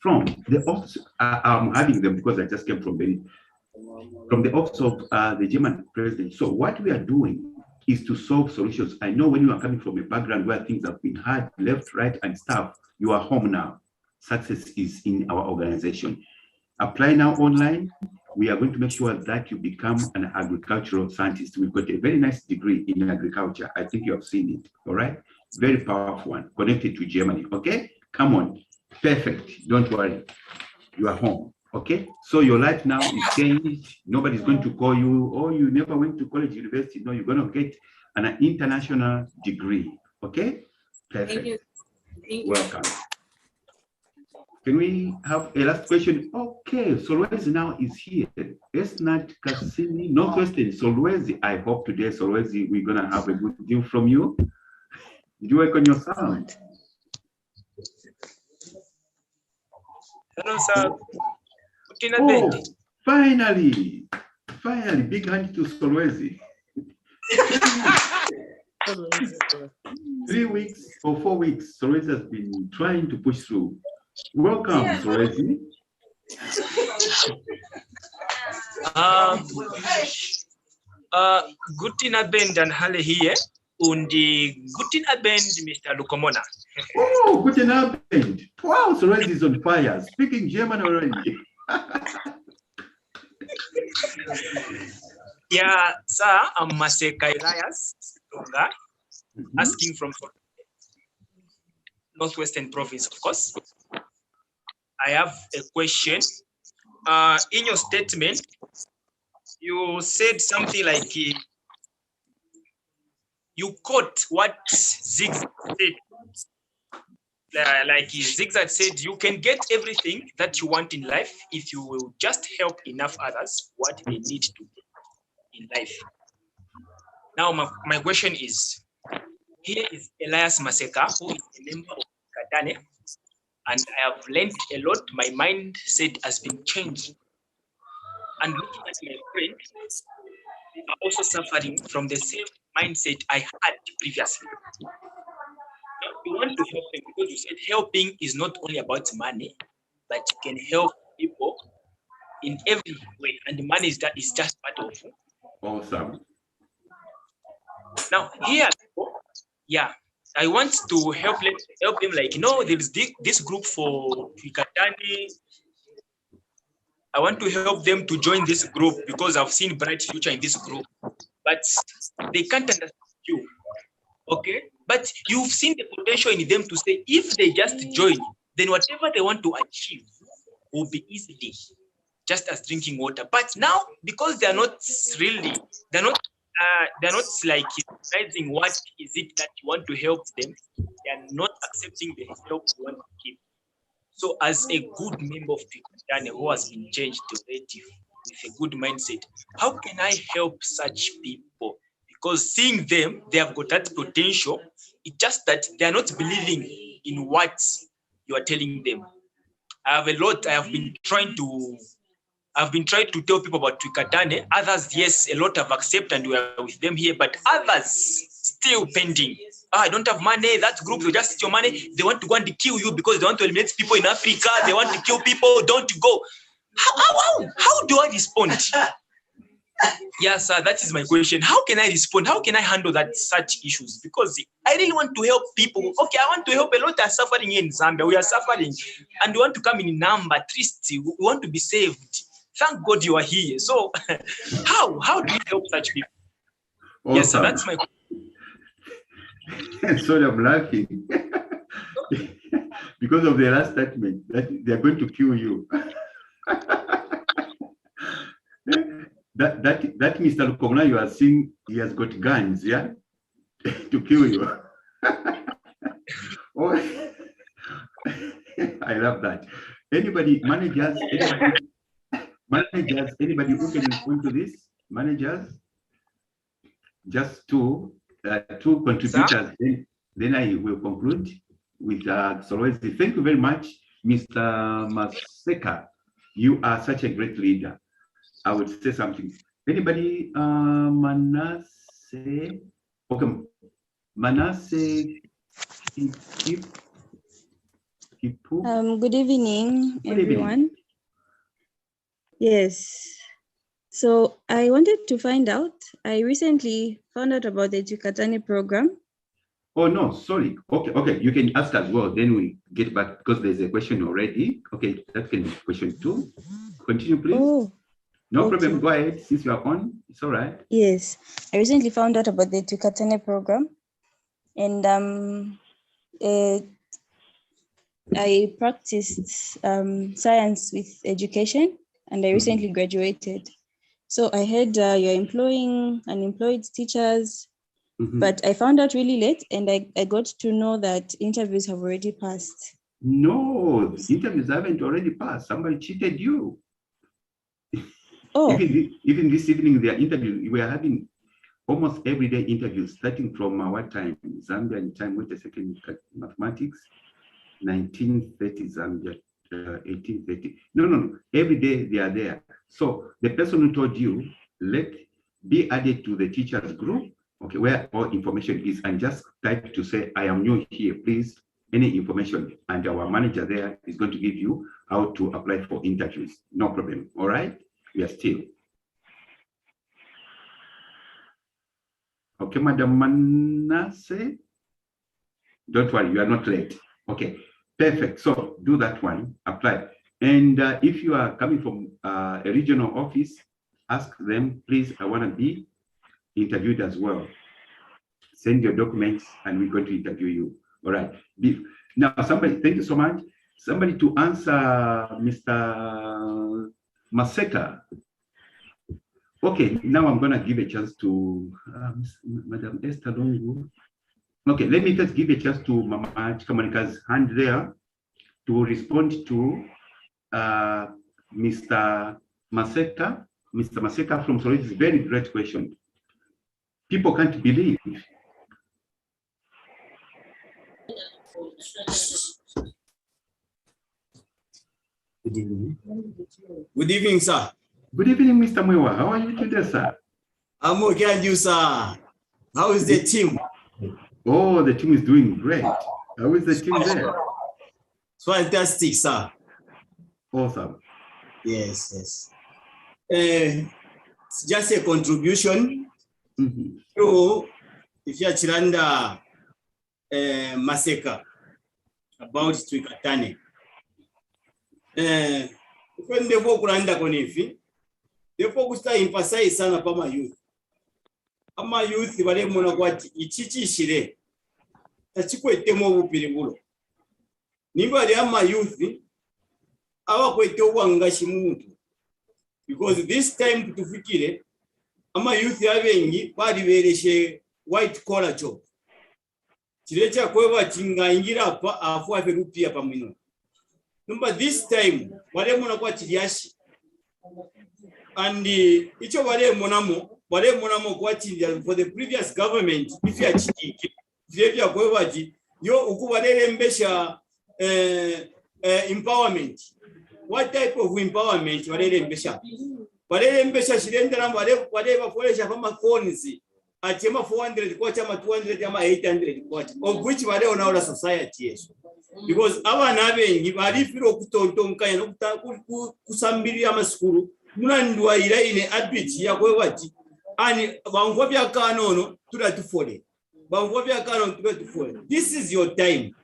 from the office. I'm having them because I just came from the office of the German president. So what we are doing is to solve solutions. I know when you are coming from a background where things have been hard, left, right, and stuff, you are home now. Success is in our organization. Apply now online. We are going to make sure that you become an agricultural scientist. We've got a very nice degree in agriculture. I think you have seen it, all right? Very powerful one, connected to Germany, okay? Come on, perfect, don't worry. You are home, okay? So your life now is changed. Nobody's going to call you, oh, you never went to college, university. No, you're gonna get an international degree, okay? Perfect. Thank you. Thank you. Welcome. Can we have a last question? Okay, Solwezi now is here. Esnat Cassini, no question. Solwezi, I hope today, Solwezi, we're gonna have a good deal from you. Did you work on your sound? Hello, sir. Oh, finally, big hand to Solwezi. 3 weeks or 4 weeks, Solwezi has been trying to push through. Welcome, Solwezi. Guten Abend an alle hier und guten Abend, Mr. Lukomona. Oh, guten Abend. Wow, Solwezi is on fire. Speaking German already. Yeah, sir, I'm Maseka Elias Lunga, asking from Northwestern Province, of course. I have a question. In your statement, you said something like you quote what Zigzag said. Like Zigzag said, you can get everything that you want in life if you will just help enough others what they need to get in life. Now, my question is, here is Elias Maseka, who is a member of Katane, and I have learned a lot. My mindset has been changed. And looking at my friends, they are also suffering from the same mindset I had previously. Now, you want to help them because you said helping is not only about money, but you can help people in every way, and the money is just part of it. Awesome. Now here, yeah, I want to help them. Like, there is this group for Twikatani. I want to help them to join this group because I've seen bright future in this group, but they can't understand you. Okay, but you've seen the potential in them to say if they just join, then whatever they want to achieve will be easily, just as drinking water. But now, because they're not like realizing what is it that you want to help them, they are not accepting the help you want to give. So as a good member of Twikatane who has been changed already with a good mindset, how can I help such people? Because seeing them, they have got that potential. It's just that they are not believing in what you are telling them. I have been trying to tell people about Twikatane. Others, yes, a lot have accepted and we are with them here, but others still pending. I don't have money. That group, they just your money. They want to go and kill you because they want to eliminate people in Africa. They want to kill people. Don't go. How do I respond? Yes, sir, that is my question. How can I respond? How can I handle such issues? Because I really want to help people. Okay, I want to help. A lot are suffering in Zambia. We are suffering, and we want to come in number. At least we want to be saved. Thank God you are here. So, how do you help such people? Awesome. Yes, sir, that's my question. Sorry, I'm laughing because of the last statement that they are going to kill you. that Mr. Lukomana you are seeing, he has got guns, yeah, to kill you. Oh, I love that. Anybody, managers, anybody who can respond to this? Managers, just two contributors. Then I will conclude with Solwezi. Thank you very much, Mr. Maseka. You are such a great leader. I would say something. Anybody? Manasseh. Okay. Manasseh. Good evening, Good everyone. evening. Yes. So I wanted to find out, I recently found out about the Chikatani program. Oh, no, sorry. Okay. You can ask as well. Then we get back because there's a question already. Okay, that can be question 2. Continue, please. Oh, no okay. problem. Go ahead. Since you are on, it's all right. Yes. I recently found out about the Chikatani program. And I practiced science with education, and I recently graduated. So I heard you're employing unemployed teachers, but I found out really late, and I got to know that interviews have already passed. No, interviews haven't already passed. Somebody cheated you. Oh. Even this evening, their interview, we are having almost everyday interviews, starting from what time? Zambian time, wait a second, mathematics, 1930, Zambia, 1830. No. Every day they are there. So the person who told you, be added to the teachers group, okay, where all information is, and just type to say, I am new here, please, any information. And our manager there is going to give you how to apply for interviews. No problem, all right? We are still. Okay, Madam Manasseh. Don't worry, you are not late. Okay, perfect. So do that one, apply. And if you are coming from a regional office, ask them, please, I want to be interviewed as well. Send your documents and we're going to interview you. All right. Now, somebody, thank you so much. Somebody to answer Mr. Maseka. Okay, now I'm going to give a chance to Madam Esther Longu. Okay, let me just give a chance to Mama Chikamanika's hand there to respond to Mr. Maseka. Mr. Maseka from Sorry, it's a very great question. People can't believe. Good evening. Good evening, sir. Good evening, Mr. Mwewa. How are you today, sir? I'm okay, and you, sir? How is the team? Oh, the team is doing great. How is the team there? Fantastic, sir. Awesome. Yes. It's just a contribution to Ifyachiranda Maseka about Twikatane. When they walk around the Konefi, they focus to emphasize sana pa youth. Ama youth bale mona kwati ichichi shire. Tachikwete mo bupiribulo. Nimba ali ama youth abakwete obwangashi muntu. Because this time tutufikire ama youth abengi bali bereshe white collar job. Chirecha kweba chingaingira apa afu aferupia pamino. Number this time wale mona kwa chiriashi. And icho wale monamo kwa chiri for the previous government if you are chiki vya kweba yo ukubalele mbesha empowerment. What type of empowerment walele mbesha? Walele mbesha shirendera wale bafolesha kama phones atema 400 kwa chama 200 ama 800 kwa of which wale onaola society yesu. Because abana abengi bali firo kutontonkanya no kusambirira amasukuru munandwa ira ine habit yakwe wati ani bangwa byakanono tudatufole bangwa byakanono tudatufole. This is your time.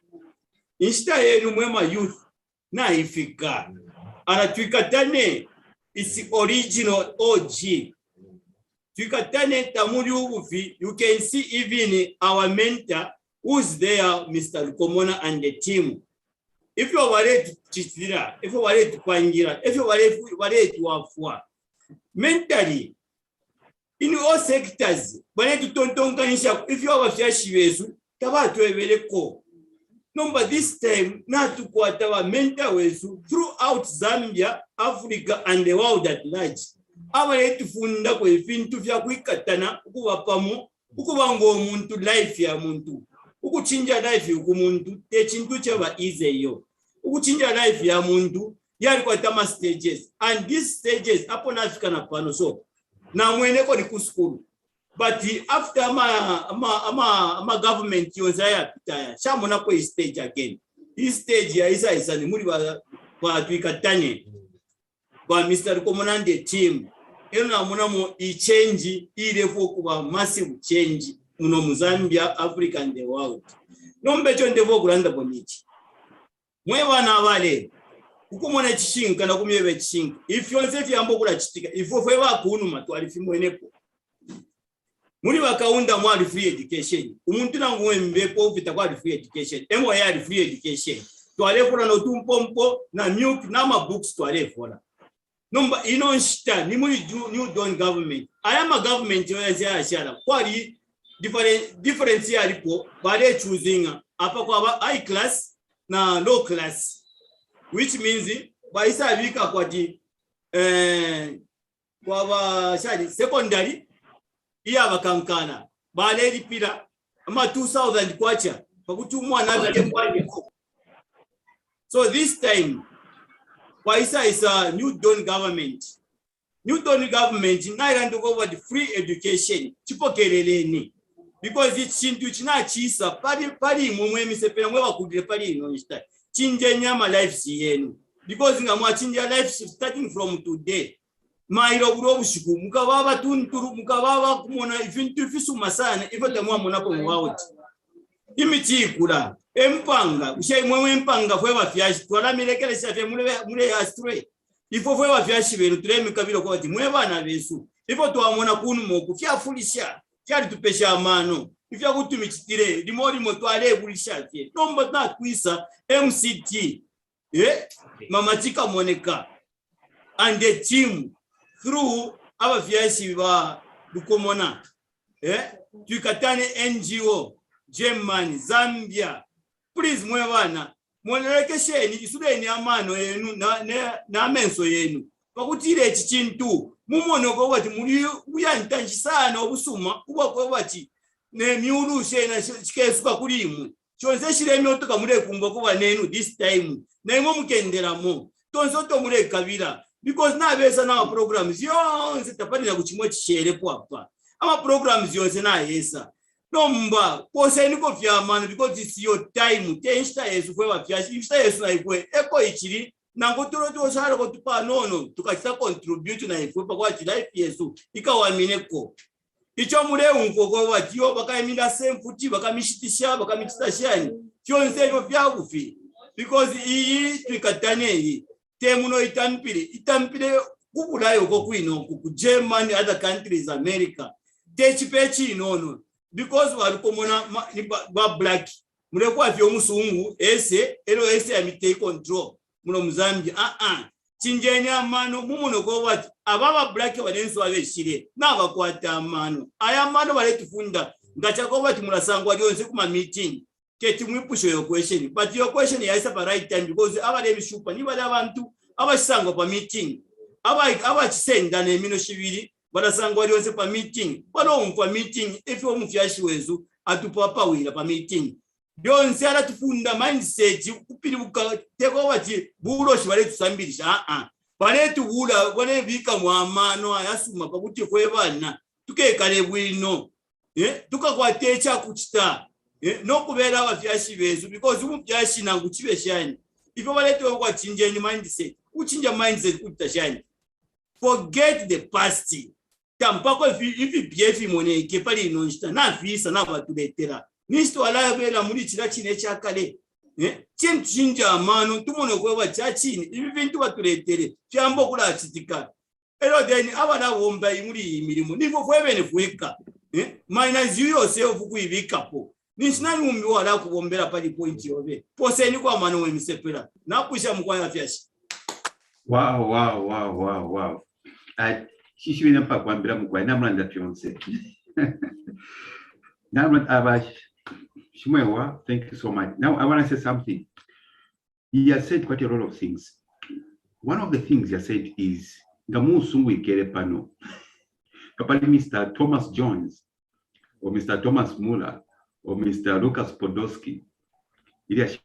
Insta yenu mwema youth na ifika ana Twikatane is original OG. Twikatane tamuri ubufi. You can see even our mentor who's there, Mr. Lukomona and the team. If you are ready to chitira, if you are ready to pangira, if you are ready to afwa, mentally, in all sectors, if you have a fiashivesu, tabatu eveleko. No, but this time, not to kwatawa mental wesu throughout Zambia, Africa, and the world at large. Awa to funda kwe fintu vya kuikatana, ukuwapamu, ukuwango muntu life ya muntu. Ukuchinja life yukumuntu, te chintu chaba ize yo. Ukuchinja life ya muntu, yali kwa tama stages, and these stages upon Africa na pano so na mweneko ni kuskuru. But after ama government yonzaya pitaya shamona kwa stage again. This stage ya isa ni muri kwa tuikatanye kwa Mr. Commandant team eno na muna mo change ile kuba massive change muno mu Zambia, Africa and the world. Nombe chonde vokulanda bonichi mwe bana abale ukumona chishinga na kumyebe chishinga if yonse fyambo kula chitika ifo fwe bakunuma twalifi mwenepo muri bakaunda mwali free education umuntu nangwe mbepo ufita kwa free education emo yali free education twalefuna no tumpompo na milk na ma books twalefuna nomba inonshita ni muri new dawn government ayama government yoya shala kwali difference yalipo bale choosing apa kwa high class na low class, which means baisa vika kwa di kwa shadi secondary iya bakankana bale lipira ama 2000 kwacha pakutumwa na so this time baisa is a new dawn government naira ndo over the free education chipokeleleni because it's chintu chinachisa pali mumwe misepera mwe bakudire pali inonshita chinje nyama life yenu because ngamwa chinja life starting from today mairo buro bushiku mukababa tunturu mukababa kumona ifintu fisuma sana ifote mwa munapo mwawuti imichikula empanga ushay mwe empanga fwe bafyashi twala mirekele shafe mure astray ifo fwe bafyashi bero tureme kabiro kwa ati mwe bana besu ifo twamona kunu moku kyafulisha kyali tupesha amano ifya kutumichitire limori motwale bulishafye nomba na kwisa MCT mama chika moneka and the team through aba vyashi ba dukomona tuikatane NGO Germany Zambia please mwe bana mwonerekesheni isudeni amano yenu na menso yenu bakutire echi chintu mumonoko bati muri uyantanji sana obusuma kuba kwa bati ne miurushe na chikesuka kulimu chonse shireme otoka mure kumba kuba nenu this time na imo mukenderamo tonso to mure kabira because na besa na programs yonse tapani na kuchimwe chishere papa ama programs yonse na yesa nomba pose niko vyamana because it's your time tensta yesu kwe bafyashi ifta yesu na ikwe eko ichiri nango tulo sara ko tupa nono tukachita contribute na ifwe kwa life yesu ikawamineko icho mure unkoko batiyo bakayiminda semfuti bakamishitisha bakamitsashani kyonse byo byagufi because iyi twikatane iyi temuno itampire kubulayo ko kwino ku Germany other countries America techipechi nono because walikomona ba black mure kwa vyo musungu ese ya mitei control muno muzambi chinjenya mano mumuno ko wati ababa black balenso abeshire nabakwata amano aya mano baletufunda ngachako bati mulasangwa lyonse kuma meeting keti mwipusho yo question but your question is at right time because abale bishupa ni bale abantu abasangwa pa meeting abachisenda nemino shibiri balasangwa lyonse pa meeting bano umpa meeting if yo mufyashi wezu atupapa wira pa meeting byonse alatufunda mindset kupiri bukateko bati buloshi bale tusambirisha bale tugula bale bika mwamano ayasuma pakuti kwebana tukekale bwino tukakwatecha kuchita no kubera abafyashi bezu because umufyashi nangu chibeshani ifo bale to kwa chinjenye mindset uchinja mindset kutashani forget the past tampako ifi biefi moneke pali inonshita na visa na batuletera nisto alabela muri chira chine chakale chinja amano tumono kwa chachini ibi bintu batuletere cyambo kula chitika ero then abana bomba imuri imirimo nifo fwebene fweka minus you yourself kuibikapo nishinani umbi wala kubombera pali point yobe pose ni kwa mano wemisepera nakusha mkwaya fyashi wow shishibina pa kwambira mkwaya namranda fiance namranda Shimwewa, thank you so much. Now I want to say something. He has said quite a lot of things. One of the things he has said is Gamu Sungwi Kerepano. Kapali Mr. Thomas Jones or Mr. Thomas Muller or Mr. Lucas Podolsky. This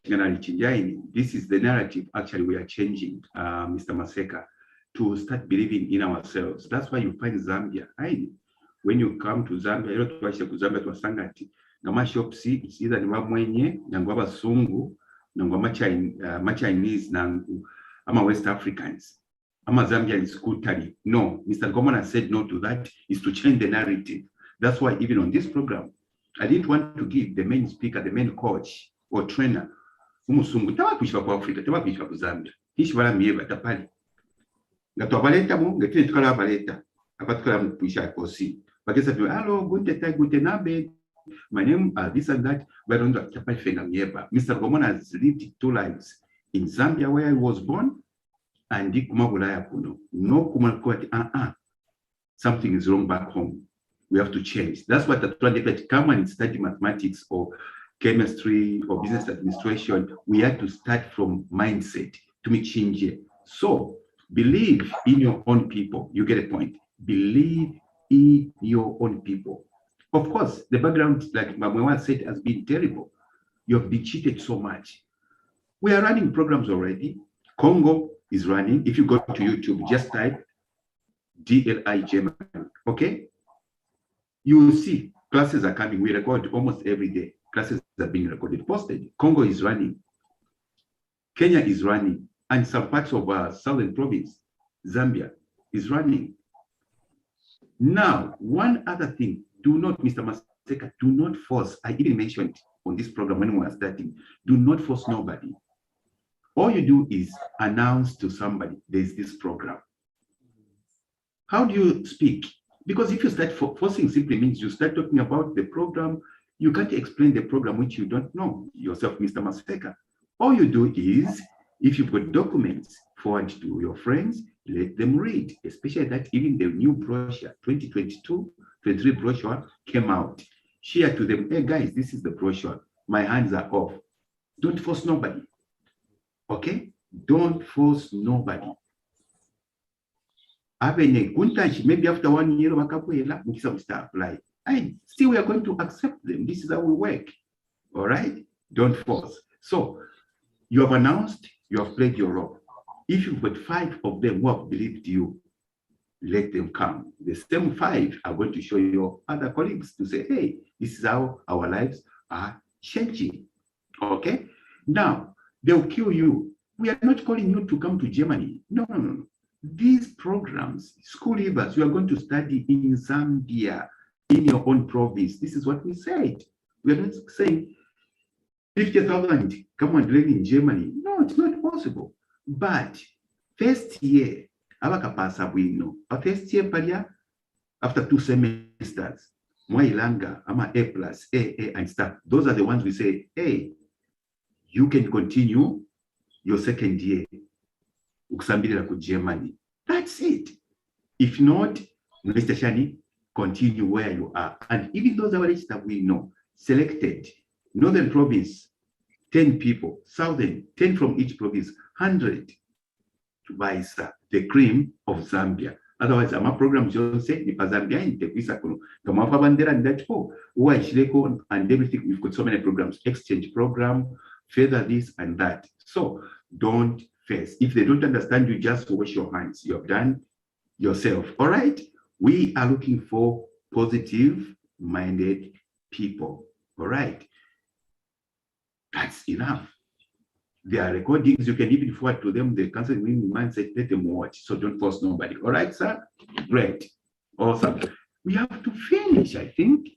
is the narrative actually we are changing, Mr. Maseka, to start believing in ourselves. That's why you find Zambia. When you come to Zambia, you know, to Zambia to Sangati, Nama shops, it's either Nwamwenye, Nangwaba Sungu, Nangwama Chinese, Nangu, Ama West Africans, Ama Zambians Kutari. No, Mr. Gomana said no to that, is to change the narrative. That's why even on this program, I didn't want to give the main speaker, the main coach or trainer, Umusungu, tawakuishwa kwa Afrika, tawakuishwa kwa Zambia. Hishi wala mieba, tapali. Ngato abaleta mu, ngetine tukala abaleta. Apatukala mpuisha kosi. Bakesa tu, hello, guten Abend. My name this and that. But on the tapali fenga mieba. Mr. Gomona has lived 2 lives. In Zambia, where I was born, and di kumabulaya kuno. No kumakwati, something is wrong back home. We have to change. That's what the trying come and study mathematics or chemistry or business administration. We have to start from mindset to make change. So believe in your own people. You get a point. Believe in your own people. Of course, the background, like Mamawa said, has been terrible. You have been cheated so much. We are running programs already. Congo is running. If you go to YouTube, just type DLI German. Okay? You will see classes are coming. We record almost every day. Classes are being recorded, posted. Congo is running. Kenya is running. And some parts of our southern province, Zambia, is running. Now, one other thing, do not, Mr. Maseka, do not force. I even mentioned on this program when we were starting, do not force nobody. All you do is announce to somebody, there's this program. How do you speak? Because if you start forcing, simply means you start talking about the program, you can't explain the program which you don't know yourself, Mr. Maseka. All you do is, if you've got documents, forward to your friends, let them read, especially that even the new brochure, 2022-23 brochure came out. Share to them, hey guys, this is the brochure. My hands are off. Don't force nobody. Okay? Don't force nobody. Maybe after 1 year, we start apply. And still we are going to accept them. This is how we work. All right? Don't force. So you have announced, you have played your role. If you've got 5 of them who have believed you, let them come. The same 5 are going to show your other colleagues to say, hey, this is how our lives are changing. Okay? Now, they'll kill you. We are not calling you to come to Germany. No, no, no. These programs, school leavers, you are going to study in Zambia, in your own province. This is what we said. We are not saying 50,000 come and live in Germany. No, it's not possible. But first year, first year, after 2 semesters, Mwailanga, ama A+, A, and stuff. Those are the ones we say, hey, you can continue your second year. Germany. That's it. If not, Mr. Shani, continue where you are. And even those average that we know, selected, Northern Province, 10 people, Southern, 10 from each province, 100 to buy the cream of Zambia. Otherwise, I'm a program just say, if Zambia in the visa, and that and everything, we've got so many programs, exchange program, further this and that. So don't face. If they don't understand you, just wash your hands. You have done yourself. All right. We are looking for positive-minded people. All right. That's enough. There are recordings. You can even forward to them. The counseling mindset, let them watch. So don't force nobody. All right, sir? Great. Awesome. We have to finish, I think.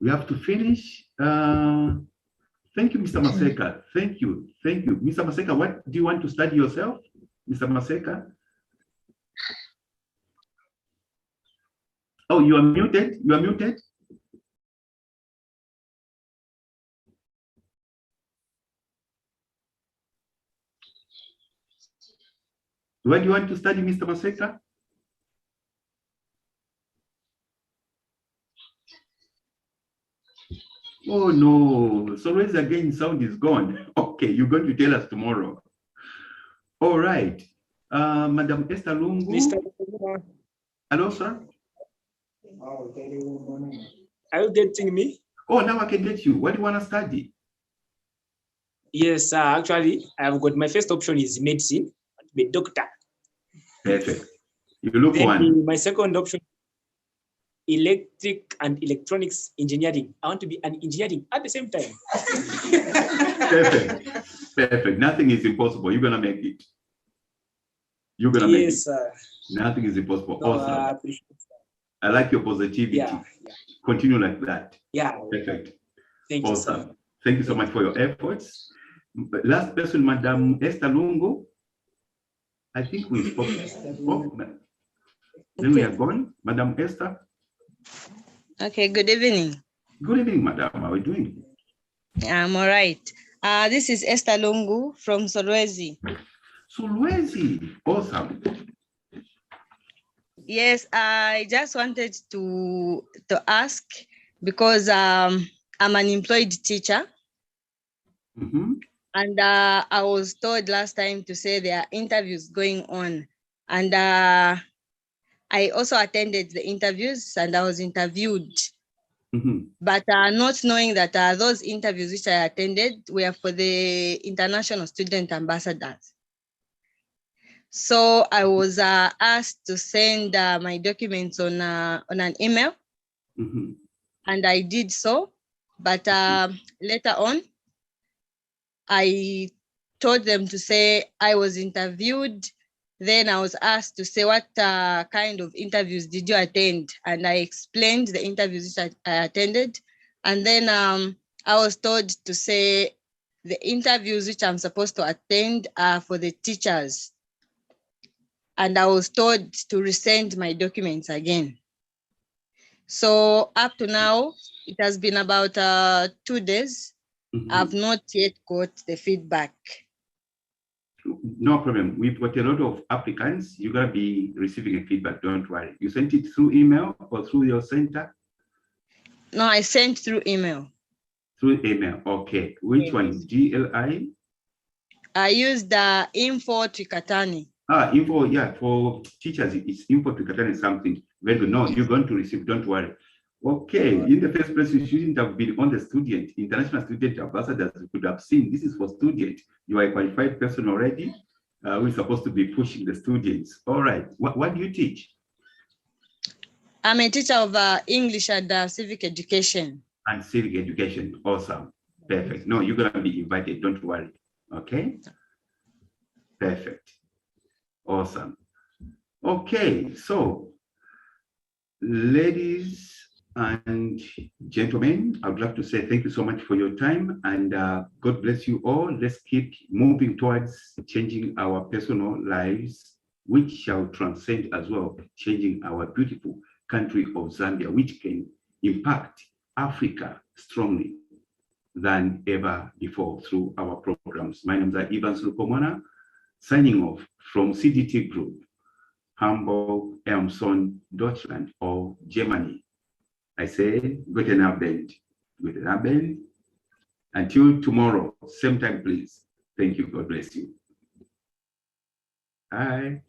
We have to finish. Thank you, Mr. Maseka. Thank you. Thank you. Mr. Maseka, what do you want to study yourself? Mr. Maseka? Oh, you are muted? You are muted? What do you want to study, Mr. Maseka? Oh no, so raise again, sound is gone. Okay, you're going to tell us tomorrow. All right. Madam Esther Lungu. Mr. Hello, sir. Are you getting me? Oh, now I can get you. What do you want to study? Yes, actually, I've got my first option is medicine, be doctor. Perfect. You look Then one. my second option, electric and electronics engineering. I want to be an engineering at the same time. Perfect. Perfect. Nothing is impossible. You're gonna make it. You're gonna make it. Yes, sir. Nothing is impossible. No, Awesome. I like your positivity. Yeah, yeah. Continue like that. Yeah. Perfect. Thank you, Awesome. sir. Thank you so much for your efforts. Last person, Madam Esther Lungo. I think we spoke. Oh, then we are gone. Madam Esther. Okay, good evening. Good evening, Madam. How are you doing? I'm all right. This is Esther Lungu from Solwezi. Solwezi. Awesome. Yes, I just wanted to ask because I'm an employed teacher. And I was told last time to say there are interviews going on. And I also attended the interviews and I was interviewed. But not knowing that those interviews which I attended were for the international student ambassadors. So I was asked to send my documents on an email. And I did so. But later on, I told them to say I was interviewed. Then I was asked to say what kind of interviews did you attend? And I explained the interviews which I attended. And then I was told to say the interviews which I'm supposed to attend are for the teachers. And I was told to resend my documents again. So up to now, it has been about 2 days. I've not yet got the feedback. No problem. We've got a lot of applicants. You're going to be receiving a feedback. Don't worry. You sent it through email or through your center? No, I sent through email. Through email. Okay. Which one? GLI? I used the info Trikatani. Info, yeah. For teachers, it's info Trikatani something. Very good. No, you're going to receive. Don't worry. Okay, in the first place, you shouldn't have been on the student, international student ambassadors. You could have seen this is for student. You are a qualified person already. We're supposed to be pushing the students. All right, what do you teach? I'm a teacher of English and civic education. And civic education, awesome, perfect. No, you're gonna be invited, don't worry, okay? Perfect, awesome. Okay, so ladies and gentlemen, I would like to say thank you so much for your time and God bless you all. Let's keep moving towards changing our personal lives, which shall transcend as well, changing our beautiful country of Zambia, which can impact Africa strongly than ever before through our programs. My name is Ivan Sulpomona, signing off from CDT Group, Hamburg, Elmson, Deutschland, or Germany. I say, guten Abend. Guten Abend. Until tomorrow, same time, please. Thank you. God bless you. Bye.